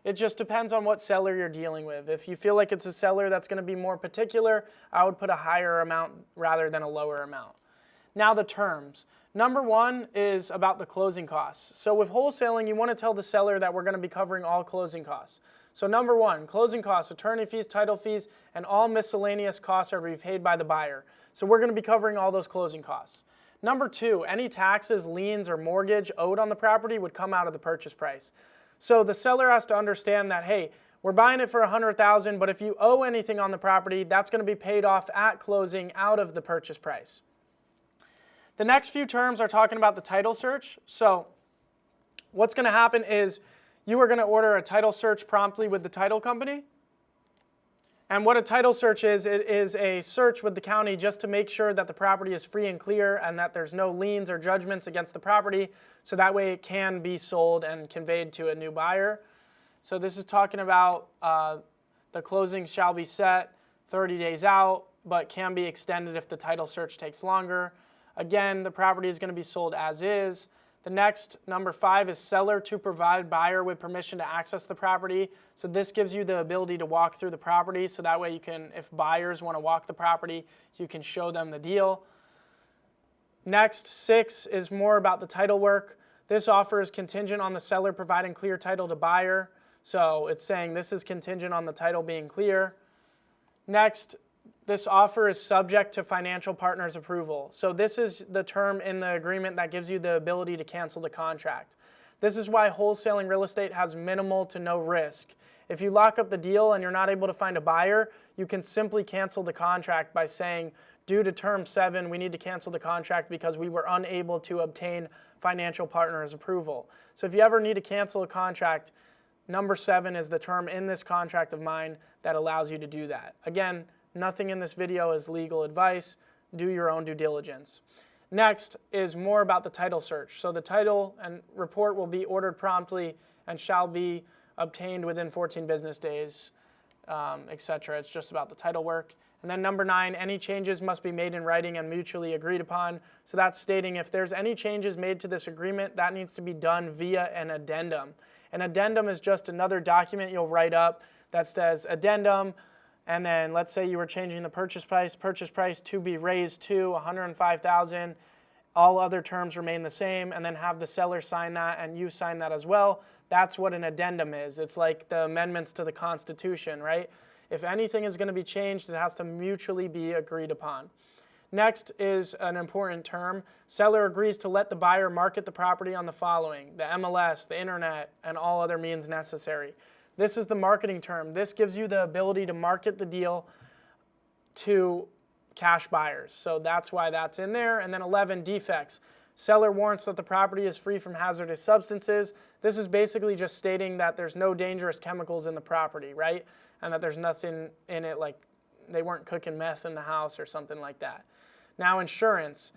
It just depends on what seller you're dealing with. If you feel like it's a seller that's going to be more particular, I would put a higher amount rather than a lower amount. Now the terms. Number one is about the closing costs. So with wholesaling, you want to tell the seller that we're going to be covering all closing costs. So number one, closing costs, attorney fees, title fees, and all miscellaneous costs are to be paid by the buyer. So we're going to be covering all those closing costs. Number two, any taxes, liens, or mortgage owed on the property would come out of the purchase price. So the seller has to understand that, hey, we're buying it for $100,000, but if you owe anything on the property, that's going to be paid off at closing out of the purchase price. The next few terms are talking about the title search. So what's going to happen is you are going to order a title search promptly with the title company. And what a title search is, it is a search with the county just to make sure that the property is free and clear and that there's no liens or judgments against the property, so that way it can be sold and conveyed to a new buyer. So this is talking about the closing shall be set 30 days out, but can be extended if the title search takes longer. Again, the property is going to be sold as is. The next, number 5, is seller to provide buyer with permission to access the property. So this gives you the ability to walk through the property, so that way you can, if buyers want to walk the property, you can show them the deal. Next, 6 is more about the title work. This offer is contingent on the seller providing clear title to buyer. So it's saying this is contingent on the title being clear. Next, this offer is subject to financial partner's approval. So this is the term in the agreement that gives you the ability to cancel the contract. This is why wholesaling real estate has minimal to no risk. If you lock up the deal and you're not able to find a buyer, you can simply cancel the contract by saying, due to term 7, we need to cancel the contract because we were unable to obtain financial partner's approval. So if you ever need to cancel a contract, number 7 is the term in this contract of mine that allows you to do that. Again, nothing in this video is legal advice. Do your own due diligence. Next is more about the title search. So the title and report will be ordered promptly and shall be obtained within 14 business days, etc. It's just about the title work. And then number 9, any changes must be made in writing and mutually agreed upon. So that's stating if there's any changes made to this agreement, that needs to be done via an addendum. An addendum is just another document you'll write up that says addendum, and then let's say you were changing the purchase price to be raised to $105,000. All other terms remain the same, and then have the seller sign that and you sign that as well. That's what an addendum is. It's like the amendments to the Constitution, right? If anything is going to be changed, it has to mutually be agreed upon. Next is an important term. Seller agrees to let the buyer market the property on the following: the MLS, the internet, and all other means necessary. This is the marketing term. This gives you the ability to market the deal to cash buyers. So that's why that's in there. And then 11, defects. Seller warrants that the property is free from hazardous substances. This is basically just stating that there's no dangerous chemicals in the property, right? And that there's nothing in it, like they weren't cooking meth in the house or something like that. Now, insurance.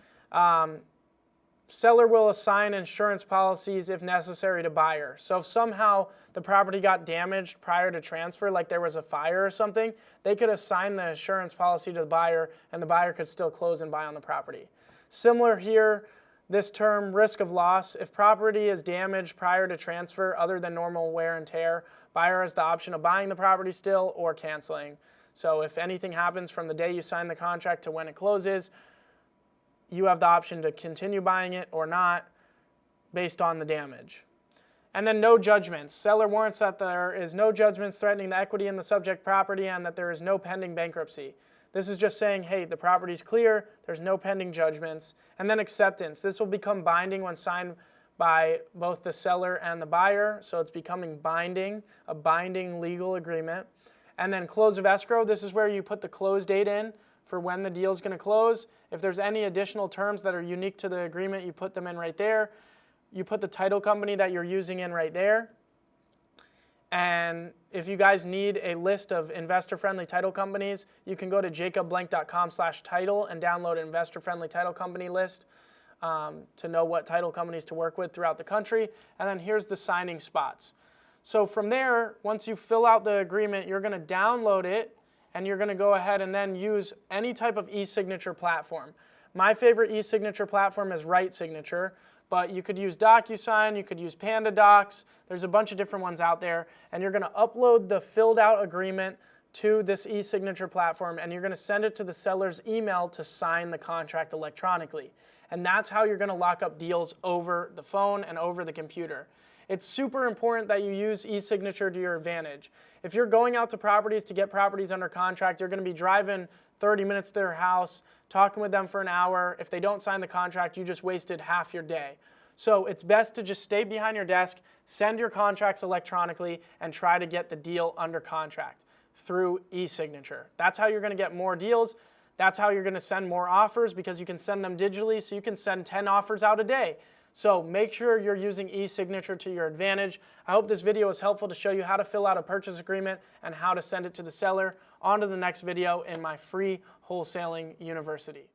Seller will assign insurance policies if necessary to buyer. So if somehow the property got damaged prior to transfer, like there was a fire or something, they could assign the insurance policy to the buyer and the buyer could still close and buy on the property. Similar here, this term, risk of loss. If property is damaged prior to transfer other than normal wear and tear, buyer has the option of buying the property still or canceling. So if anything happens from the day you sign the contract to when it closes, you have the option to continue buying it or not based on the damage. And then no judgments. Seller warrants that there is no judgments threatening the equity in the subject property and that there is no pending bankruptcy. This is just saying, hey, the property's clear, there's no pending judgments. And then acceptance. This will become binding when signed by both the seller and the buyer, so it's becoming binding, a binding legal agreement. And then close of escrow. This is where you put the close date in for when the deal is going to close. If there's any additional terms that are unique to the agreement, you put them in right there. You put the title company that you're using in right there. And if you guys need a list of investor-friendly title companies, you can go to jacobblank.com/title and download an investor-friendly title company list to know what title companies to work with throughout the country. And then here's the signing spots. So from there, once you fill out the agreement, you're going to download it and you're going to go ahead and then use any type of e-signature platform. My favorite e-signature platform is Right Signature, but you could use DocuSign, you could use PandaDocs. There's a bunch of different ones out there, and you're going to upload the filled out agreement to this e-signature platform, and you're going to send it to the seller's email to sign the contract electronically. And that's how you're going to lock up deals over the phone and over the computer. It's super important that you use e-signature to your advantage. If you're going out to properties to get properties under contract, you're going to be driving 30 minutes to their house, talking with them for an hour. If they don't sign the contract, you just wasted half your day. So it's best to just stay behind your desk, send your contracts electronically, and try to get the deal under contract through e-signature. That's how you're going to get more deals. That's how you're going to send more offers, because you can send them digitally, so you can send 10 offers out a day. So make sure you're using e-signature to your advantage. I hope this video was helpful to show you how to fill out a purchase agreement and how to send it to the seller. On to the next video in my free wholesaling university.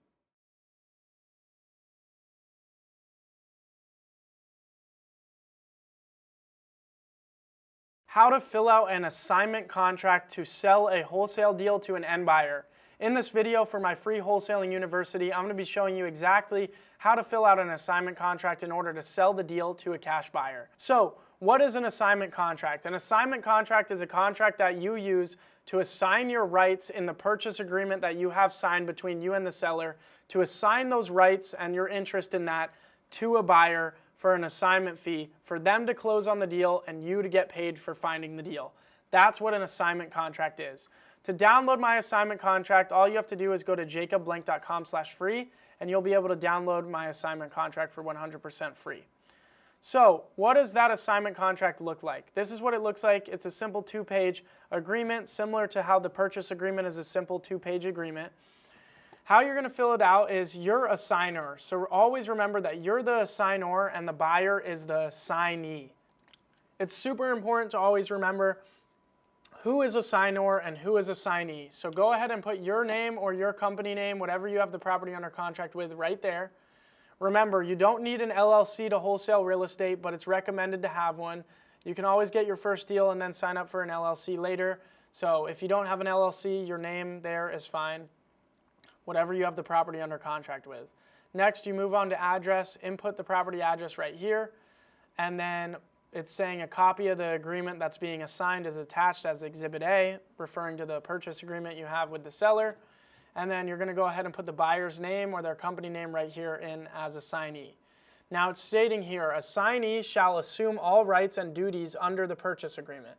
How to fill out an assignment contract to sell a wholesale deal to an end buyer. In this video for my free wholesaling university, I'm going to be showing you exactly how to fill out an assignment contract in order to sell the deal to a cash buyer. So, what is an assignment contract? An assignment contract is a contract that you use to assign your rights in the purchase agreement that you have signed between you and the seller, to assign those rights and your interest in that to a buyer for an assignment fee, for them to close on the deal and you to get paid for finding the deal. That's what an assignment contract is. To download my assignment contract, all you have to do is go to jacobblank.com/free and you'll be able to download my assignment contract for 100% free. So, what does that assignment contract look like? This is what it looks like. It's a simple 2-page agreement, similar to how the purchase agreement is a simple 2-page agreement. How you're going to fill it out is you're a signer. So always remember that you're the assignor and the buyer is the assignee. It's super important to always remember who is assignor and who is assignee. So go ahead and put your name or your company name, whatever you have the property under contract with, right there. Remember, you don't need an LLC to wholesale real estate, but it's recommended to have one. You can always get your first deal and then sign up for an LLC later. So if you don't have an LLC, your name there is fine. Whatever you have the property under contract with. Next, you move on to address, input the property address right here, and then it's saying a copy of the agreement that's being assigned is attached as Exhibit A, referring to the purchase agreement you have with the seller. And then you're going to go ahead and put the buyer's name or their company name right here in as assignee. Now it's stating here, assignee shall assume all rights and duties under the purchase agreement.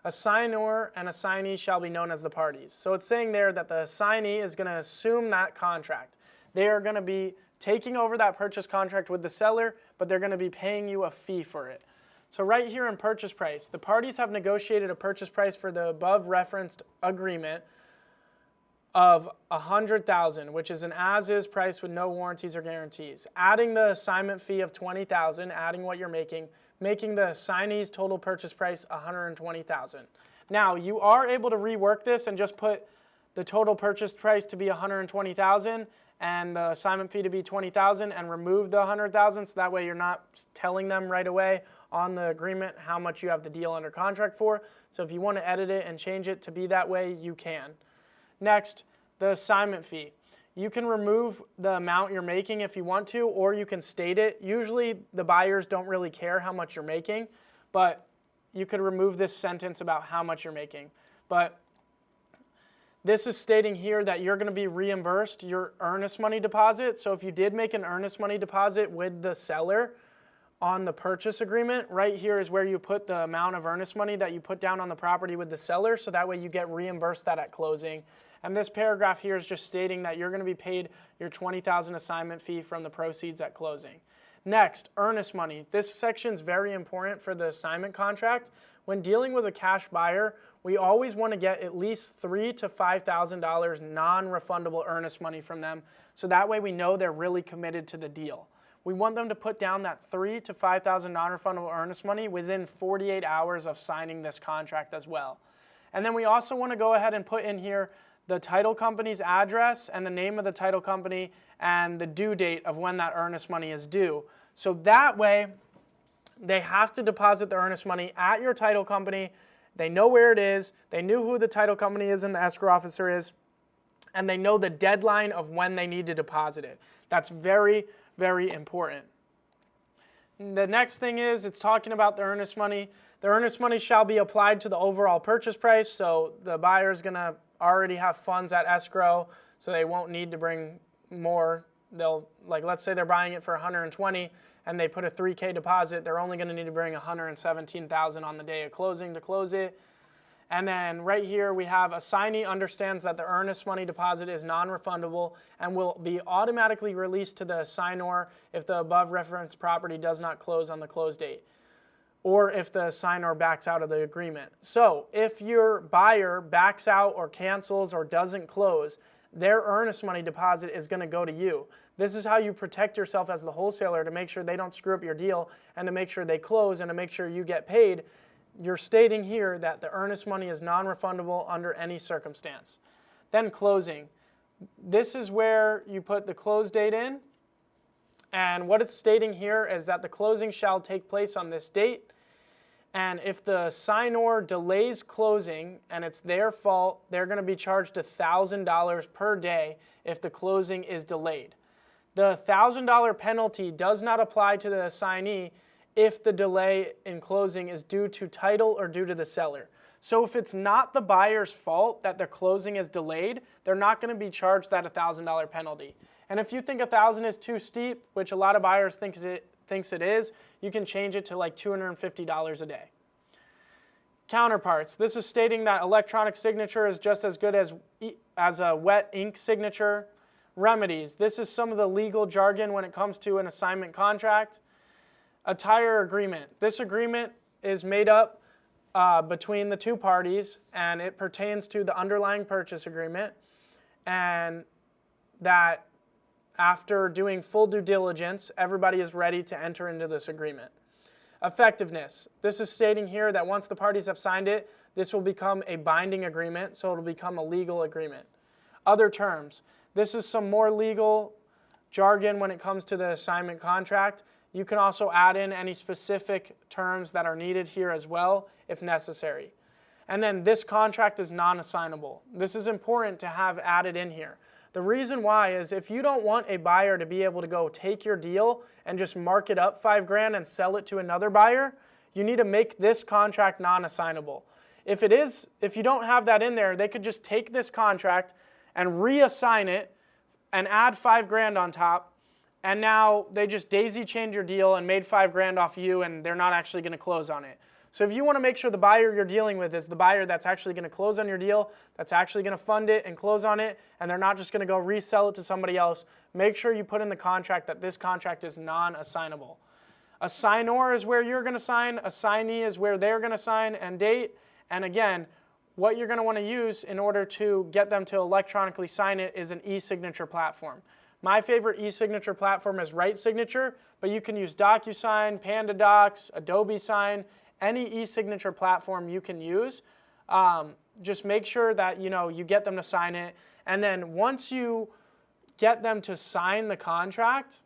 Assignor and assignee shall be known as the parties. So it's saying there that the assignee is going to assume that contract. They are going to be taking over that purchase contract with the seller, but they're going to be paying you a fee for it. So right here in purchase price, the parties have negotiated a purchase price for the above referenced agreement of $100,000, which is an as-is price with no warranties or guarantees. Adding the assignment fee of $20,000, adding what you're making the assignee's total purchase price $120,000. Now, you are able to rework this and just put the total purchase price to be $120,000 and the assignment fee to be $20,000 and remove the $100,000, so that way you're not telling them right away on the agreement how much you have the deal under contract for. So if you want to edit it and change it to be that way, you can. Next, the assignment fee. You can remove the amount you're making if you want to, or you can state it. Usually the buyers don't really care how much you're making, but you could remove this sentence about how much you're making. But this is stating here that you're going to be reimbursed your earnest money deposit. So if you did make an earnest money deposit with the seller on the purchase agreement, right here is where you put the amount of earnest money that you put down on the property with the seller, so that way you get reimbursed that at closing. And this paragraph here is just stating that you're going to be paid your $20,000 assignment fee from the proceeds at closing. Next, earnest money. This section is very important for the assignment contract. When dealing with a cash buyer, we always want to get at least $3,000 to $5,000 non-refundable earnest money from them, so that way we know they're really committed to the deal. We want them to put down that $3,000 to $5,000 non-refundable earnest money within 48 hours of signing this contract as well. And then we also want to go ahead and put in here the title company's address and the name of the title company and the due date of when that earnest money is due. So that way, they have to deposit the earnest money at your title company. They know where it is. They knew who the title company is and the escrow officer is. And they know the deadline of when they need to deposit it. That's very, very important. The next thing is it's talking about the earnest money. The earnest money shall be applied to the overall purchase price. So the buyer is going to already have funds at escrow, so they won't need to bring more. They'll, like, let's say they're buying it for $120 and they put a $3,000 deposit, they're only going to need to bring $117,000 on the day of closing to close it. And then right here we have assignee understands that the earnest money deposit is non-refundable and will be automatically released to the assignor if the above referenced property does not close on the close date, or if the assignor backs out of the agreement. So if your buyer backs out or cancels or doesn't close, their earnest money deposit is going to go to you. This is how you protect yourself as the wholesaler, to make sure they don't screw up your deal and to make sure they close and to make sure you get paid. You're stating here that the earnest money is non-refundable under any circumstance. Then closing. This is where you put the close date in. And what it's stating here is that the closing shall take place on this date. And if the assignor delays closing and it's their fault, they're going to be charged $1,000 per day if the closing is delayed. The $1,000 penalty does not apply to the assignee if the delay in closing is due to title or due to the seller. So if it's not the buyer's fault that their closing is delayed, they're not going to be charged that $1,000 penalty. And if you think $1,000 is too steep, which a lot of buyers thinks it is, you can change it to like $250 a day. Counterparts. This is stating that electronic signature is just as good as a wet ink signature. Remedies. This is some of the legal jargon when it comes to an assignment contract. Attire agreement. This agreement is made up between the two parties, and it pertains to the underlying purchase agreement, and that after doing full due diligence, everybody is ready to enter into this agreement. Effectiveness. This is stating here that once the parties have signed it, this will become a binding agreement, so it will become a legal agreement. Other terms. This is some more legal jargon when it comes to the assignment contract. You can also add in any specific terms that are needed here as well, if necessary. And then this contract is non-assignable. This is important to have added in here. The reason why is if you don't want a buyer to be able to go take your deal and just mark it up $5,000 and sell it to another buyer, you need to make this contract non-assignable. If you don't have that in there, they could just take this contract and reassign it and add $5,000 on top, and now they just daisy chained your deal and made $5,000 off you, and they're not actually going to close on it. So if you want to make sure the buyer you're dealing with is the buyer that's actually going to close on your deal, that's actually going to fund it and close on it, and they're not just going to go resell it to somebody else, make sure you put in the contract that this contract is non-assignable. Assignor is where you're going to sign, assignee is where they're going to sign and date, and again, what you're going to want to use in order to get them to electronically sign it is an e-signature platform. My favorite e-signature platform is Right Signature, but you can use DocuSign, PandaDocs, Adobe Sign, any e-signature platform you can use. Just make sure that you get them to sign it, and then once you get them to sign the contract,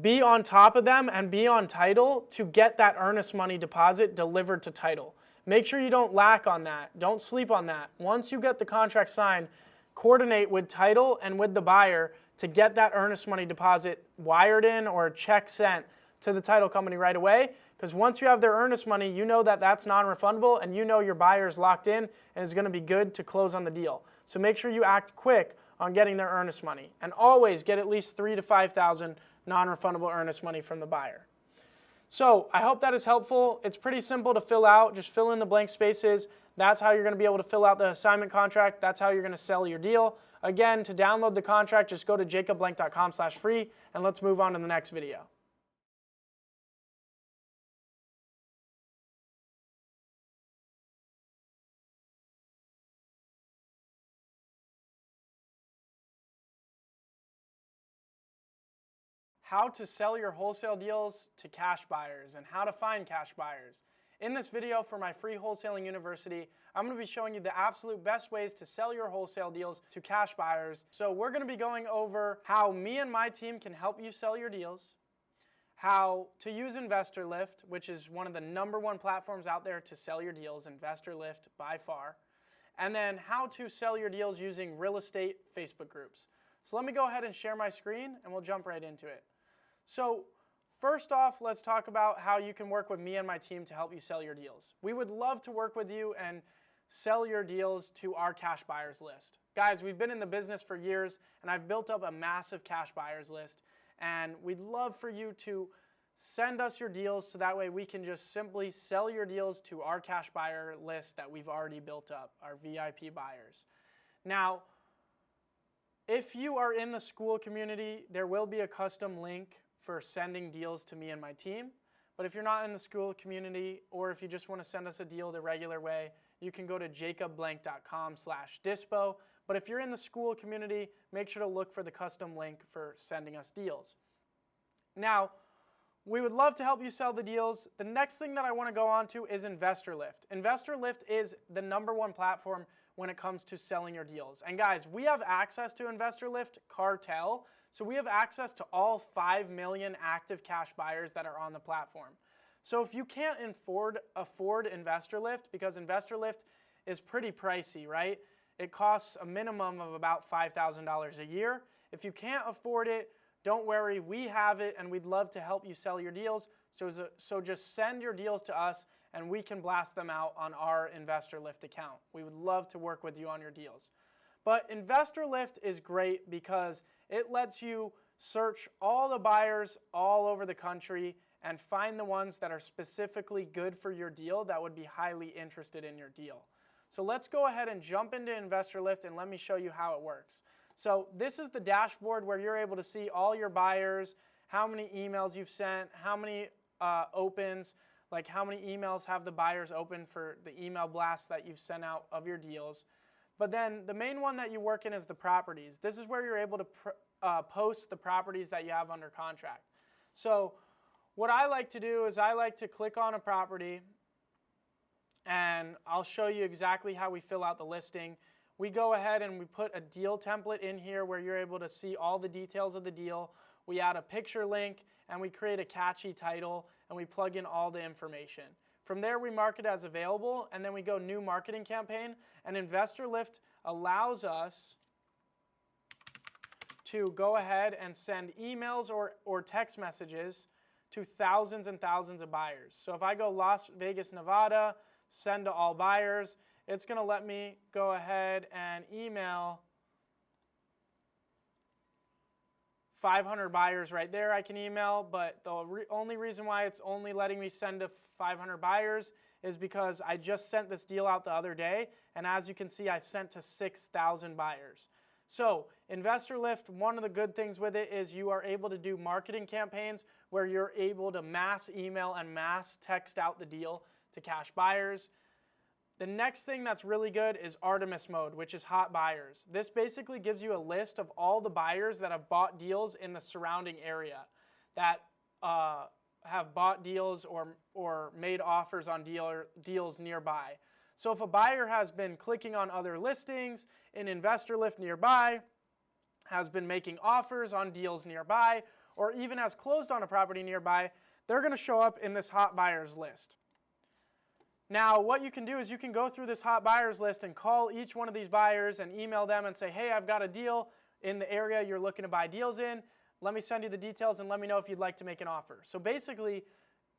be on top of them and be on title to get that earnest money deposit delivered to title. Make sure you don't lack on that. Don't sleep on that. Once you get the contract signed, coordinate with title and with the buyer to get that earnest money deposit wired in or a check sent to the title company right away, because once you have their earnest money, you know that that's non-refundable and you know your buyer is locked in and is going to be good to close on the deal. So make sure you act quick on getting their earnest money, and always get at least $3,000 to $5,000 non-refundable earnest money from the buyer. So I hope that is helpful. It's pretty simple to fill out. Just fill in the blank spaces. That's how you're going to be able to fill out the assignment contract. That's how you're going to sell your deal. Again, to download the contract, just go to jacobblank.com/free, and let's move on to the next video. How to sell your wholesale deals to cash buyers and how to find cash buyers. In this video for my free wholesaling university, I'm going to be showing you the absolute best ways to sell your wholesale deals to cash buyers. So we're going to be going over how me and my team can help you sell your deals, how to use InvestorLift, which is one of the #1 platforms out there to sell your deals, InvestorLift by far, and then how to sell your deals using real estate Facebook groups. So let me go ahead and share my screen and we'll jump right into it. So first off, let's talk about how you can work with me and my team to help you sell your deals. We would love to work with you and sell your deals to our cash buyers list. Guys, we've been in the business for years and I've built up a massive cash buyers list, and we'd love for you to send us your deals so that way we can just simply sell your deals to our cash buyer list that we've already built up, our VIP buyers. Now, if you are in the school community, there will be a custom link for sending deals to me and my team. But if you're not in the school community, or if you just want to send us a deal the regular way, you can go to jacobblank.com/dispo. But if you're in the school community, make sure to look for the custom link for sending us deals. Now, we would love to help you sell the deals. The next thing that I want to go on to is InvestorLift. InvestorLift is the #1 platform when it comes to selling your deals. And guys, we have access to InvestorLift Cartel. So we have access to all 5 million active cash buyers that are on the platform. So if you can't afford InvestorLift, because InvestorLift is pretty pricey, right? It costs a minimum of about $5,000 a year. If you can't afford it, don't worry, we have it and we'd love to help you sell your deals. So just send your deals to us and we can blast them out on our InvestorLift account. We would love to work with you on your deals. But InvestorLift is great because it lets you search all the buyers all over the country and find the ones that are specifically good for your deal that would be highly interested in your deal. So let's go ahead and jump into InvestorLift and let me show you how it works. So this is the dashboard where you're able to see all your buyers, how many emails you've sent, how many opens, like how many emails have the buyers open for the email blasts that you've sent out of your deals. But then the main one that you work in is the properties. This is where you're able to post the properties that you have under contract. So what I like to do is I like to click on a property, and I'll show you exactly how we fill out the listing. We go ahead and we put a deal template in here where you're able to see all the details of the deal. We add a picture link and we create a catchy title and we plug in all the information. From there, we mark it as available, and then we go new marketing campaign, and InvestorLift allows us to go ahead and send emails or text messages to thousands and thousands of buyers. So if I go Las Vegas, Nevada, send to all buyers, it's going to let me go ahead and email 500 buyers right there I can email, but the only reason why it's only letting me send to 500 buyers is because I just sent this deal out the other day, and as you can see, I sent to 6,000 buyers. So InvestorLift, one of the good things with it is you are able to do marketing campaigns where you're able to mass email and mass text out the deal to cash buyers. The next thing that's really good is Artemis mode, which is hot buyers. This basically gives you a list of all the buyers that have bought deals in the surrounding area that have bought deals or made offers on deals nearby. So if a buyer has been clicking on other listings in InvestorLift nearby, has been making offers on deals nearby, or even has closed on a property nearby, they're going to show up in this hot buyers list. Now, what you can do is you can go through this hot buyers list and call each one of these buyers and email them and say, hey, I've got a deal in the area you're looking to buy deals in. Let me send you the details and let me know if you'd like to make an offer. So basically,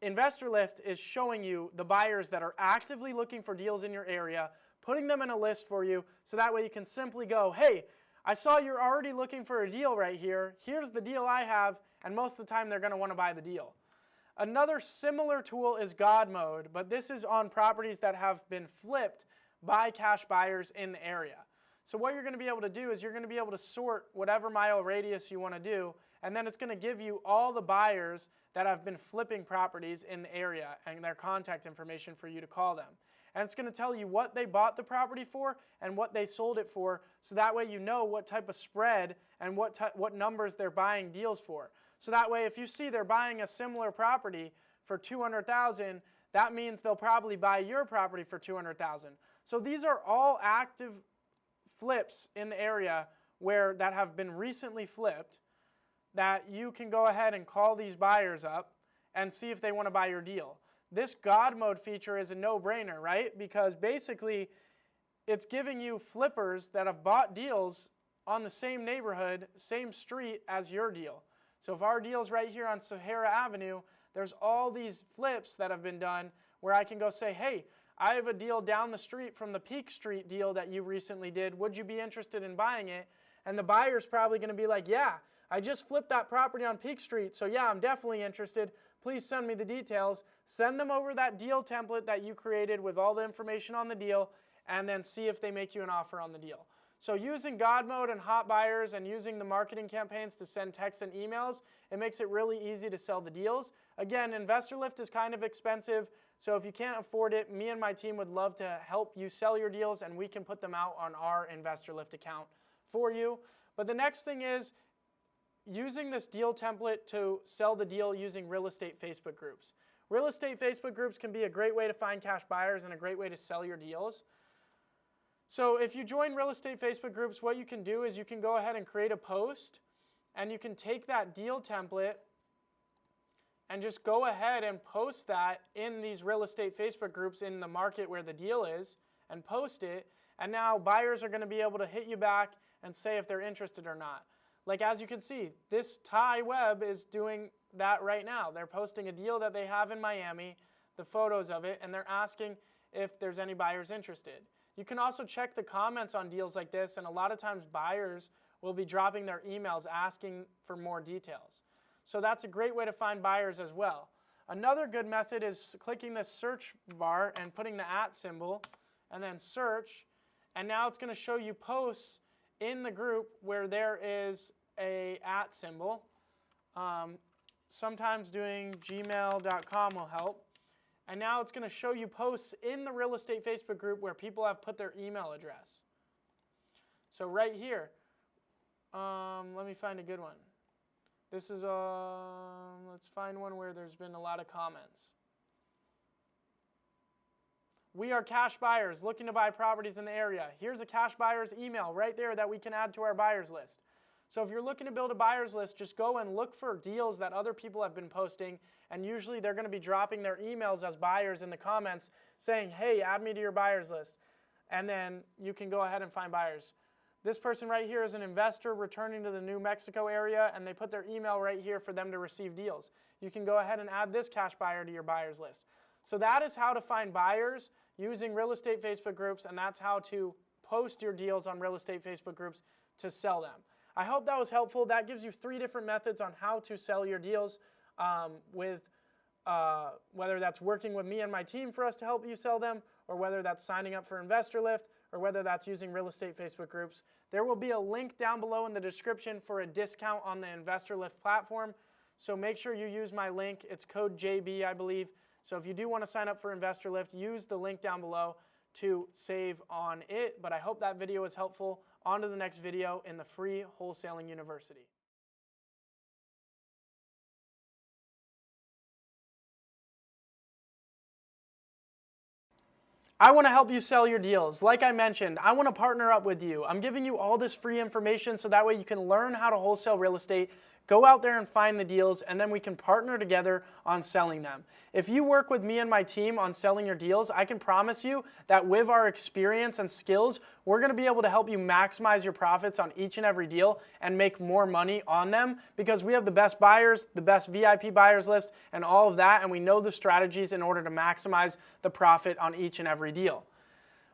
InvestorLift is showing you the buyers that are actively looking for deals in your area, putting them in a list for you, so that way you can simply go, hey, I saw you're already looking for a deal right here. Here's the deal I have, and most of the time they're going to want to buy the deal. Another similar tool is God mode, but this is on properties that have been flipped by cash buyers in the area. So what you're going to be able to do is you're going to be able to sort whatever mile radius you want to do, and then it's going to give you all the buyers that have been flipping properties in the area and their contact information for you to call them. And it's going to tell you what they bought the property for and what they sold it for, so that way you know what type of spread and what numbers they're buying deals for. So that way, if you see they're buying a similar property for $200,000, that means they'll probably buy your property for $200,000. So these are all active flips in the area that have been recently flipped, that you can go ahead and call these buyers up and see if they want to buy your deal. This God mode feature is a no-brainer, right? Because basically, it's giving you flippers that have bought deals on the same neighborhood, same street as your deal. So if our deal's right here on Sahara Avenue, there's all these flips that have been done where I can go say, hey, I have a deal down the street from the Peak Street deal that you recently did. Would you be interested in buying it? And the buyer's probably going to be like, yeah, I just flipped that property on Peak Street, so yeah, I'm definitely interested. Please send me the details. Send them over that deal template that you created with all the information on the deal, and then see if they make you an offer on the deal. So using God mode and hot buyers and using the marketing campaigns to send texts and emails, it makes it really easy to sell the deals. Again, InvestorLift is kind of expensive, so if you can't afford it, me and my team would love to help you sell your deals, and we can put them out on our InvestorLift account for you. But the next thing is using this deal template to sell the deal using real estate Facebook groups. Real estate Facebook groups can be a great way to find cash buyers and a great way to sell your deals. So if you join real estate Facebook groups, what you can do is you can go ahead and create a post, and you can take that deal template and just go ahead and post that in these real estate Facebook groups in the market where the deal is, and post it, and now buyers are going to be able to hit you back and say if they're interested or not. Like as you can see, this Thai web is doing that right now. They're posting a deal that they have in Miami, the photos of it, and they're asking if there's any buyers interested. You can also check the comments on deals like this, and a lot of times buyers will be dropping their emails asking for more details. So that's a great way to find buyers as well. Another good method is clicking this search bar and putting the @ symbol and then search, and now it's going to show you posts in the group where there is a @ symbol. Sometimes doing gmail.com will help. And now it's going to show you posts in the real estate Facebook group where people have put their email address. So right here, let me find a good one. This is, let's find one where there's been a lot of comments. We are cash buyers looking to buy properties in the area. Here's a cash buyer's email right there that we can add to our buyers list. So if you're looking to build a buyer's list, just go and look for deals that other people have been posting, and usually they're going to be dropping their emails as buyers in the comments saying, hey, add me to your buyer's list. And then you can go ahead and find buyers. This person right here is an investor returning to the New Mexico area, and they put their email right here for them to receive deals. You can go ahead and add this cash buyer to your buyer's list. So that is how to find buyers using real estate Facebook groups, and that's how to post your deals on real estate Facebook groups to sell them. I hope that was helpful. That gives you 3 different methods on how to sell your deals whether that's working with me and my team for us to help you sell them, or whether that's signing up for InvestorLift, or whether that's using real estate Facebook groups. There will be a link down below in the description for a discount on the InvestorLift platform. So make sure you use my link. It's code JB, I believe. So if you do want to sign up for InvestorLift, use the link down below to save on it. But I hope that video was helpful. On to the next video in the free Wholesaling University. I want to help you sell your deals. Like I mentioned, I want to partner up with you. I'm giving you all this free information so that way you can learn how to wholesale real estate, go out there and find the deals, and then we can partner together on selling them. If you work with me and my team on selling your deals, I can promise you that with our experience and skills, we're going to be able to help you maximize your profits on each and every deal and make more money on them because we have the best buyers, the best VIP buyers list, and all of that, and we know the strategies in order to maximize the profit on each and every deal.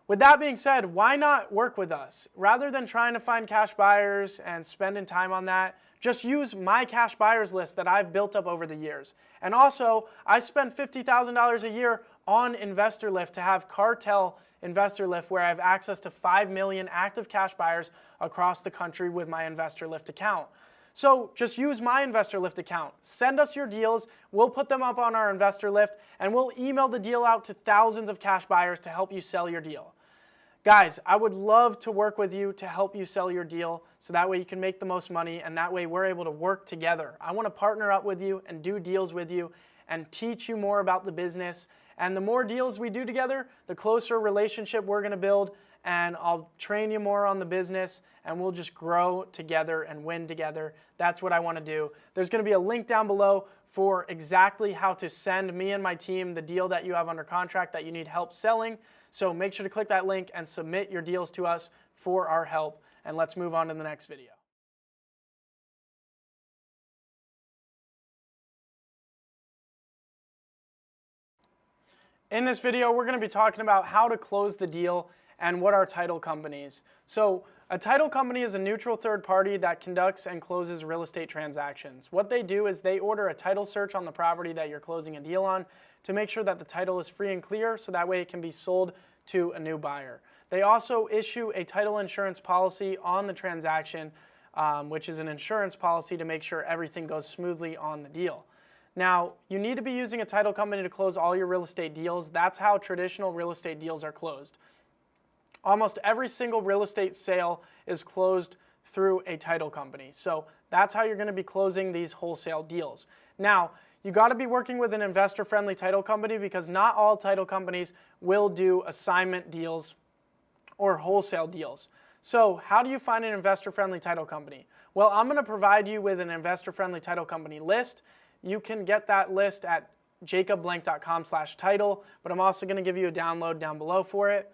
With that being said, why not work with us? Rather than trying to find cash buyers and spending time on that, just use my cash buyers list that I've built up over the years. And also, I spend $50,000 a year on InvestorLift to have cartel InvestorLift where I have access to 5 million active cash buyers across the country with my InvestorLift account. So just use my InvestorLift account. Send us your deals. We'll put them up on our InvestorLift and we'll email the deal out to thousands of cash buyers to help you sell your deal. Guys, I would love to work with you to help you sell your deal so that way you can make the most money and that way we're able to work together. I want to partner up with you and do deals with you and teach you more about the business. And the more deals we do together, the closer relationship we're going to build, and I'll train you more on the business and we'll just grow together and win together. That's what I want to do. There's going to be a link down below for exactly how to send me and my team the deal that you have under contract that you need help selling. So make sure to click that link and submit your deals to us for our help. And let's move on to the next video. In this video, we're going to be talking about how to close the deal and what are title companies. So a title company is a neutral third party that conducts and closes real estate transactions. What they do is they order a title search on the property that you're closing a deal on to make sure that the title is free and clear so that way it can be sold to a new buyer. They also issue a title insurance policy on the transaction, which is an insurance policy to make sure everything goes smoothly on the deal. Now, you need to be using a title company to close all your real estate deals. That's how traditional real estate deals are closed. Almost every single real estate sale is closed through a title company. So that's how you're going to be closing these wholesale deals. Now, you got to be working with an investor-friendly title company because not all title companies will do assignment deals or wholesale deals. So how do you find an investor-friendly title company? Well, I'm going to provide you with an investor-friendly title company list. You can get that list at jacobblank.com/title, but I'm also going to give you a download down below for it.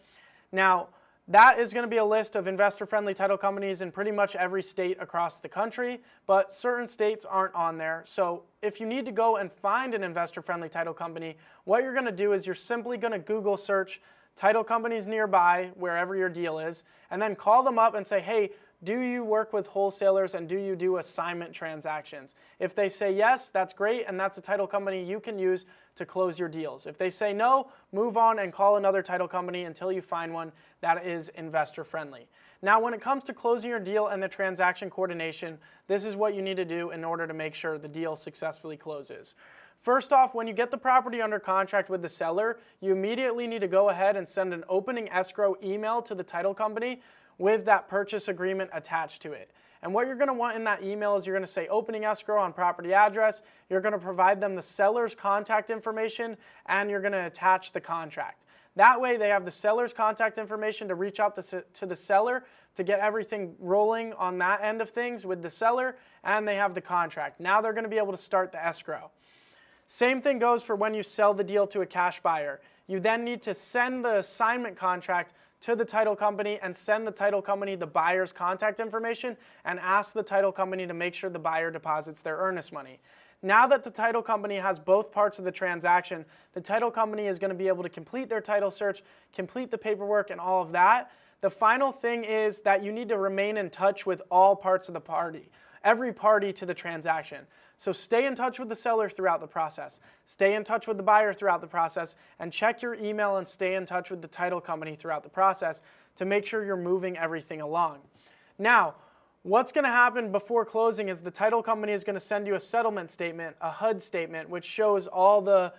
Now, that is going to be a list of investor-friendly title companies in pretty much every state across the country, but certain states aren't on there. So if you need to go and find an investor-friendly title company, what you're going to do is you're simply going to Google search title companies nearby, wherever your deal is, and then call them up and say, hey, do you work with wholesalers and do you do assignment transactions? If they say yes, that's great, and that's a title company you can use to close your deals. If they say no, move on and call another title company until you find one that is investor friendly. Now, when it comes to closing your deal and the transaction coordination, this is what you need to do in order to make sure the deal successfully closes. First off, when you get the property under contract with the seller, you immediately need to go ahead and send an opening escrow email to the title company with that purchase agreement attached to it. And what you're going to want in that email is you're going to say opening escrow on property address, you're going to provide them the seller's contact information, and you're going to attach the contract. That way they have the seller's contact information to reach out to the seller to get everything rolling on that end of things with the seller, and they have the contract. Now they're going to be able to start the escrow. Same thing goes for when you sell the deal to a cash buyer. You then need to send the assignment contract to the title company and send the title company the buyer's contact information and ask the title company to make sure the buyer deposits their earnest money. Now that the title company has both parts of the transaction, the title company is going to be able to complete their title search, complete the paperwork and all of that. The final thing is that you need to remain in touch with all parts of the party, every party to the transaction. So stay in touch with the seller throughout the process, stay in touch with the buyer throughout the process, and check your email and stay in touch with the title company throughout the process to make sure you're moving everything along. Now, what's going to happen before closing is the title company is going to send you a settlement statement, a HUD statement, which shows all the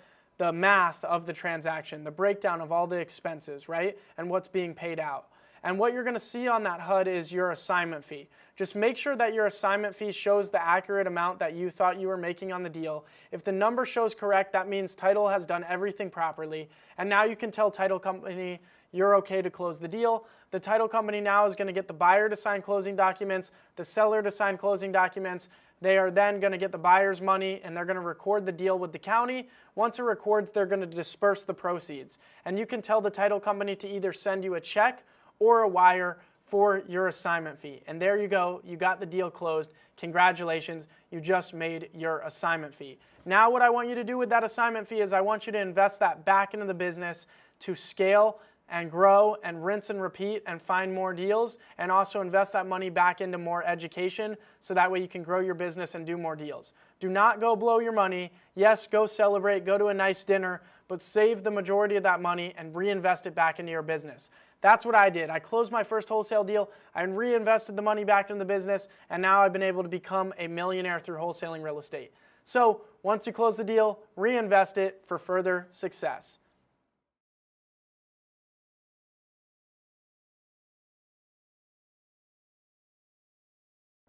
math of the transaction, the breakdown of all the expenses, right, and what's being paid out. And what you're going to see on that HUD is your assignment fee. Just make sure that your assignment fee shows the accurate amount that you thought you were making on the deal. If the number shows correct, that means title has done everything properly. And now you can tell title company you're okay to close the deal. The title company now is going to get the buyer to sign closing documents, the seller to sign closing documents. They are then going to get the buyer's money and they're going to record the deal with the county. Once it records, they're going to disperse the proceeds. And you can tell the title company to either send you a check or a wire for your assignment fee. And there you go, you got the deal closed. Congratulations, you just made your assignment fee. Now what I want you to do with that assignment fee is I want you to invest that back into the business to scale and grow and rinse and repeat and find more deals, and also invest that money back into more education so that way you can grow your business and do more deals. Do not go blow your money. Yes, go celebrate, go to a nice dinner, but save the majority of that money and reinvest it back into your business. That's what I did. I closed my first wholesale deal, I reinvested the money back in the business, and now I've been able to become a millionaire through wholesaling real estate. So once you close the deal, reinvest it for further success.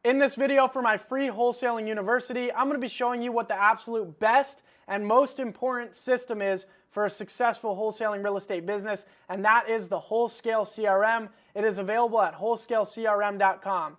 In this video for my free Wholesaling University, I'm going to be showing you what the absolute best and most important system is for a successful wholesaling real estate business, and that is the Wholesale CRM. It is available at wholesaleCRM.com.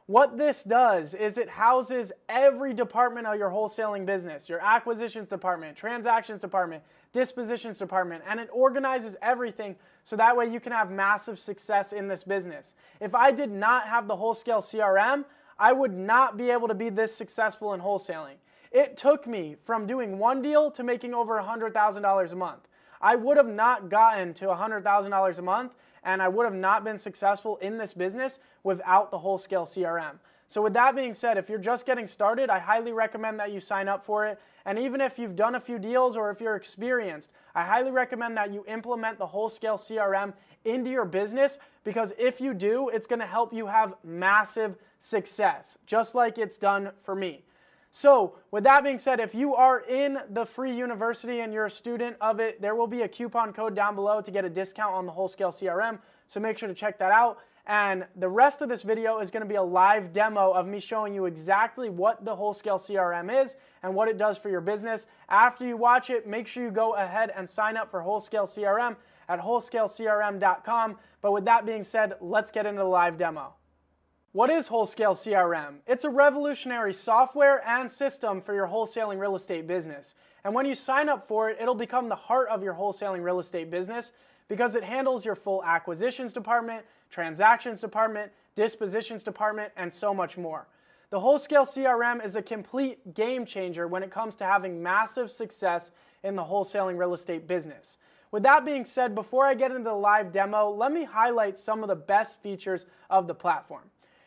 What this does is it houses every department of your wholesaling business, your acquisitions department, transactions department, dispositions department, and it organizes everything so that way you can have massive success in this business. If I did not have the Wholesale CRM, I would not be able to be this successful in wholesaling. It took me from doing one deal to making over $100,000 a month. I would have not gotten to $100,000 a month, and I would have not been successful in this business without the Wholesale CRM. So with that being said, if you're just getting started, I highly recommend that you sign up for it. And even if you've done a few deals or if you're experienced, I highly recommend that you implement the Wholesale CRM into your business, because if you do, it's going to help you have massive success, just like it's done for me. So with that being said, if you are in the free university and you're a student of it, there will be a coupon code down below to get a discount on the Wholesale CRM. So make sure to check that out. And the rest of this video is going to be a live demo of me showing you exactly what the Wholesale CRM is and what it does for your business. After you watch it, make sure you go ahead and sign up for Wholesale CRM at wholesaleCRM.com. But with that being said, let's get into the live demo. What is Wholesale CRM? It's a revolutionary software and system for your wholesaling real estate business. And when you sign up for it, it'll become the heart of your wholesaling real estate business because it handles your full acquisitions department, transactions department, dispositions department, and so much more. The Wholesale CRM is a complete game changer when it comes to having massive success in the wholesaling real estate business. With that being said, before I get into the live demo, let me highlight some of the best features of the platform.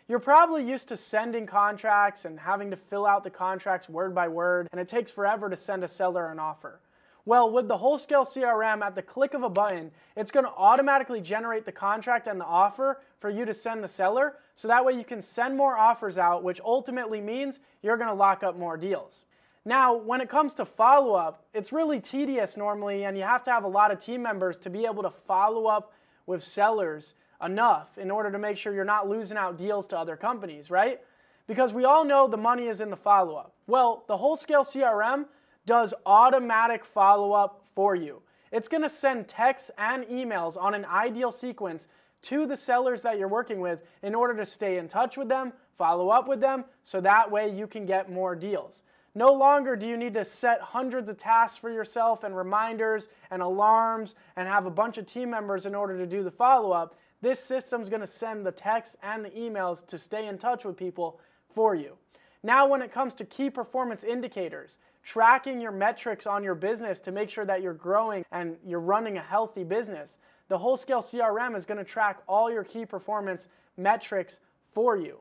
You're probably used to sending contracts and having to fill out the contracts word by word, and it takes forever to send a seller an offer. Well, with the Wholesale CRM, at the click of a button, it's going to automatically generate the contract and the offer for you to send the seller, so that way you can send more offers out, which ultimately means you're going to lock up more deals. Now, when it comes to follow-up, it's really tedious normally, and you have to have a lot of team members to be able to follow up with sellers enough in order to make sure you're not losing out deals to other companies, right? Because we all know the money is in the follow-up. Well, the Wholesale CRM does automatic follow-up for you. It's going to send texts and emails on an ideal sequence to the sellers that you're working with in order to stay in touch with them, follow up with them, so that way you can get more deals. No longer do you need to set hundreds of tasks for yourself and reminders and alarms and have a bunch of team members in order to do the follow-up. This system's going to send the texts and the emails to stay in touch with people for you. Now, when it comes to key performance indicators, tracking your metrics on your business to make sure that you're growing and you're running a healthy business, the Wholesale CRM is going to track all your key performance metrics for you.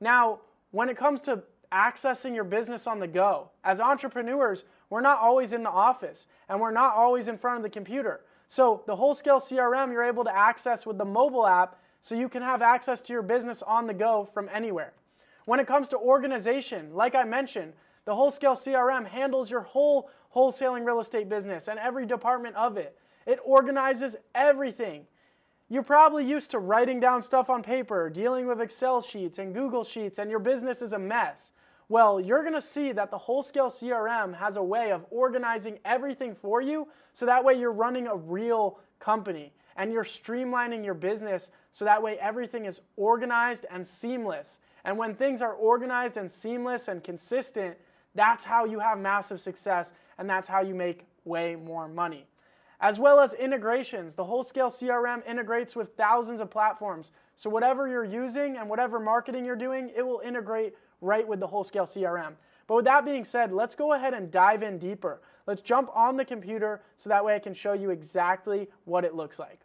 Now, when it comes to accessing your business on the go, as entrepreneurs, we're not always in the office and we're not always in front of the computer. So the Wholesale CRM you're able to access with the mobile app so you can have access to your business on the go from anywhere. When it comes to organization, like I mentioned, the Wholesale CRM handles your whole wholesaling real estate business and every department of it. It organizes everything. You're probably used to writing down stuff on paper, dealing with Excel sheets and Google Sheets, and your business is a mess. Well, you're going to see that the Wholesale CRM has a way of organizing everything for you, so that way you're running a real company and you're streamlining your business so that way everything is organized and seamless. And when things are organized and seamless and consistent, that's how you have massive success and that's how you make way more money. As well as integrations, the Wholesale CRM integrates with thousands of platforms. So whatever you're using and whatever marketing you're doing, it will integrate right with the Wholesale CRM. But with that being said, let's go ahead and dive in deeper. Let's jump on the computer so that way I can show you exactly what it looks like.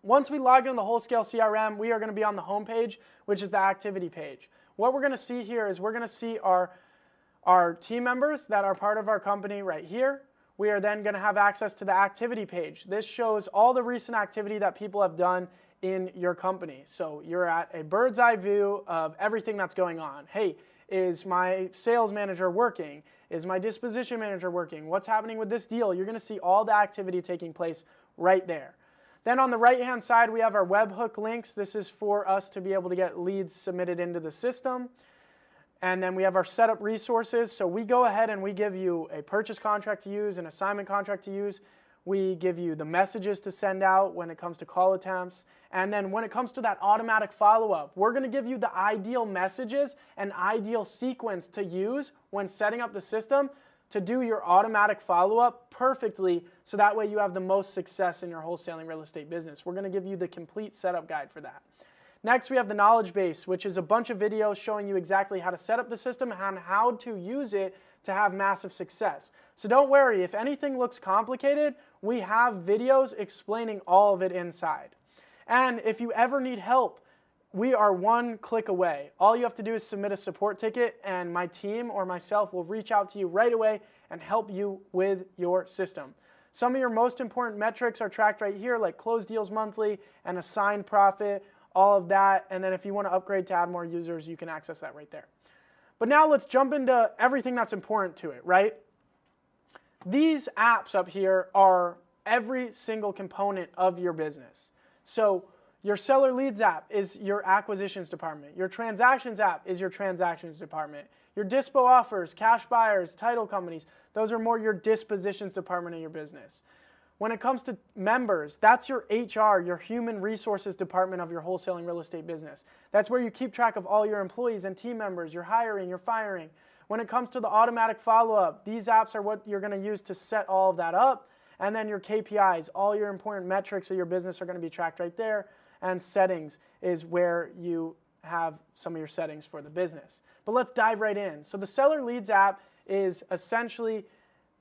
Once we log into the Wholesale CRM, we are going to be on the home page, which is the activity page. What we're going to see here is we're going to see our team members that are part of our company right here. We are then going to have access to the activity page. This shows all the recent activity that people have done in your company. So you're at a bird's eye view of everything that's going on. Hey, is my sales manager working? Is my disposition manager working? What's happening with this deal? You're going to see all the activity taking place right there. Then on the right-hand side, we have our webhook links. This is for us to be able to get leads submitted into the system. And then we have our setup resources. So we go ahead and we give you a purchase contract to use, an assignment contract to use. We give you the messages to send out when it comes to call attempts. And then when it comes to that automatic follow-up, we're going to give you the ideal messages and ideal sequence to use when setting up the system to do your automatic follow-up perfectly, so that way you have the most success in your wholesaling real estate business. We're going to give you the complete setup guide for that. Next, we have the knowledge base, which is a bunch of videos showing you exactly how to set up the system and how to use it to have massive success. So don't worry, if anything looks complicated, we have videos explaining all of it inside. And if you ever need help, we are one click away. All you have to do is submit a support ticket and my team or myself will reach out to you right away and help you with your system. Some of your most important metrics are tracked right here, like closed deals monthly and assigned profit, all of that. And then if you want to upgrade to add more users, you can access that right there. But now let's jump into everything that's important to it, right? These apps up here are every single component of your business. So your seller leads app is your acquisitions department. Your transactions app is your transactions department. Your dispo offers, cash buyers, title companies, those are more your dispositions department of your business. When it comes to members, that's your HR, your human resources department of your wholesaling real estate business. That's where you keep track of all your employees and team members, your hiring, your firing. When it comes to the automatic follow-up, these apps are what you're going to use to set all of that up. And then your KPIs, all your important metrics of your business are going to be tracked right there. And settings is where you have some of your settings for the business. But let's dive right in. So the Seller Leads app is essentially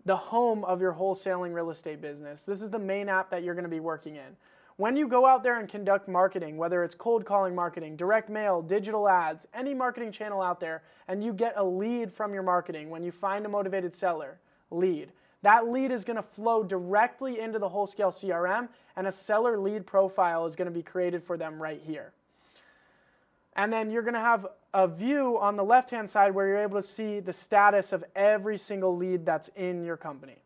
the home of your wholesaling real estate business. This is the main app that you're going to be working in. When you go out there and conduct marketing, whether it's cold calling marketing, direct mail, digital ads, any marketing channel out there, and you get a lead from your marketing, when you find a motivated seller lead, that lead is going to flow directly into the Wholesale CRM, and a seller lead profile is going to be created for them right here. And then you're going to have a view on the left-hand side where you're able to see the status of every single lead that's in your company.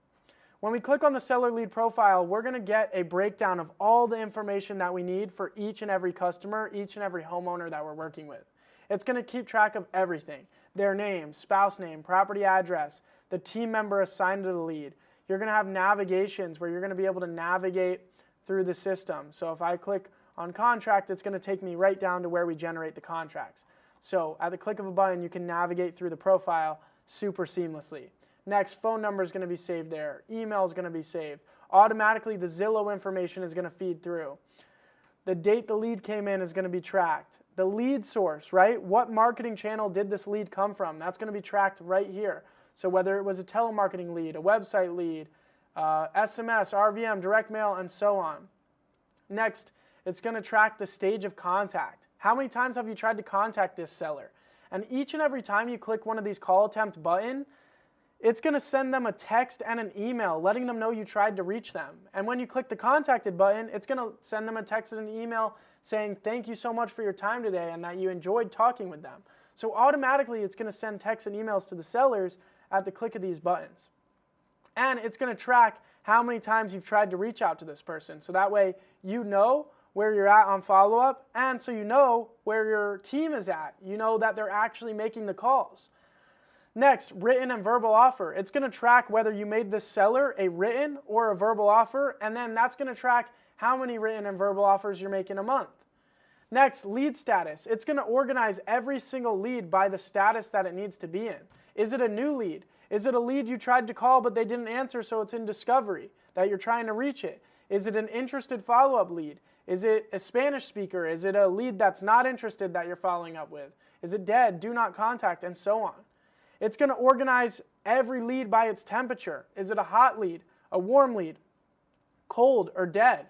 When we click on the seller lead profile, we're going to get a breakdown of all the information that we need for each and every customer, each and every homeowner that we're working with. It's going to keep track of everything: their name, spouse name, property address, the team member assigned to the lead. You're going to have navigations where you're going to be able to navigate through the system. So if I click on contract, it's going to take me right down to where we generate the contracts. So at the click of a button, you can navigate through the profile super seamlessly. Next, phone number is going to be saved there. Email is going to be saved. Automatically, the Zillow information is going to feed through. The date the lead came in is going to be tracked. The lead source, right? What marketing channel did this lead come from? That's going to be tracked right here. So whether it was a telemarketing lead, a website lead, SMS, RVM, direct mail, and so on. Next, it's going to track the stage of contact. How many times have you tried to contact this seller? And each and every time you click one of these call attempt button, it's going to send them a text and an email letting them know you tried to reach them. And when you click the contacted button, it's going to send them a text and an email saying thank you so much for your time today and that you enjoyed talking with them. So automatically it's going to send texts and emails to the sellers at the click of these buttons. And it's going to track how many times you've tried to reach out to this person. So that way you know where you're at on follow-up, and so you know where your team is at. You know that they're actually making the calls. Next, written and verbal offer. It's going to track whether you made this seller a written or a verbal offer, and then that's going to track how many written and verbal offers you're making a month. Next, lead status. It's going to organize every single lead by the status that it needs to be in. Is it a new lead? Is it a lead you tried to call but they didn't answer, so it's in discovery, that you're trying to reach it? Is it an interested follow-up lead? Is it a Spanish speaker? Is it a lead that's not interested that you're following up with? Is it dead, do not contact, and so on? It's going to organize every lead by its temperature. Is it a hot lead, a warm lead, cold, or dead?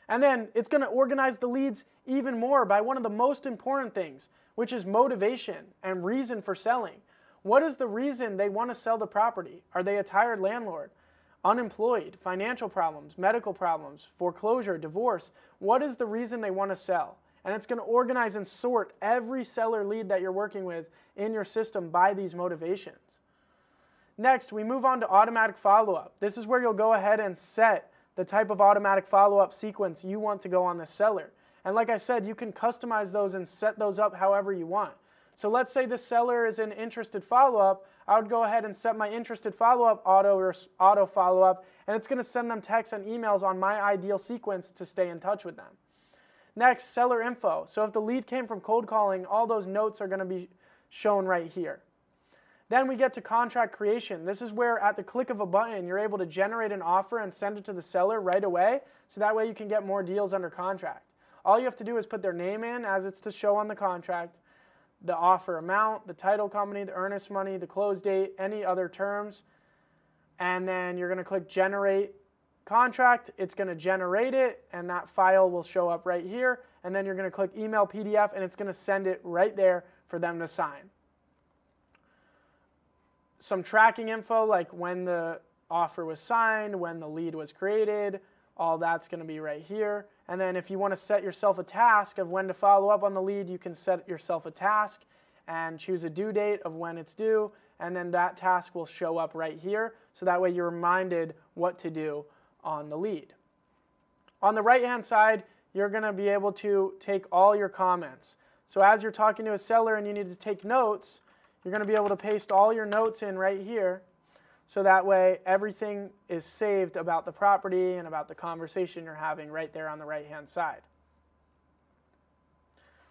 And then it's going to organize the leads even more by one of the most important things, which is motivation and reason for selling. What is the reason they want to sell the property? Are they a tired landlord? Unemployed, financial problems, medical problems, foreclosure, divorce? What is the reason they want to sell? And it's going to organize and sort every seller lead that you're working with in your system by these motivations. Next, we move on to automatic follow-up. This is where you'll go ahead and set the type of automatic follow-up sequence you want to go on this seller. And like I said, you can customize those and set those up however you want. So let's say this seller is an interested follow-up. I would go ahead and set my interested follow-up auto follow-up, and it's going to send them texts and emails on my ideal sequence to stay in touch with them. Next, seller info. So if the lead came from cold calling, all those notes are going to be shown right here. Then we get to contract creation. This is where at the click of a button, you're able to generate an offer and send it to the seller right away, so that way you can get more deals under contract. All you have to do is put their name in as it's to show on the contract, the offer amount, the title company, the earnest money, the close date, any other terms, and then you're going to click generate contract. It's going to generate it, and that file will show up right here, and then you're going to click email PDF, and it's going to send it right there for them to sign. Some tracking info like when the offer was signed, when the lead was created, all that's going to be right here. And then if you want to set yourself a task of when to follow up on the lead, you can set yourself a task and choose a due date of when it's due, and then that task will show up right here, so that way you're reminded what to do on the lead. On the right-hand side, you're going to be able to take all your comments. So as you're talking to a seller and you need to take notes, you're going to be able to paste all your notes in right here, so that way everything is saved about the property and about the conversation you're having right there on the right-hand side.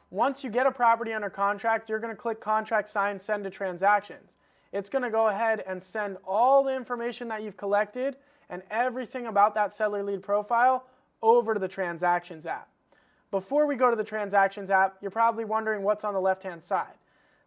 Once you get a property under contract, you're going to click Contract Sign, Send to Transactions. It's going to go ahead and send all the information that you've collected and everything about that seller lead profile over to the Transactions app. Before we go to the Transactions app, you're probably wondering what's on the left-hand side.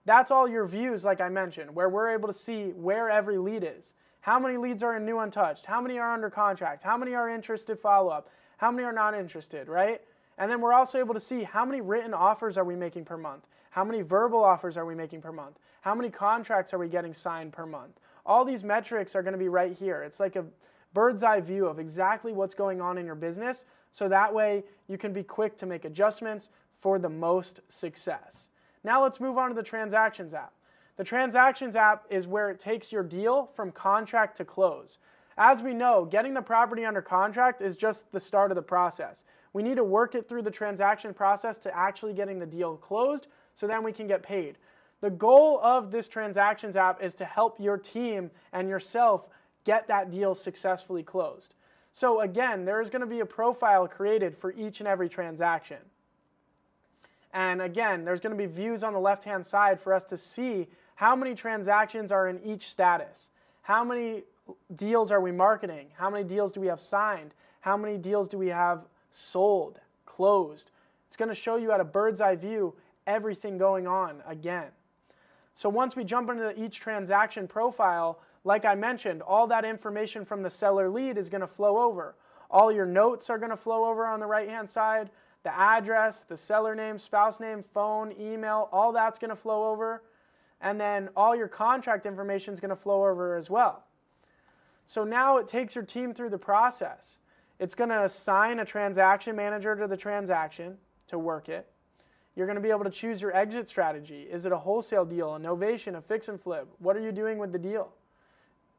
That's all your views, like I mentioned, where we're able to see where every lead is. How many leads are in new untouched? How many are under contract? How many are interested follow-up? How many are not interested, right? And then we're also able to see how many written offers are we making per month? How many verbal offers are we making per month? How many contracts are we getting signed per month? All these metrics are going to be right here. It's like a bird's eye view of exactly what's going on in your business, so that way you can be quick to make adjustments for the most success. Now let's move on to the Transactions app. The Transactions app is where it takes your deal from contract to close. As we know, getting the property under contract is just the start of the process. We need to work it through the transaction process to actually getting the deal closed, so then we can get paid. The goal of this Transactions app is to help your team and yourself get that deal successfully closed. So again, there is going to be a profile created for each and every transaction. And again, there's going to be views on the left-hand side for us to see how many transactions are in each status. How many deals are we marketing? How many deals do we have signed? How many deals do we have sold, closed? It's going to show you at a bird's eye view everything going on again. So once we jump into each transaction profile, like I mentioned, all that information from the seller lead is going to flow over. All your notes are going to flow over on the right-hand side. The address, the seller name, spouse name, phone, email, all that's going to flow over. And then all your contract information is going to flow over as well. So now it takes your team through the process. It's going to assign a transaction manager to the transaction to work it. You're going to be able to choose your exit strategy. Is it a wholesale deal, a novation, a fix and flip? What are you doing with the deal?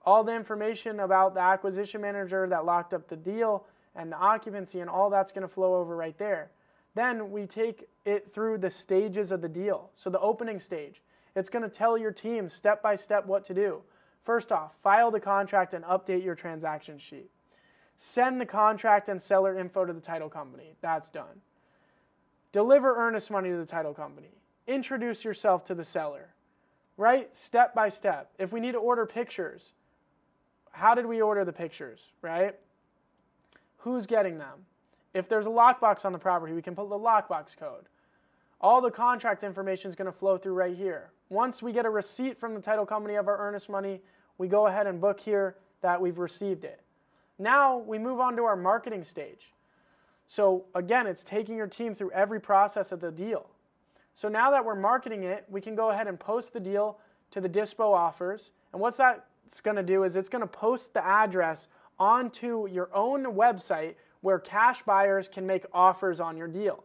All the information about the acquisition manager that locked up the deal and the occupancy and all that's going to flow over right there. Then we take it through the stages of the deal. So the opening stage, it's going to tell your team step by step what to do. First off, file the contract and update your transaction sheet. Send the contract and seller info to the title company. That's done. Deliver earnest money to the title company. Introduce yourself to the seller, right? Step by step. If we need to order pictures, how did we order the pictures, right? Who's getting them? If there's a lockbox on the property, we can put the lockbox code. All the contract information is going to flow through right here. Once we get a receipt from the title company of our earnest money, we go ahead and book here that we've received it. Now we move on to our marketing stage. So again, it's taking your team through every process of the deal. So now that we're marketing it, we can go ahead and post the deal to the dispo offers. And what's that's going to do is it's going to post the address onto your own website where cash buyers can make offers on your deal.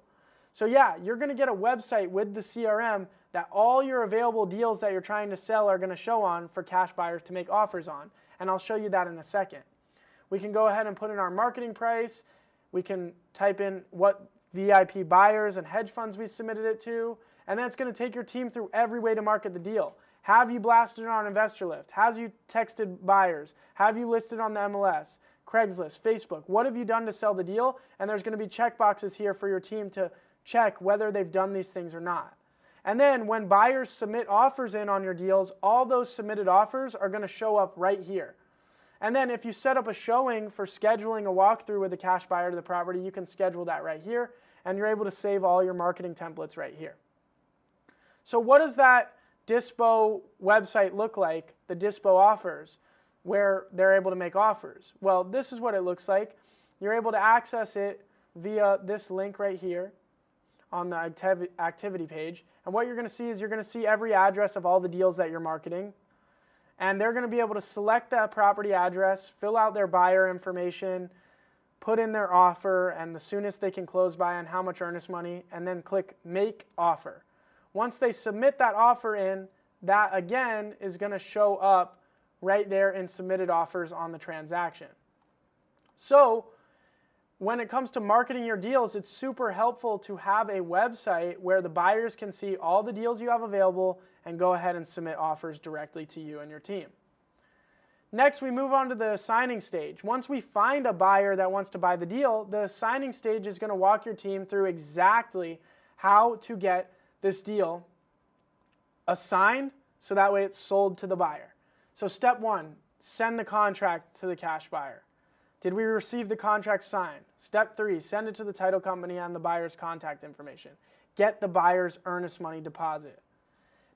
So yeah, you're going to get a website with the CRM that all your available deals that you're trying to sell are going to show on for cash buyers to make offers on. And I'll show you that in a second. We can go ahead and put in our marketing price. We can type in what VIP buyers and hedge funds we submitted it to. And then it's going to take your team through every way to market the deal. Have you blasted it on Investor Lift? Have you texted buyers? Have you listed on the MLS, Craigslist, Facebook? What have you done to sell the deal? And there's going to be check boxes here for your team to check whether they've done these things or not. And then when buyers submit offers in on your deals, all those submitted offers are going to show up right here. And then if you set up a showing for scheduling a walkthrough with a cash buyer to the property, you can schedule that right here, and you're able to save all your marketing templates right here. So what does that dispo website look like, the dispo offers, where they're able to make offers? Well, this is what it looks like. You're able to access it via this link right here on the activity page. And what you're going to see is you're going to see every address of all the deals that you're marketing. And they're going to be able to select that property address, fill out their buyer information, put in their offer and the soonest they can close by and how much earnest money, and then click Make Offer. Once they submit that offer in, that again is going to show up right there in Submitted Offers on the transaction. So when it comes to marketing your deals, it's super helpful to have a website where the buyers can see all the deals you have available and go ahead and submit offers directly to you and your team. Next, we move on to the signing stage. Once we find a buyer that wants to buy the deal, the signing stage is going to walk your team through exactly how to get this deal assigned so that way it's sold to the buyer. So step 1, send the contract to the cash buyer. Did we receive the contract signed? Step 3, send it to the title company and the buyer's contact information. Get the buyer's earnest money deposit.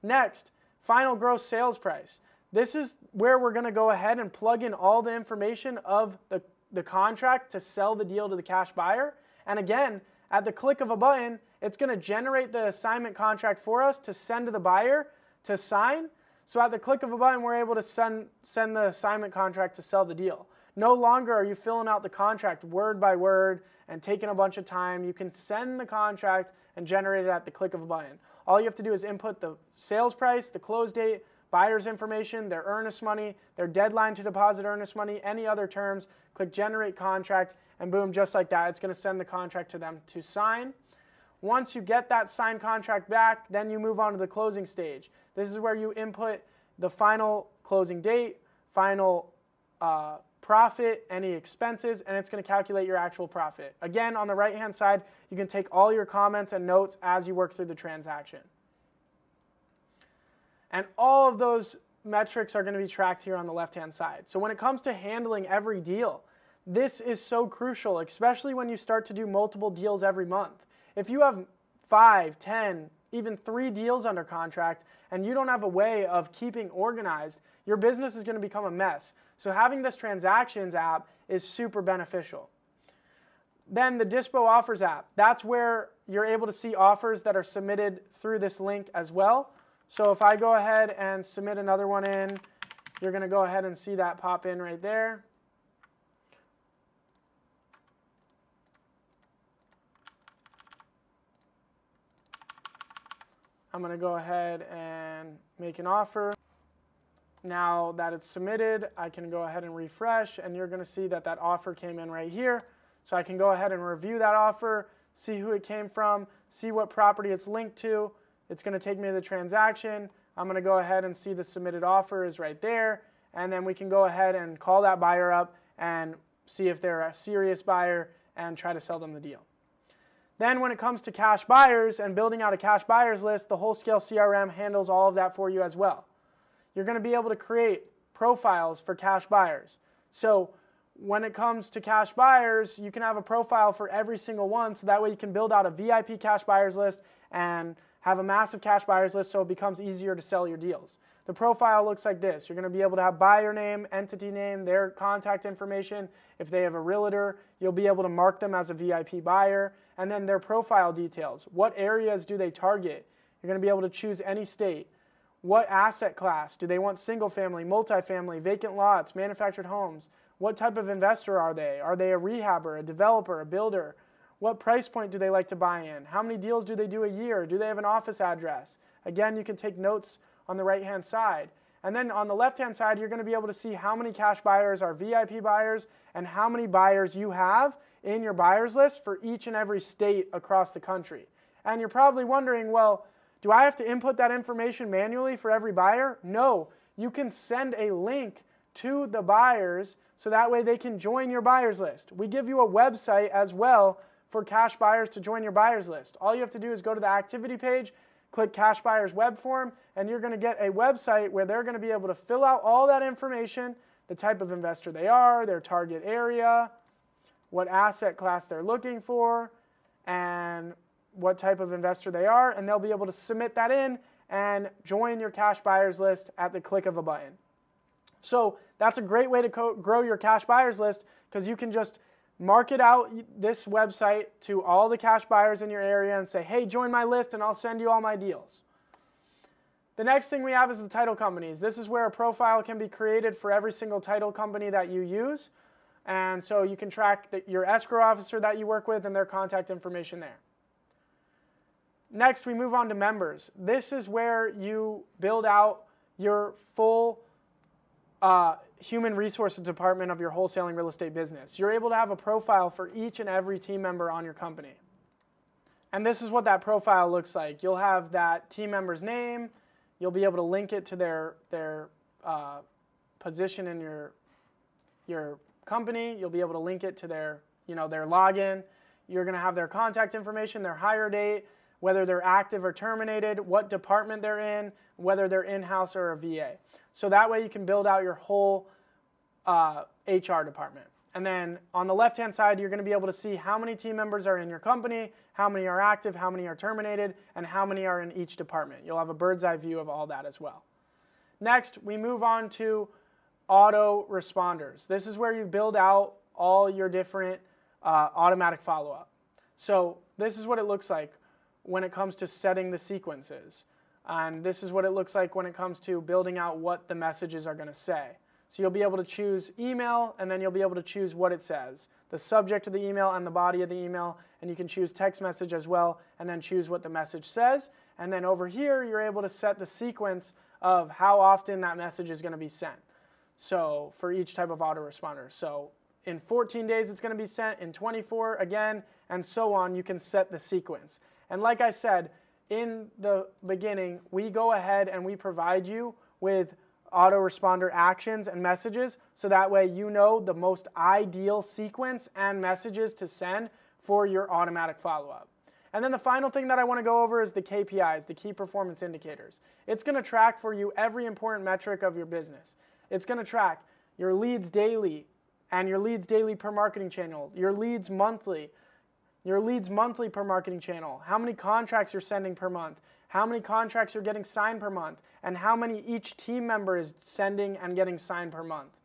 Next, final gross sales price. This is where we're going to go ahead and plug in all the information of the contract to sell the deal to the cash buyer. And again, at the click of a button, it's going to generate the assignment contract for us to send to the buyer to sign. So at the click of a button, we're able to send the assignment contract to sell the deal. No longer are you filling out the contract word by word and taking a bunch of time. You can send the contract and generate it at the click of a button. All you have to do is input the sales price, the close date, buyer's information, their earnest money, their deadline to deposit earnest money, any other terms, click Generate Contract, and boom, just like that, it's going to send the contract to them to sign. Once you get that signed contract back, then you move on to the closing stage. This is where you input the final closing date, final profit, any expenses, and it's going to calculate your actual profit. Again, on the right-hand side, you can take all your comments and notes as you work through the transaction. And all of those metrics are going to be tracked here on the left-hand side. So when it comes to handling every deal, this is so crucial, especially when you start to do multiple deals every month. If you have 5, 10, even 3 deals under contract, and you don't have a way of keeping organized, your business is going to become a mess. So having this transactions app is super beneficial. Then the Dispo Offers app, that's where you're able to see offers that are submitted through this link as well. So if I go ahead and submit another one in, you're going to go ahead and see that pop in right there. I'm going to go ahead and make an offer. Now that it's submitted, I can go ahead and refresh, and you're going to see that that offer came in right here. So I can go ahead and review that offer, see who it came from, see what property it's linked to. It's going to take me to the transaction. I'm going to go ahead and see the submitted offer is right there, and then we can go ahead and call that buyer up and see if they're a serious buyer and try to sell them the deal. Then when it comes to cash buyers and building out a cash buyers list, the Wholesale CRM handles all of that for you as well. You're going to be able to create profiles for cash buyers. So when it comes to cash buyers, you can have a profile for every single one, so that way you can build out a VIP cash buyers list and have a massive cash buyers list so it becomes easier to sell your deals. The profile looks like this. You're going to be able to have buyer name, entity name, their contact information. If they have a realtor, you'll be able to mark them as a VIP buyer, and then their profile details. What areas do they target? You're going to be able to choose any state. What asset class? Do they want single family, multifamily, vacant lots, manufactured homes? What type of investor are they? Are they a rehabber, a developer, a builder? What price point do they like to buy in? How many deals do they do a year? Do they have an office address? Again, you can take notes on the right-hand side. And then on the left-hand side, you're going to be able to see how many cash buyers are VIP buyers and how many buyers you have in your buyers list for each and every state across the country. And you're probably wondering, well, do I have to input that information manually for every buyer? No, you can send a link to the buyers so that way they can join your buyers list. We give you a website as well for cash buyers to join your buyers list. All you have to do is go to the activity page, click cash buyers web form, and you're going to get a website where they're going to be able to fill out all that information, the type of investor they are, their target area, what asset class they're looking for, and what type of investor they are, and they'll be able to submit that in and join your cash buyers list at the click of a button. So that's a great way to grow your cash buyers list, because you can just market out this website to all the cash buyers in your area and say, hey, join my list and I'll send you all my deals. The next thing we have is the title companies. This is where a profile can be created for every single title company that you use. And so you can track your escrow officer that you work with and their contact information there. Next, we move on to members. This is where you build out your full human resources department of your wholesaling real estate business. You're able to have a profile for each and every team member on your company. And this is what that profile looks like. You'll have that team member's name. You'll be able to link it to their position in your company. You'll be able to link it to their login. You're going to have their contact information, their hire date, whether they're active or terminated, what department they're in, whether they're in-house or a VA. So that way you can build out your whole HR department. And then on the left-hand side, you're going to be able to see how many team members are in your company, how many are active, how many are terminated, and how many are in each department. You'll have a bird's eye view of all that as well. Next, we move on to auto responders. This is where you build out all your different automatic follow-up. So this is what it looks like when it comes to setting the sequences. And this is what it looks like when it comes to building out what the messages are going to say. So you'll be able to choose email, and then you'll be able to choose what it says, the subject of the email and the body of the email, and you can choose text message as well, and then choose what the message says. And then over here, you're able to set the sequence of how often that message is going to be sent. So for each type of autoresponder. So in 14 days, it's going to be sent, in 24 again, and so on. You can set the sequence. And like I said, in the beginning, we go ahead and we provide you with autoresponder actions and messages, so that way you know the most ideal sequence and messages to send for your automatic follow-up. And then the final thing that I want to go over is the KPIs, the key performance indicators. It's going to track for you every important metric of your business. It's going to track your leads daily and your leads daily per marketing channel, your leads monthly per marketing channel, how many contracts you're sending per month, how many contracts you're getting signed per month, and how many each team member is sending and getting signed per month,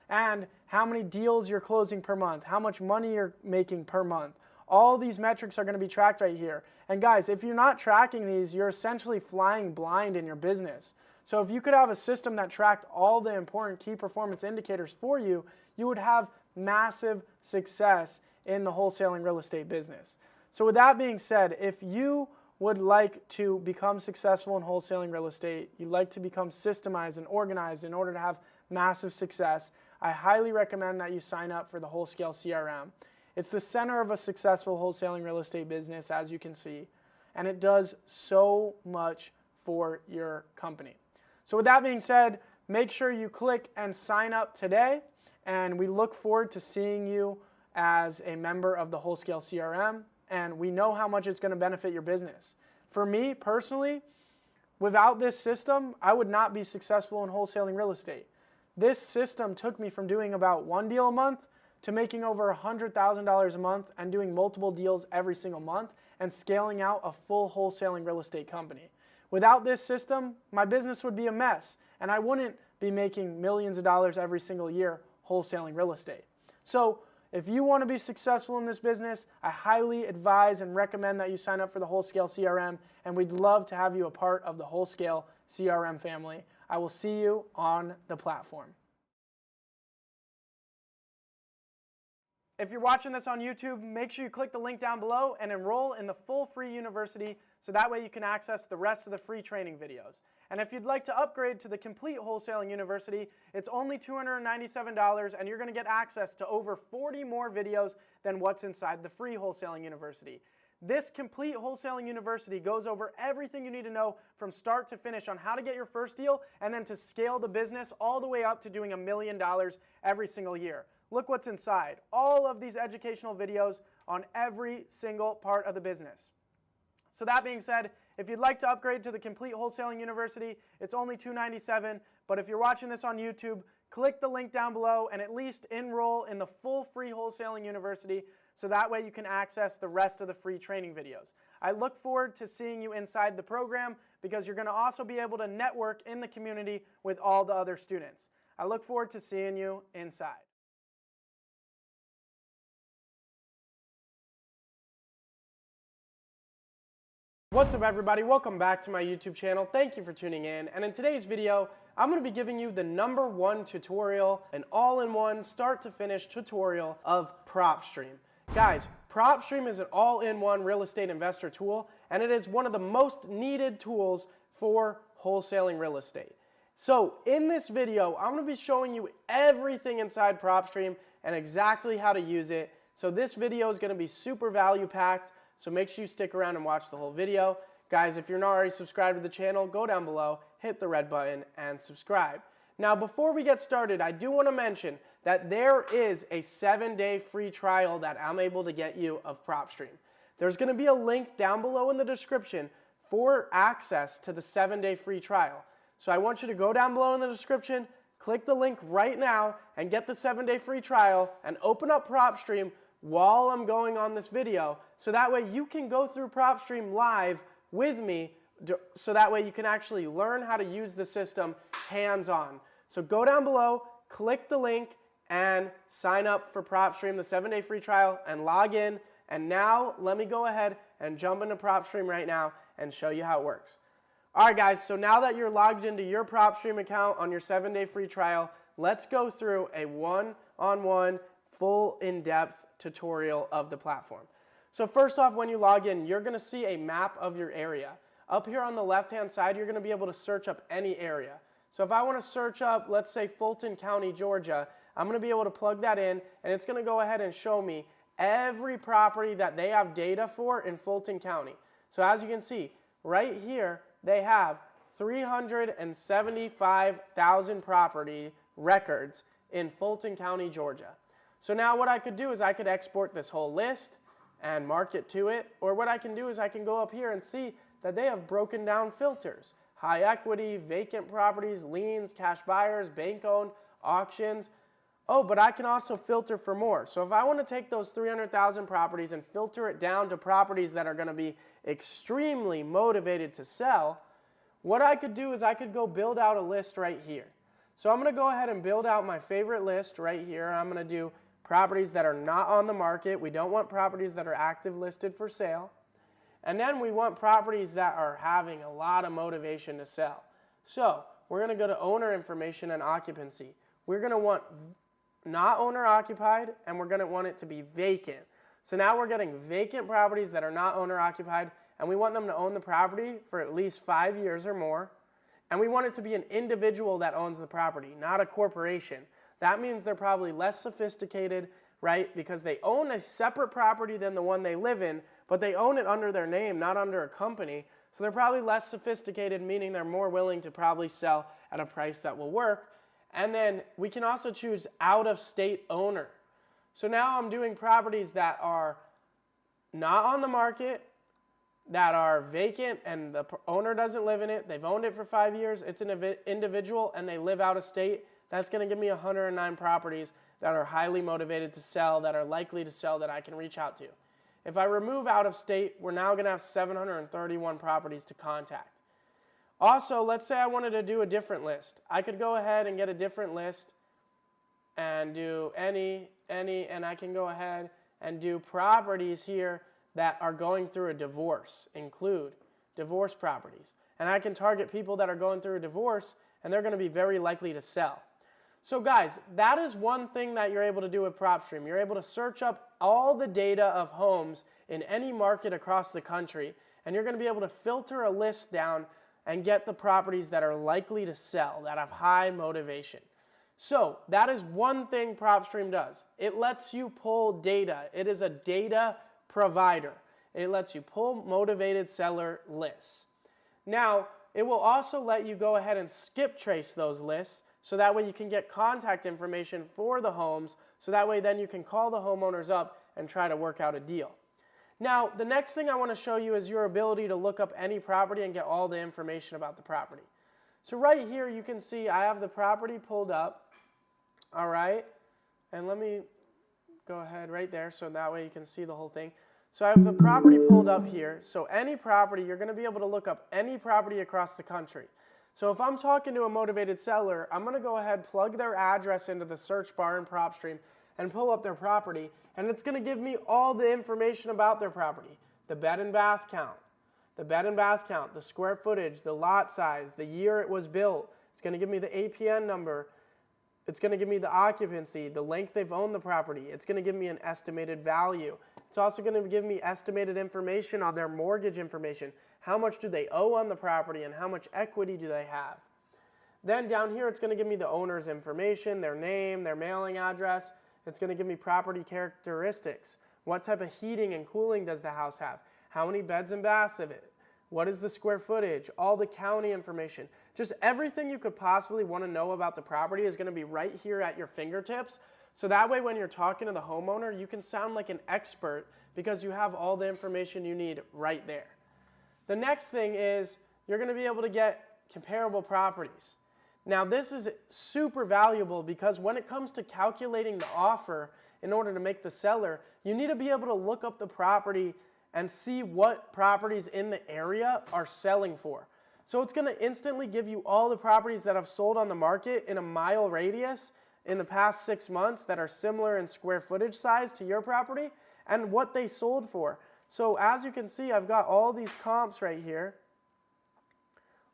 and how many deals you're closing per month, how much money you're making per month. All these metrics are going to be tracked right here. And guys, if you're not tracking these, you're essentially flying blind in your business. So if you could have a system that tracked all the important key performance indicators for you, you would have massive success in the wholesaling real estate business. So with that being said, if you would like to become successful in wholesaling real estate, you'd like to become systemized and organized in order to have massive success, I highly recommend that you sign up for the Wholesale CRM. It's the center of a successful wholesaling real estate business, as you can see, and it does so much for your company. So with that being said, make sure you click and sign up today, and we look forward to seeing you as a member of the Wholesale CRM, and we know how much it's going to benefit your business. For me personally, without this system, I would not be successful in wholesaling real estate. This system took me from doing about one deal a month to making over $100,000 a month and doing multiple deals every single month and scaling out a full wholesaling real estate company. Without this system, my business would be a mess, and I wouldn't be making millions of dollars every single year wholesaling real estate. So if you want to be successful in this business, I highly advise and recommend that you sign up for the Wholesale CRM, and we'd love to have you a part of the Wholesale CRM family. I will see you on the platform. If you're watching this on YouTube, make sure you click the link down below and enroll in the full free university so that way you can access the rest of the free training videos. And if you'd like to upgrade to the complete wholesaling university, it's only $297 and you're going to get access to over 40 more videos than what's inside the free wholesaling university. This complete wholesaling university goes over everything you need to know from start to finish on how to get your first deal and then to scale the business all the way up to doing $1 million every single year. Look what's inside. All of these educational videos on every single part of the business. So that being said, if you'd like to upgrade to the complete wholesaling university, it's only $297. But if you're watching this on YouTube, click the link down below and at least enroll in the full free wholesaling university so that way you can access the rest of the free training videos. I look forward to seeing you inside the program because you're going to also be able to network in the community with all the other students. I look forward to seeing you inside. What's up everybody, welcome back to my YouTube channel. Thank you for tuning in, and in today's video I'm going to be giving you the #1 tutorial, an all-in-one start to finish tutorial of Propstream. Guys, Propstream is an all-in-one real estate investor tool, and it is one of the most needed tools for wholesaling real estate. So in this video I'm going to be showing you everything inside Propstream and exactly how to use it. So this video is going to be super value packed. So make sure you stick around and watch the whole video. Guys, if you're not already subscribed to the channel, go down below, hit the red button, and subscribe. Now, before we get started, I do want to mention that there is a 7-day free trial that I'm able to get you of Propstream. There's going to be a link down below in the description for access to the 7-day free trial. So I want you to go down below in the description, click the link right now, and get the 7-day free trial, and open up Propstream while I'm going on this video, so that way you can go through Propstream live with me, so that way you can actually learn how to use the system hands-on. So go down below, click the link, and sign up for Propstream, the 7-day free trial, and log in. And now let me go ahead and jump into Propstream right now and show you how it works. Alright guys, so now that you're logged into your Propstream account on your 7-day free trial, let's go through a one-on-one full in-depth tutorial of the platform. So first off, when you log in, you're going to see a map of your area. Up here on the left-hand side, you're going to be able to search up any area. So if I want to search up, let's say Fulton County, Georgia, I'm going to be able to plug that in, and it's going to go ahead and show me every property that they have data for in Fulton County. So as you can see, right here, they have 375,000 property records in Fulton County, Georgia. So now what I could do is I could export this whole list and mark it to it, or what I can do is I can go up here and see that they have broken down filters. High equity, vacant properties, liens, cash buyers, bank owned, auctions. Oh, but I can also filter for more. So if I want to take those 300,000 properties and filter it down to properties that are going to be extremely motivated to sell, what I could do is I could go build out a list right here. So I'm going to go ahead and build out my favorite list right here. I'm going to do properties that are not on the market. We don't want properties that are active listed for sale. And then we want properties that are having a lot of motivation to sell. So we're going to go to owner information and occupancy. We're going to want not owner occupied, and we're going to want it to be vacant. So now we're getting vacant properties that are not owner occupied, and we want them to own the property for at least 5 years or more. And we want it to be an individual that owns the property, not a corporation. That means they're probably less sophisticated, right? Because they own a separate property than the one they live in, but they own it under their name, not under a company. So they're probably less sophisticated, meaning they're more willing to probably sell at a price that will work. And then we can also choose out-of-state owner. So now I'm doing properties that are not on the market, that are vacant, and the owner doesn't live in it. They've owned it for 5 years. It's an individual, and they live out of state. That's going to give me 109 properties that are highly motivated to sell, that are likely to sell, that I can reach out to. If I remove out of state, we're now going to have 731 properties to contact. Also, let's say I wanted to do a different list. I could go ahead and get a different list and do any, and I can go ahead and do properties here that are going through a divorce, include divorce properties. And I can target people that are going through a divorce, and they're going to be very likely to sell. So guys, that is one thing that you're able to do with Propstream. You're able to search up all the data of homes in any market across the country, and you're going to be able to filter a list down and get the properties that are likely to sell, that have high motivation. So that is one thing Propstream does. It lets you pull data. It is a data provider. It lets you pull motivated seller lists. Now, it will also let you go ahead and skip trace those lists, so that way you can get contact information for the homes, so that way then you can call the homeowners up and try to work out a deal. Now, the next thing I want to show you is your ability to look up any property and get all the information about the property. So right here you can see I have the property pulled up, all right? And let me go ahead right there so that way you can see the whole thing. So I have the property pulled up here. So any property, you're going to be able to look up any property across the country. So if I'm talking to a motivated seller, I'm going to go ahead, plug their address into the search bar in Propstream and pull up their property, and it's going to give me all the information about their property. The bed and bath count, the square footage, the lot size, the year it was built. It's going to give me the APN number. It's going to give me the occupancy, the length they've owned the property. It's going to give me an estimated value. It's also going to give me estimated information on their mortgage information. How much do they owe on the property and how much equity do they have? Then down here it's going to give me the owner's information, their name, their mailing address. It's going to give me property characteristics. What type of heating and cooling does the house have? How many beds and baths of it? What is the square footage? All the county information. Just everything you could possibly want to know about the property is going to be right here at your fingertips. So that way when you're talking to the homeowner, you can sound like an expert because you have all the information you need right there. The next thing is you're going to be able to get comparable properties. Now this is super valuable because when it comes to calculating the offer in order to make the seller, you need to be able to look up the property and see what properties in the area are selling for. So it's going to instantly give you all the properties that have sold on the market in a mile radius in the past 6 months that are similar in square footage size to your property and what they sold for. So as you can see, I've got all these comps right here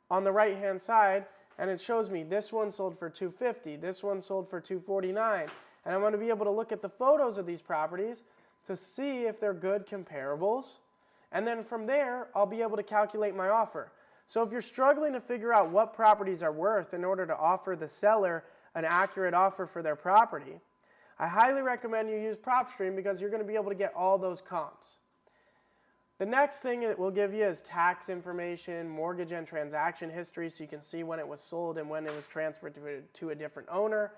on the right hand side, and it shows me this one sold for $250, this one sold for $249, and I'm going to be able to look at the photos of these properties to see if they're good comparables, and then from there I'll be able to calculate my offer. So if you're struggling to figure out what properties are worth in order to offer the seller an accurate offer for their property, I highly recommend you use Propstream because you're going to be able to get all those comps. The next thing it will give you is tax information, mortgage and transaction history, so you can see when it was sold and when it was transferred to a different owner.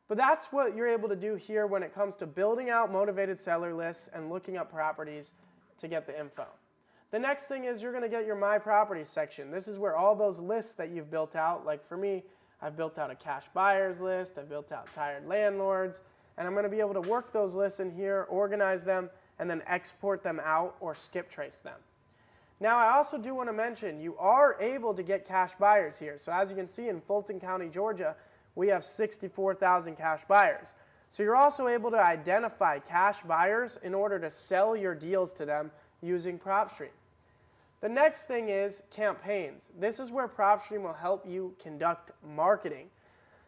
But that's what you're able to do here when it comes to building out motivated seller lists and looking up properties to get the info. The next thing is you're going to get your My Properties section. This is where all those lists that you've built out, like for me, I've built out a cash buyers list, I've built out tired landlords, and I'm going to be able to work those lists in here, organize them, and then export them out or skip trace them. Now I also do want to mention you are able to get cash buyers here. So as you can see in Fulton County, Georgia, we have 64,000 cash buyers. So you're also able to identify cash buyers in order to sell your deals to them using Propstream. The next thing is campaigns. This is where Propstream will help you conduct marketing.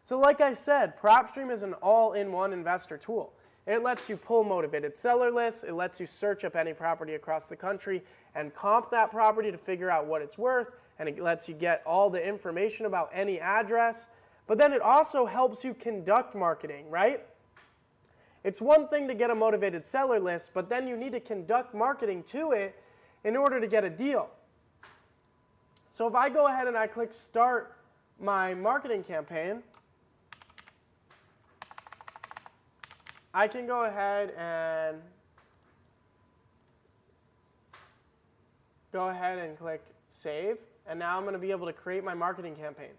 So like I said, Propstream is an all-in-one investor tool. It lets you pull motivated seller lists, it lets you search up any property across the country and comp that property to figure out what it's worth, and it lets you get all the information about any address. But then it also helps you conduct marketing, right? It's one thing to get a motivated seller list, but then you need to conduct marketing to it in order to get a deal. So if I go ahead and I click Start My Marketing Campaign, I can go ahead and click Save, and now I'm going to be able to create my marketing campaign.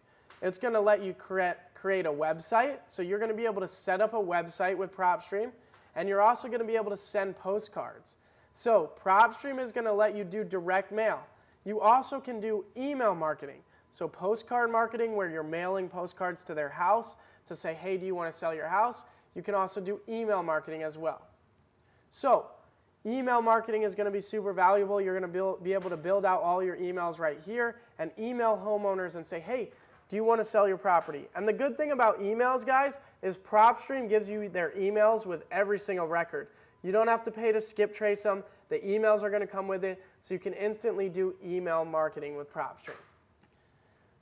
It's going to let you create a website, so you're going to be able to set up a website with Propstream, and you're also going to be able to send postcards. So Propstream is going to let you do direct mail. You also can do email marketing, so postcard marketing where you're mailing postcards to their house to say, hey, do you want to sell your house? You can also do email marketing as well. So email marketing is going to be super valuable. You're going to be able to build out all your emails right here and email homeowners and say, hey, do you want to sell your property? And the good thing about emails, guys, is Propstream gives you their emails with every single record. You don't have to pay to skip trace them. The emails are going to come with it, so you can instantly do email marketing with Propstream.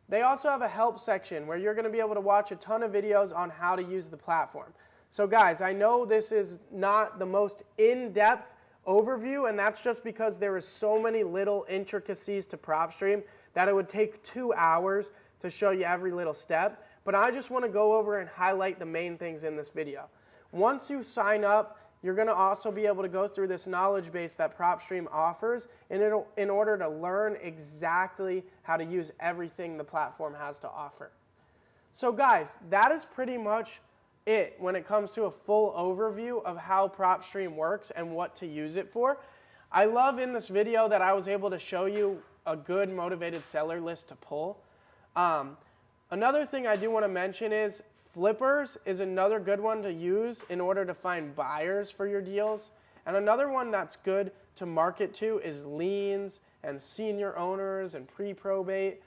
They also have a help section where you're going to be able to watch a ton of videos on how to use the platform. So guys, I know this is not the most in-depth overview, and that's just because there is so many little intricacies to Propstream that it would take 2 hours to show you every little step. But I just want to go over and highlight the main things in this video. Once you sign up, you're going to also be able to go through this knowledge base that Propstream offers in order to learn exactly how to use everything the platform has to offer. So guys, that is pretty much it when it comes to a full overview of how Propstream works and what to use it for. I love in this video that I was able to show you a good motivated seller list to pull. Another thing I do want to mention is flippers is another good one to use in order to find buyers for your deals. And another one that's good to market to is liens and senior owners and pre-probate.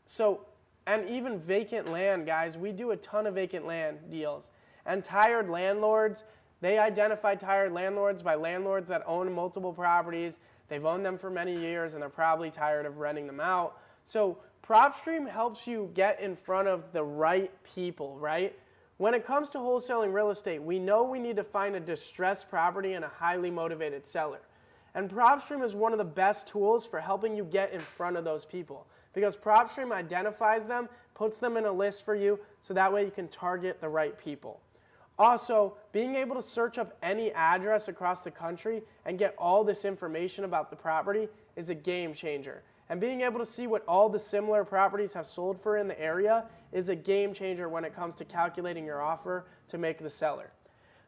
So, and even vacant land, guys. We do a ton of vacant land deals. And tired landlords, they identify tired landlords by landlords that own multiple properties. They've owned them for many years and they're probably tired of renting them out. So Propstream helps you get in front of the right people, right? When it comes to wholesaling real estate, we know we need to find a distressed property and a highly motivated seller. And Propstream is one of the best tools for helping you get in front of those people, because Propstream identifies them, puts them in a list for you, so that way you can target the right people. Also, being able to search up any address across the country and get all this information about the property is a game changer. And being able to see what all the similar properties have sold for in the area is a game changer when it comes to calculating your offer to make the seller.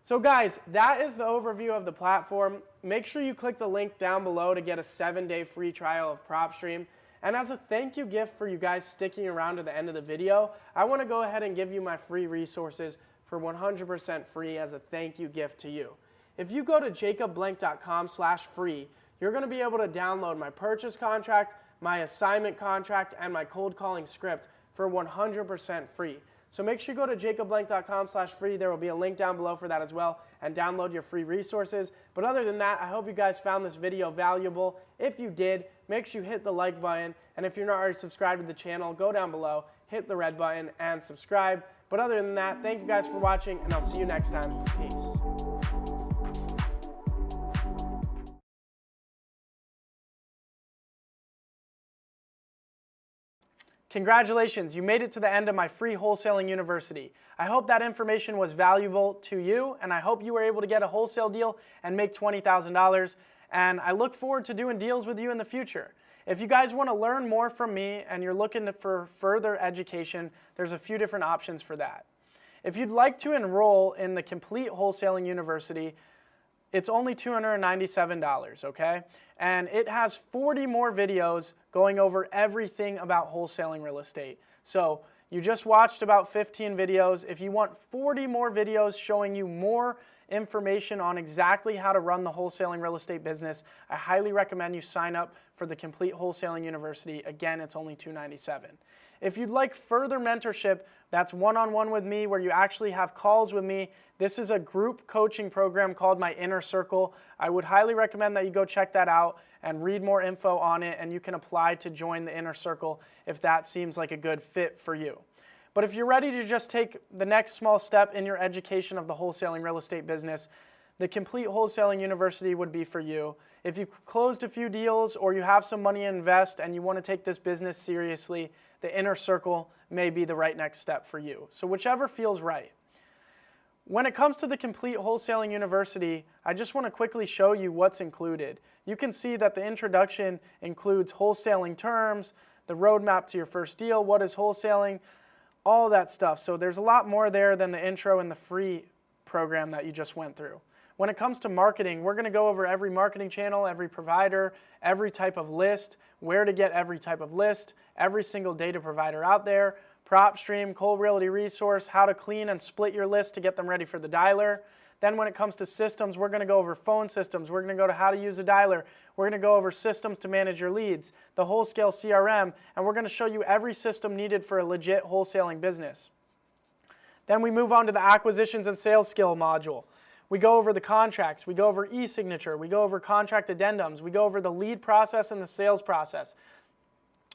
So guys, that is the overview of the platform. Make sure you click the link down below to get a 7-day free trial of Propstream. And as a thank you gift for you guys sticking around to the end of the video, I want to go ahead and give you my free resources for 100% free as a thank you gift to you. If you go to jacobblank.com/free, you're going to be able to download my purchase contract, my assignment contract, and my cold calling script for 100% free. So make sure you go to jacobblank.com/free. There will be a link down below for that as well, and download your free resources. But other than that, I hope you guys found this video valuable. If you did, make sure you hit the like button. And if you're not already subscribed to the channel, go down below, hit the red button, and subscribe. But other than that, thank you guys for watching, and I'll see you next time. Peace. Congratulations, you made it to the end of my free wholesaling university. I hope that information was valuable to you, and I hope you were able to get a wholesale deal and make $20,000. And I look forward to doing deals with you in the future. If you guys want to learn more from me and you're looking for further education, there's a few different options for that. If you'd like to enroll in the complete wholesaling university, It's only $297, okay? And it has 40 more videos going over everything about wholesaling real estate. So you just watched about 15 videos. If you want 40 more videos showing you more information on exactly how to run the wholesaling real estate business, I highly recommend you sign up for the Complete Wholesaling University. Again, it's only $297. If you'd like further mentorship, that's one-on-one with me where you actually have calls with me. This is a group coaching program called My Inner Circle. I would highly recommend that you go check that out and read more info on it, and you can apply to join the Inner Circle if that seems like a good fit for you. But if you're ready to just take the next small step in your education of the wholesaling real estate business, the Complete Wholesaling University would be for you. If you've closed a few deals or you have some money to invest and you want to take this business seriously, the Inner Circle may be the right next step for you. So whichever feels right. When it comes to the Complete Wholesaling University, I just want to quickly show you what's included. You can see that the introduction includes wholesaling terms, the roadmap to your first deal, what is wholesaling, all that stuff. So there's a lot more there than the intro and the free program that you just went through. When it comes to marketing, we're going to go over every marketing channel, every provider, every type of list, where to get every type of list, every single data provider out there, Propstream, Cold Realty Resource, how to clean and split your list to get them ready for the dialer. Then when it comes to systems, we're going to go over phone systems. We're going to go to how to use a dialer. We're going to go over systems to manage your leads, the Wholesale CRM, and we're going to show you every system needed for a legit wholesaling business. Then we move on to the acquisitions and sales skill module. We go over the contracts, we go over e-signature, we go over contract addendums, we go over the lead process and the sales process.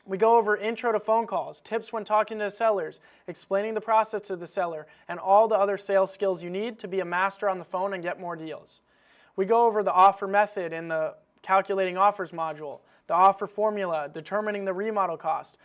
We go over intro to phone calls, tips when talking to sellers, explaining the process to the seller, and all the other sales skills you need to be a master on the phone and get more deals. We go over the offer method in the calculating offers module, the offer formula, determining the remodel cost.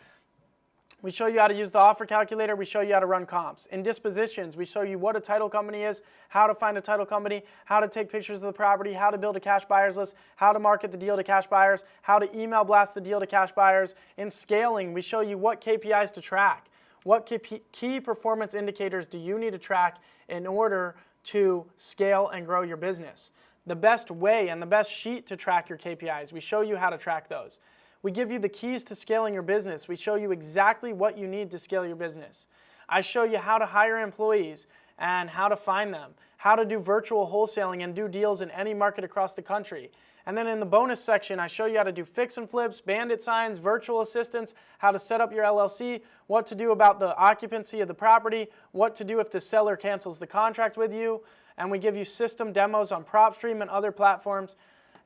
We show you how to use the offer calculator. We show you how to run comps. In dispositions, we show you what a title company is, how to find a title company, how to take pictures of the property, how to build a cash buyers list, how to market the deal to cash buyers, how to email blast the deal to cash buyers. In scaling, we show you what KPIs to track. What key performance indicators do you need to track in order to scale and grow your business? The best way and the best sheet to track your KPIs, we show you how to track those. We give you the keys to scaling your business. We show you exactly what you need to scale your business. I show you how to hire employees and how to find them, how to do virtual wholesaling and do deals in any market across the country. And then in the bonus section, I show you how to do fix and flips, bandit signs, virtual assistants, how to set up your LLC, what to do about the occupancy of the property, what to do if the seller cancels the contract with you, and we give you system demos on Propstream and other platforms.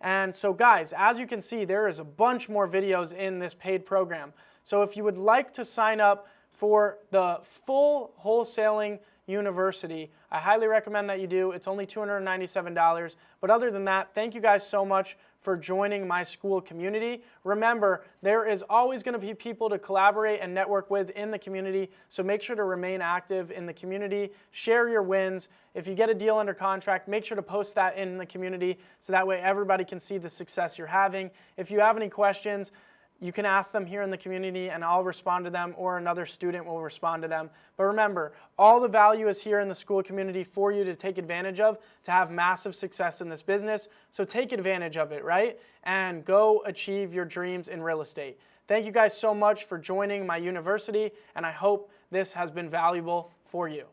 And so guys, as you can see, there is a bunch more videos in this paid program. So if you would like to sign up for the full wholesaling university, I highly recommend that you do. It's only $297. But other than that, thank you guys so much for joining my school community. Remember, there is always going to be people to collaborate and network with in the community, so make sure to remain active in the community. Share your wins. If you get a deal under contract, make sure to post that in the community so that way everybody can see the success you're having. If you have any questions, you can ask them here in the community and I'll respond to them, or another student will respond to them. But remember, all the value is here in the school community for you to take advantage of to have massive success in this business. So take advantage of it, right? And go achieve your dreams in real estate. Thank you guys so much for joining my university, and I hope this has been valuable for you.